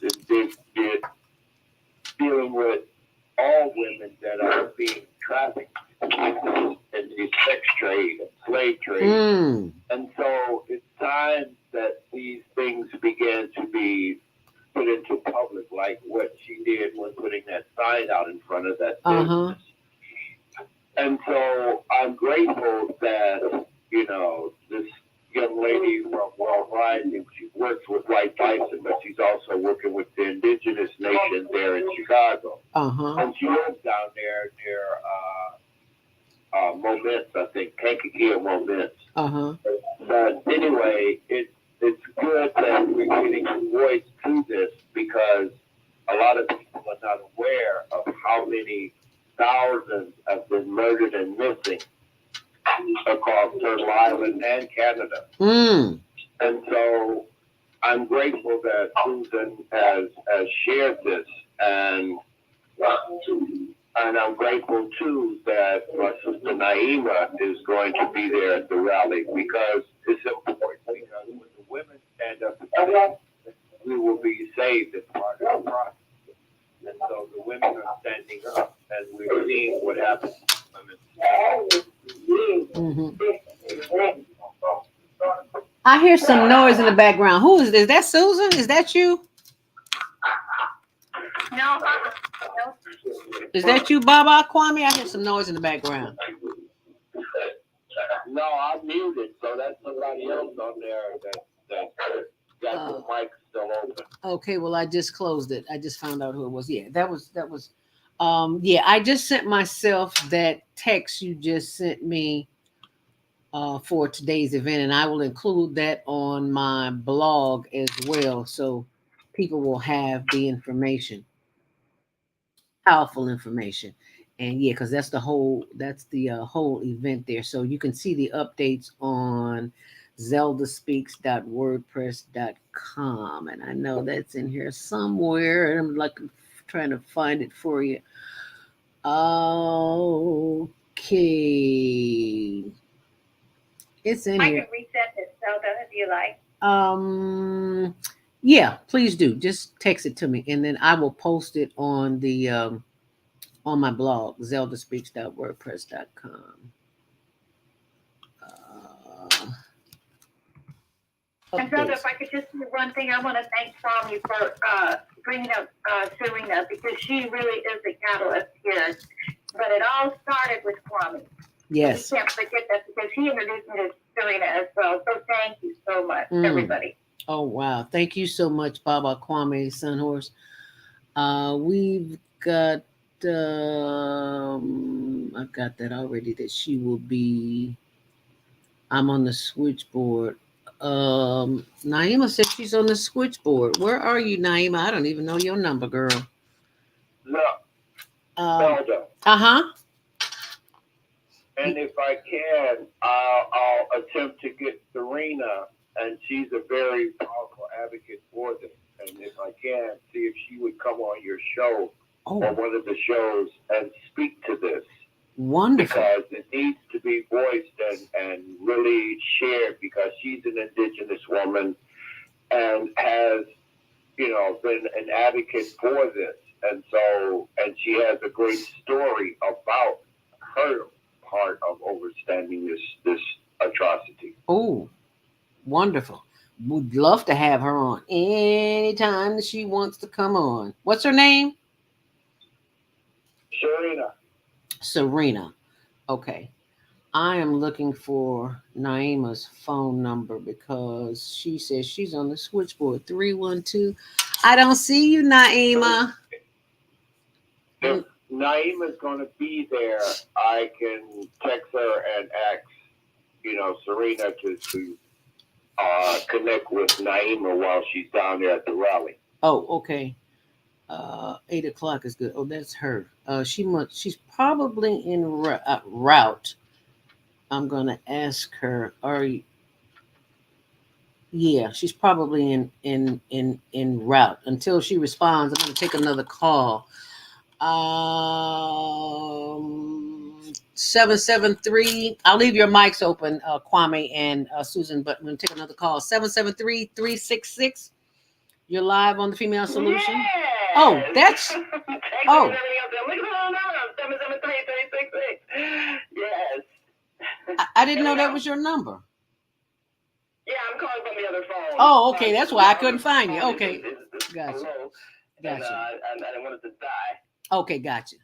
dealing with all women that are being trafficked in the sex trade, slave trade. And so it's time that these things begin to be put into public, like what she did when putting that sign out in front of that business. And so I'm grateful that, you know, this young lady from World Rising, she works with White Bison, but she's also working with the indigenous nation there in Chicago. And she lives down there near Moments, I think, Kankakee Moments. But anyway, it's good that we're getting a voice to this because a lot of people are not aware of how many thousands have been murdered and missing across Turtle Island and Canada. And so I'm grateful that Susan has shared this, and I'm grateful too that my sister Naima is going to be there at the rally because it's important. Because when the women stand up, we will be saved as part of the process. And so the women are standing up, and we're seeing what happens to women. I hear some noise in the background. Who is this? Is that Susan? Is that you? No. Is that you, Baba Kwame? I hear some noise in the background. No, I'm muted, so that's somebody else on there that got the mic still open. Okay, well, I just closed it. I just found out who it was. Yeah, that was yeah, I just sent myself that text you just sent me for today's event, and I will include that on my blog as well, so people will have the information, powerful information. And yeah, because that's the whole event there. So you can see the updates on ZeldaSpeaks.wordpress.com. And I know that's in here somewhere. And I'm trying to find it for you. Okay. It's in I here. can reset this, Zelda, if you like. Yeah, please do. Just text it to me, and then I will post it on the on my blog, ZeldaSpeaks.wordpress.com. And Zelda, if I could just do one thing, I want to thank Swami for bringing up Serena, because she really is the catalyst here. But it all started with Kwame. Yes. We can't forget that, because he introduced me to Serena as well. So thank you so much, everybody. Oh, wow. Thank you so much, Baba Kwame Sunhorse. We've got, I've got that already, that she will be, I'm on the switchboard. Naima said she's on the switchboard. Where are you, Naima? I don't even know your number, girl. No. Zelda. Uh-huh. And if I can, I'll attempt to get Serena, and she's a very powerful advocate for this. And if I can, see if she would come on your show or one of the shows and speak to this. Wonderful. Because it needs to be voiced and really shared, because she's an indigenous woman and has, been an advocate for this. And so, and she has a great story about her part of overstanding this atrocity. Oh, wonderful. Would love to have her on anytime that she wants to come on. What's her name? Serena. Okay. I am looking for Naima's phone number, because she says she's on the switchboard. 312. I don't see you, Naima. If Naima's going to be there, I can text her and ask, Serena to connect with Naima while she's down there at the rally. Oh, okay. 8 o'clock is good. Oh, that's her. She's probably in route. I'm gonna ask her. Yeah, she's probably in route. Until she responds, I'm gonna take another call. 773. I'll leave your mics open, Kwame and Susan, but I'm gonna take another call. 773-366. You're live on the Female Solution. Yes. Oh, that's. Oh. Look at the phone number, 773-366. Yes. I didn't know that was your number. Yeah, I'm calling from the other phone. Oh, okay. That's why I couldn't find you. Okay. Gotcha. Hello. Gotcha. And I wanted to die. Okay, gotcha.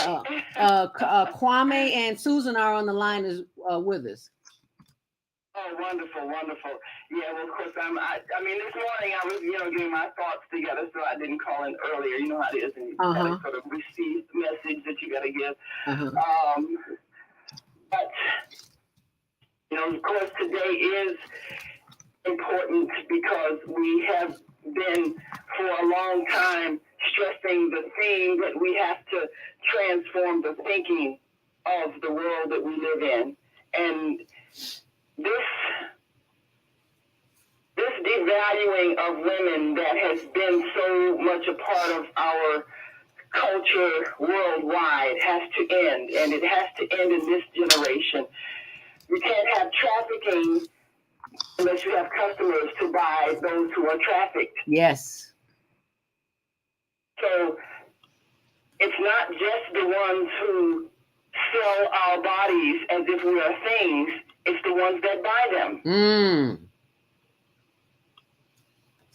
Sorry. Kwame and Susan are on the line with us. Oh, wonderful, wonderful. Yeah, well, of course, this morning I was, getting my thoughts together, so I didn't call in earlier. You know how it is, and you gotta sort of receive the message that you gotta give. But, of course, today is important because we have been for a long time stressing the theme that we have to transform the thinking of the world that we live in. And this devaluing of women that has been so much a part of our culture worldwide has to end, and it has to end in this generation. You can't have trafficking unless you have customers to buy those who are trafficked. Yes. So it's not just the ones who sell our bodies as if we are things, it's the ones that buy them.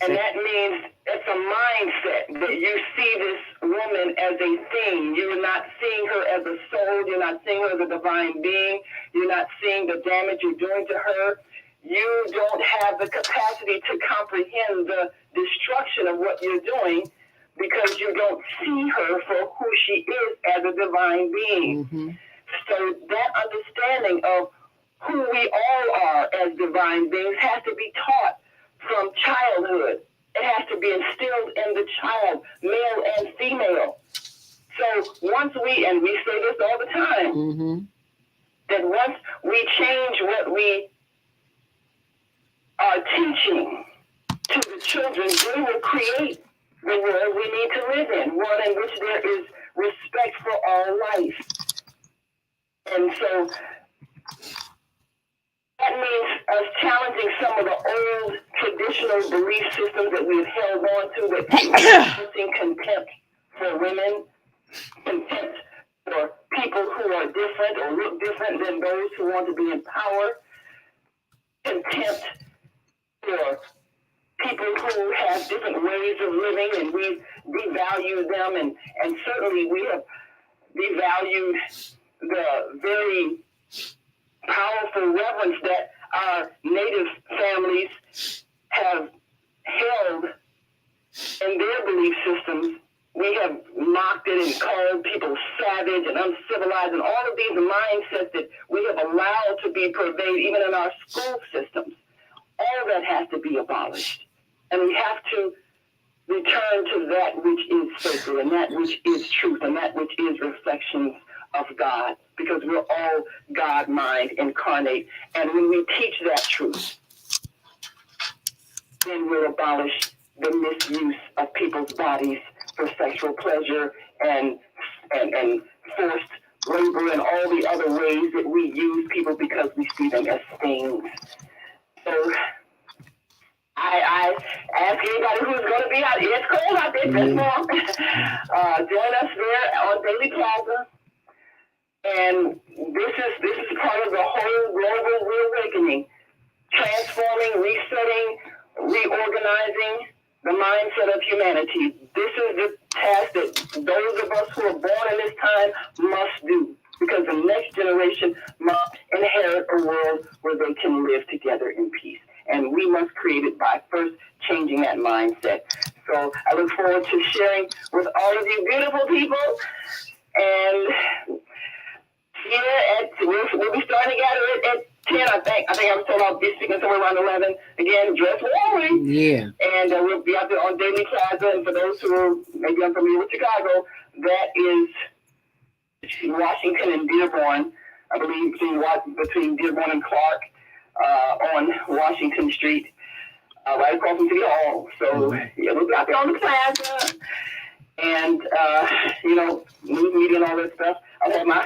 And that means it's a mindset that you see this woman as a thing. You're not seeing her as a soul. You're not seeing her as a divine being. You're not seeing the damage you're doing to her. You don't have the capacity to comprehend the destruction of what you're doing because you don't see her for who she is as a divine being. So that understanding of who we all are as divine beings has to be taught from childhood. It has to be instilled in the child, male and female. So once and we say this all the time, that once we change what we are teaching to the children, we will create the world we need to live in, one in which there is respect for all life. And so That means us challenging some of the old traditional belief systems that we've held on to, that expressing contempt for women, contempt for people who are different or look different than those who want to be in power, contempt for people who have different ways of living, and we devalue them, and certainly we have devalued the very powerful reverence that our native families have held in their belief systems. We have mocked it and called people savage and uncivilized, and all of these mindsets that we have allowed to be pervaded even in our school systems. All that has to be abolished. And we have to return to that which is sacred, and that which is truth, and that which is reflections of God, because we're all God mind incarnate. And when we teach that truth, then we'll abolish the misuse of people's bodies for sexual pleasure and forced labor and all the other ways that we use people because we see them as things. So I ask anybody who's going to be out. It's cold out there this morning. Join us there on Daily Plaza. And this is part of the whole global reawakening, transforming, resetting, reorganizing the mindset of humanity. This is the task that those of us who are born in this time must do, because the next generation must inherit a world where they can live together in peace. And we must create it by first changing that mindset. So I look forward to sharing with all of you beautiful people. And we'll be starting together at 10, I think. I was told I'll be speaking somewhere around 11. Again, dress warmly. Yeah. And we'll be out there on Daily Plaza. And for those who are maybe unfamiliar with Chicago, that is Washington and Dearborn, I believe, between Dearborn and Clark, on Washington Street, right across from City Hall. So yeah, we'll be out there on the plaza, and news media and all that stuff. I'll have my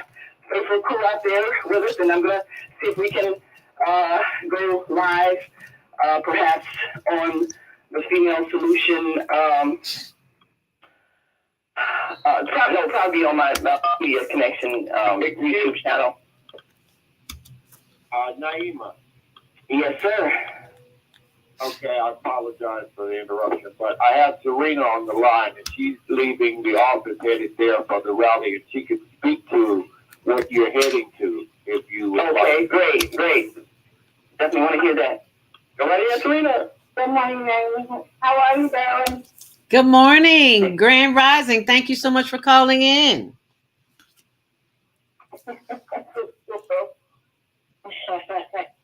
faithful crew out there with us, and I'm gonna see if we can go live, perhaps on the Female Solution. Probably on my media connection YouTube channel. Naima. Yes, sir. Okay, I apologize for the interruption, but I have Serena on the line, and she's leaving the office headed there for the rally, and she could speak to what you're heading to if you would like. Great. Definitely want to hear that. Go right ahead, Serena. Good morning, Naima. How are you doing? Good morning, Grand Rising. Thank you so much for calling in.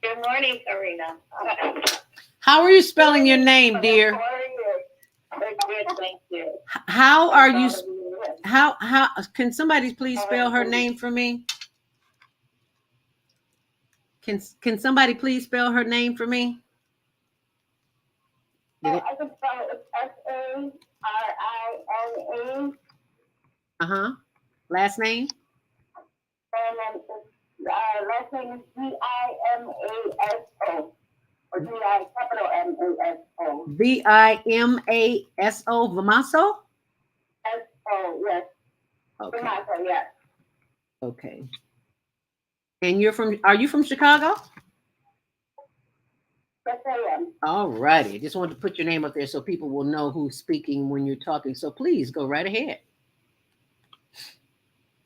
Good morning, Serena. How are you spelling your name, dear? Good, thank you. How are you? How can somebody please spell her name for me? Can somebody please spell her name for me? I can spell it Sarina. Last name? And then last name is Vimaso. Or Vimaso. Vimaso, Vamaso? S-O, yes. Okay. Vimaso, yes. Okay. And are you from Chicago? Yes, I am. All righty. I just wanted to put your name up there so people will know who's speaking when you're talking. So please go right ahead.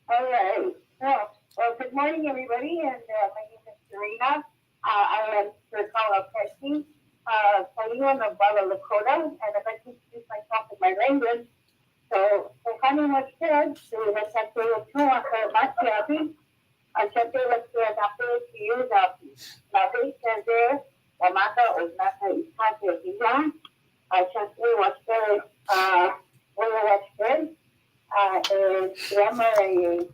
All right. Well, good morning, everybody. And my name is Serena. I am Chicago Texas, studying in Bala Lakota, and I'd like to introduce myself in my language. So, kami mag-share, so nasa tayo ito ako masyati, at sa tayo nasa napo siyo dati. Nabi kasi, wamaka o nasa iskate hilang, at sa tayo waster, wala waster, and grammar, thank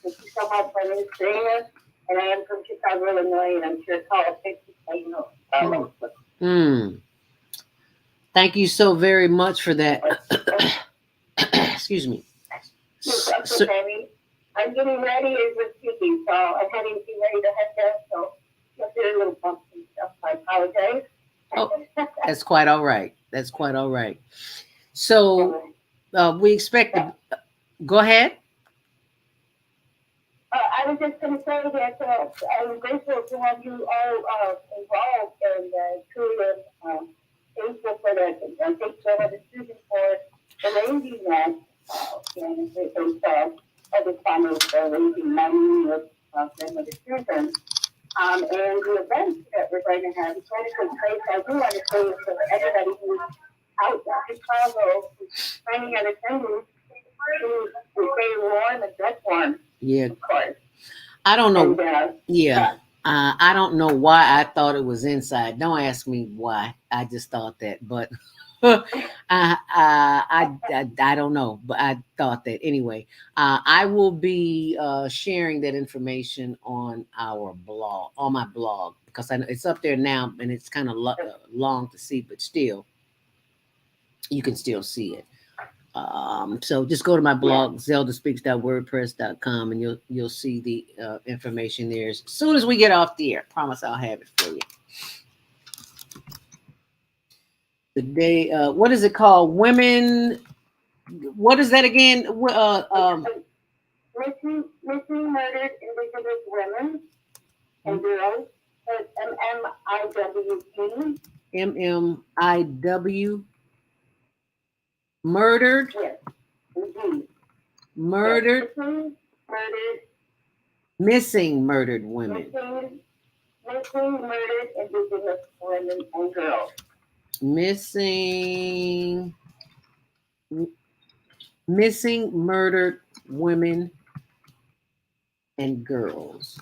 you so much for this training. And I am from Chicago, Illinois, and I'm sure Chicago, Texas, Thank you so very much for that. Excuse me. I'm getting ready as we're speaking, so I'm heading to ready to head there. So did a little bump and stuff. I apologize. Oh, that's quite all right. That's quite all right. So we expect to go ahead. I was just going to say that I'm grateful to have you all involved and truly thankful for that. I'm thankful for the decision for arranging that. And at the time of raising money with grandmother children. And the events that we're going to have is going to take place. I do want to say for everybody who's out in Chicago, who's planning on attending, to stay warm and dress warm. Yeah. Of course. I don't know. And, yeah. I don't know why I thought it was inside. Don't ask me why. I just thought that, but I don't know, but I thought that anyway. I will be sharing that information on our blog, on my blog, because I know it's up there now, and it's kind of long to see, but still, you can still see it. So just go to my blog, ZeldaSpeaks.wordpress.com, and you'll see the information there as soon as we get off the air. Promise I'll have it for you. The day, what is it called? Women. What is that again? Missing, murdered, indigenous women and girls. MMIWG. MMIW. Murdered. Yes. Indeed. Murdered. Yes. Missing murdered women. Missing murdered indigenous women and girls. Missing murdered women and girls.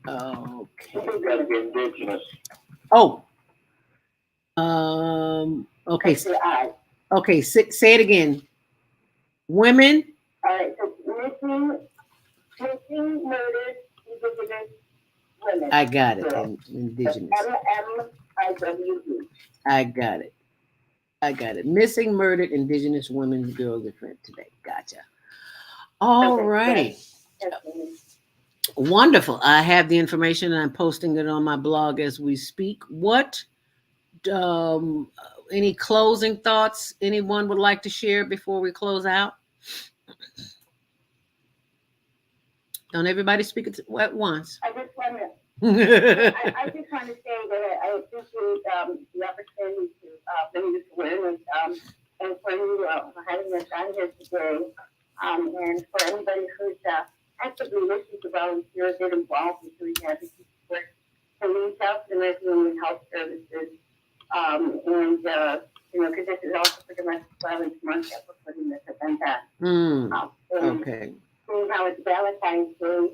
Okay. That's indigenous. Oh. Okay. Okay. Say it again. Women. All right. So missing murdered indigenous women. I got it. Indigenous. MMIWG. I got it. Missing murdered indigenous women and girls different today. Gotcha. All righty. Wonderful. I have the information and I'm posting it on my blog as we speak. What any closing thoughts anyone would like to share before we close out? Don't everybody speak at once. I just want to say that I appreciate the opportunity to bring this awareness and for you for having us on here today. And for anybody who's actively looking to volunteer, get involved in doing advocacy work, to reach out to the American Women's Health Services. Because this is also for domestic violence month that we're putting this event on. Okay. Seeing how it's Valentine's Day,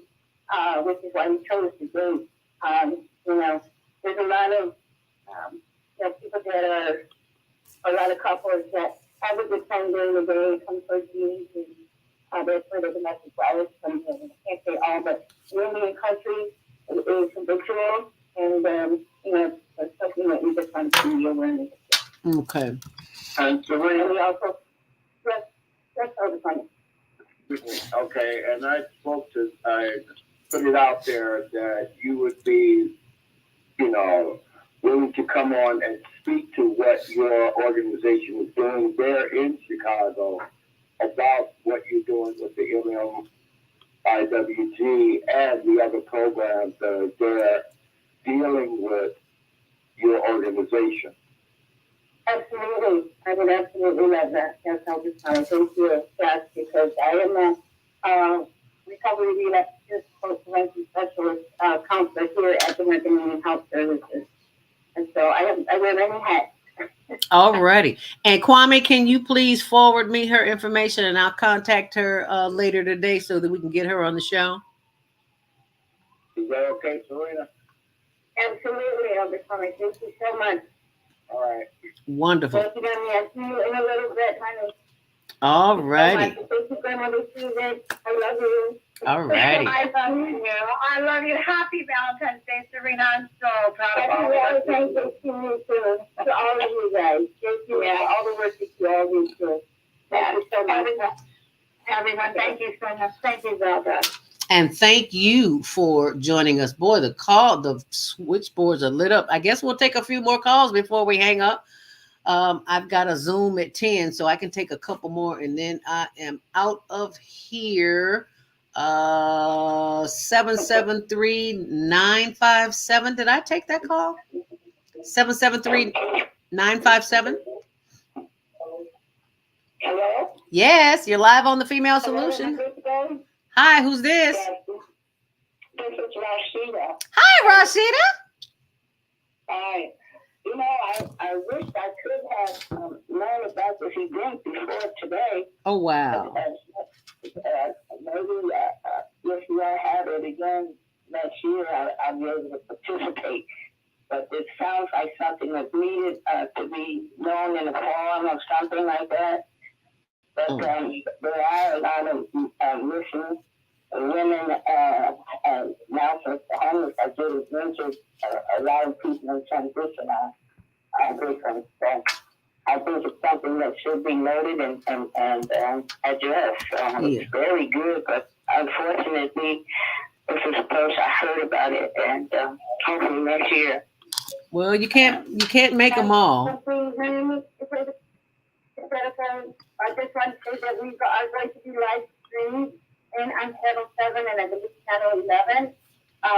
which is why we chose the date. There's a lot of people that are, a lot of couples that have a good time during the day, come towards you, and that's where the domestic violence comes in. I can't say all, but in Indian country, it is habitual, and it's something that we just want to be awareness of. Okay. And Serena, and we also, that's all the time. Okay, and I put it out there that you would be, willing to come on and speak to what your organization is doing there in Chicago about what you're doing with the MMIWG and the other programs that are there dealing with your organization. Absolutely. I would absolutely love that. That's all the time. Thank you, Josh, because I am a recovery relapse prevention specialist counselor here at the American Women's Health Services. And so I wear many hats. All righty. And Kwame, can you please forward me her information and I'll contact her later today so that we can get her on the show? Is that okay, Serena? Absolutely, Elder Kwame. Thank you so much. All right. Wonderful. Thank you, Danny. I'll see you in a little bit, honey. All righty. Thank you, Grandmother Susan. I love you. All righty. I love you. I love you. Happy Valentine's Day, Serena. I'm so proud of all of you. Thank you to all of you guys. Thank you for all the work that you all do. Thank you so much. Everyone, thank you so much. Thank you, Zelda. And thank you for joining us. Boy, the switchboards are lit up. I guess we'll take a few more calls before we hang up. I've got a Zoom at 10, so I can take a couple more, and then I am out of here. 773-957. Did I take that call? 773-957. Hello? Yes, you're live on the Female Solution. Hi, who's this? This is Rashida. Hi, Rashida. Hi. You know, I wish I could have learned about this event before today. Oh, wow. Maybe if you all have it again next year, I'll be able to participate. But it sounds like something that's needed to be known in a forum or something like that. But there are a lot of listeners, women, now for homeless, I get adventures, a lot of people in transition are different. So I think it's something that should be noted and addressed. It's very good, but unfortunately, this is the first I heard about it, and hopefully next year. Well, you can't make them all. I just want to say that we are going to be live streamed on Channel 7 and I believe Channel 11.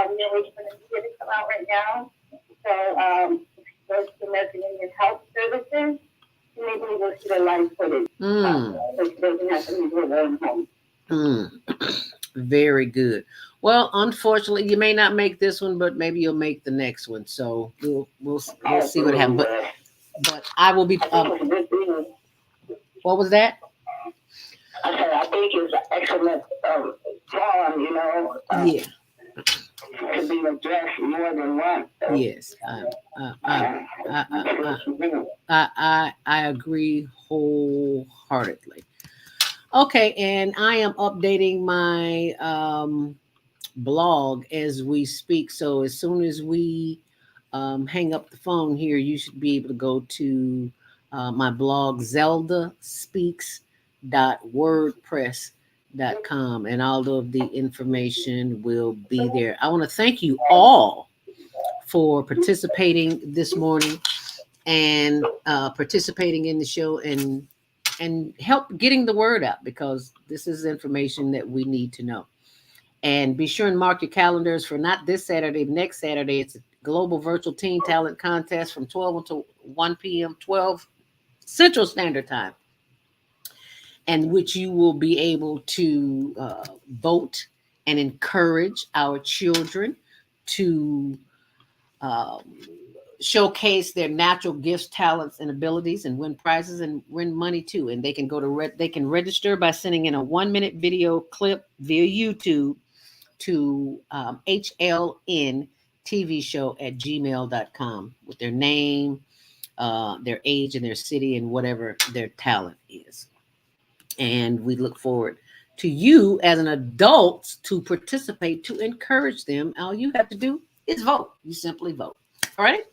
We're waiting for the media to come out right now. So, those to American Indian Health Services, maybe we'll see the live footage. So she doesn't have to leave her own home. Very good. Well, unfortunately, you may not make this one, but maybe you'll make the next one. So we'll see what happens. But I will be. What was that? I said I think it's an excellent forum. You know. Yeah. To be addressed more than once. So. Yes. I agree wholeheartedly. Okay, and I am updating my blog as we speak. So as soon as we hang up the phone here, you should be able to go to my blog, ZeldaSpeaks.wordpress.com, and all of the information will be there. I want to thank you all for participating this morning and participating in the show and help getting the word out, because this is information that we need to know. And be sure and mark your calendars for not this Saturday, next Saturday. It's a global virtual teen talent contest from 12 until 1 p.m., 12 Central Standard Time, and which you will be able to vote and encourage our children to showcase their natural gifts, talents, and abilities, and win prizes and win money too. And they can go to they can register by sending in a 1-minute video clip via YouTube to hlntvshow@gmail.com with their name, their age, and their city, and whatever their talent is. And we look forward to you as an adult to participate, to encourage them. All you have to do is vote. You simply vote. All right.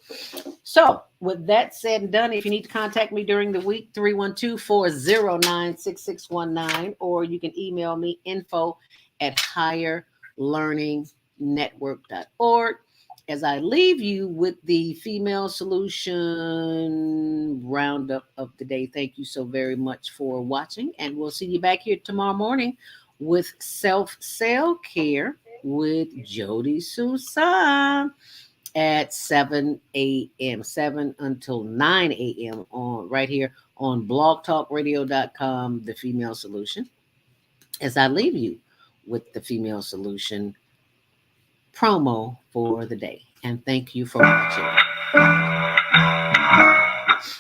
So with that said and done, if you need to contact me during the week, 312-409-6619, or you can email me info@higherlearningnetwork.org. As I leave you with the Female Solution roundup of the day, thank you so very much for watching, and we'll see you back here tomorrow morning with Self-Care with Jody Susan at 7 a.m., 7 until 9 a.m. on right here on blogtalkradio.com, The Female Solution. As I leave you with the Female Solution promo for the day. And thank you for watching.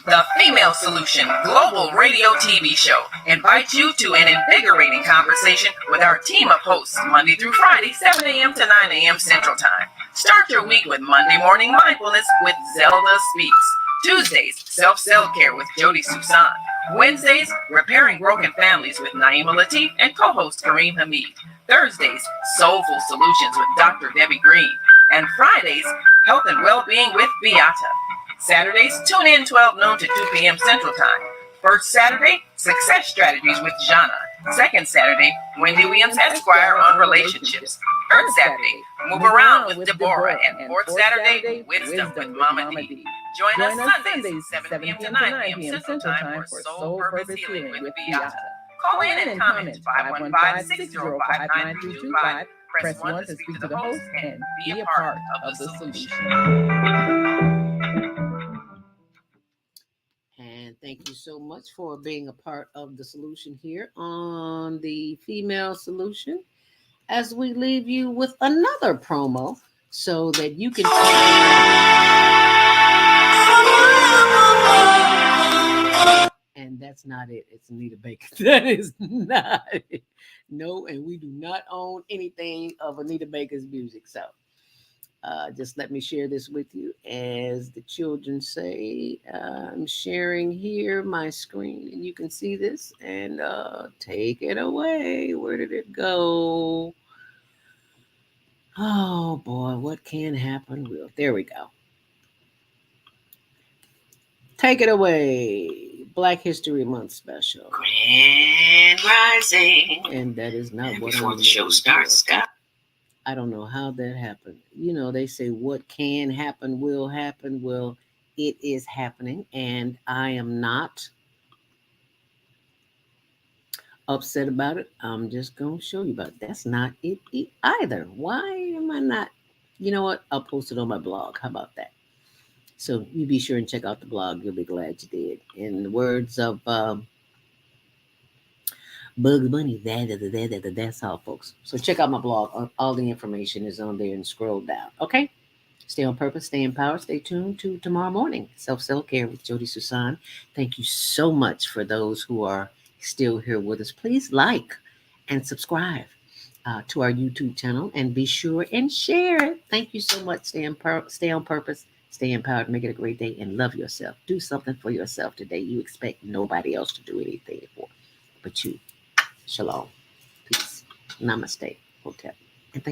The Female Solution Global Radio TV Show invites you to an invigorating conversation with our team of hosts Monday through Friday, 7 a.m. to 9 a.m. Central Time. Start your week with Monday Morning Mindfulness with ZeldaSpeaks. Tuesdays, Self-Care with Jody Susan. Wednesdays, Repairing Broken Families with Naima Latif and co-host Kareem Hamid. Thursdays, Soulful Solutions with Dr. Debbie Green. And Fridays, Health and Wellbeing with Beata. Saturdays, tune in 12 noon to 2 p.m. Central Time. First Saturday, Success Strategies with Jana. Second Saturday, Wendy Williams Esquire on relationships. Third Saturday, Move Around with Deborah. And fourth Saturday, Wisdom with Mama D. Join us Sundays, 7 p.m. to 9 p.m. Central Time for Soul Purpose Healing with Beata. Call in and comment 515-605-9225. Press 1 to speak to the host and be a part of the solution. And thank you so much for being a part of the solution here on the Female Solution, as we leave you with another promo so that you can. And that's not it. It's Anita Baker. That is not it. No, and we do not own anything of Anita Baker's music. So just let me share this with you. As the children say, I'm sharing here my screen, and you can see this. And take it away. Where did it go? Oh, boy, what can happen will. There we go. Take it away. Black History Month special. Grand Rising. And that is not what before I'm the show starts, Scott. I don't know how that happened. You know, they say what can happen will happen. Well, it is happening, and I am not upset about it. I'm just going to show you about it. That's not it either. Why am I not? You know what? I'll post it on my blog. How about that? So you be sure and check out the blog. You'll be glad you did. In the words of Bugs Bunny, that's all, folks. So check out my blog. All the information is on there, and scroll down. Okay? Stay on purpose, stay empowered, stay tuned to tomorrow morning. Self-care with Jody Susan. Thank you so much for those who are still here with us. Please like and subscribe to our YouTube channel, and be sure and share it. Thank you so much. Stay on purpose, stay empowered, make it a great day, and love yourself. Do something for yourself today you expect nobody else to do anything for but you. Shalom. Peace. Namaste. Hotel.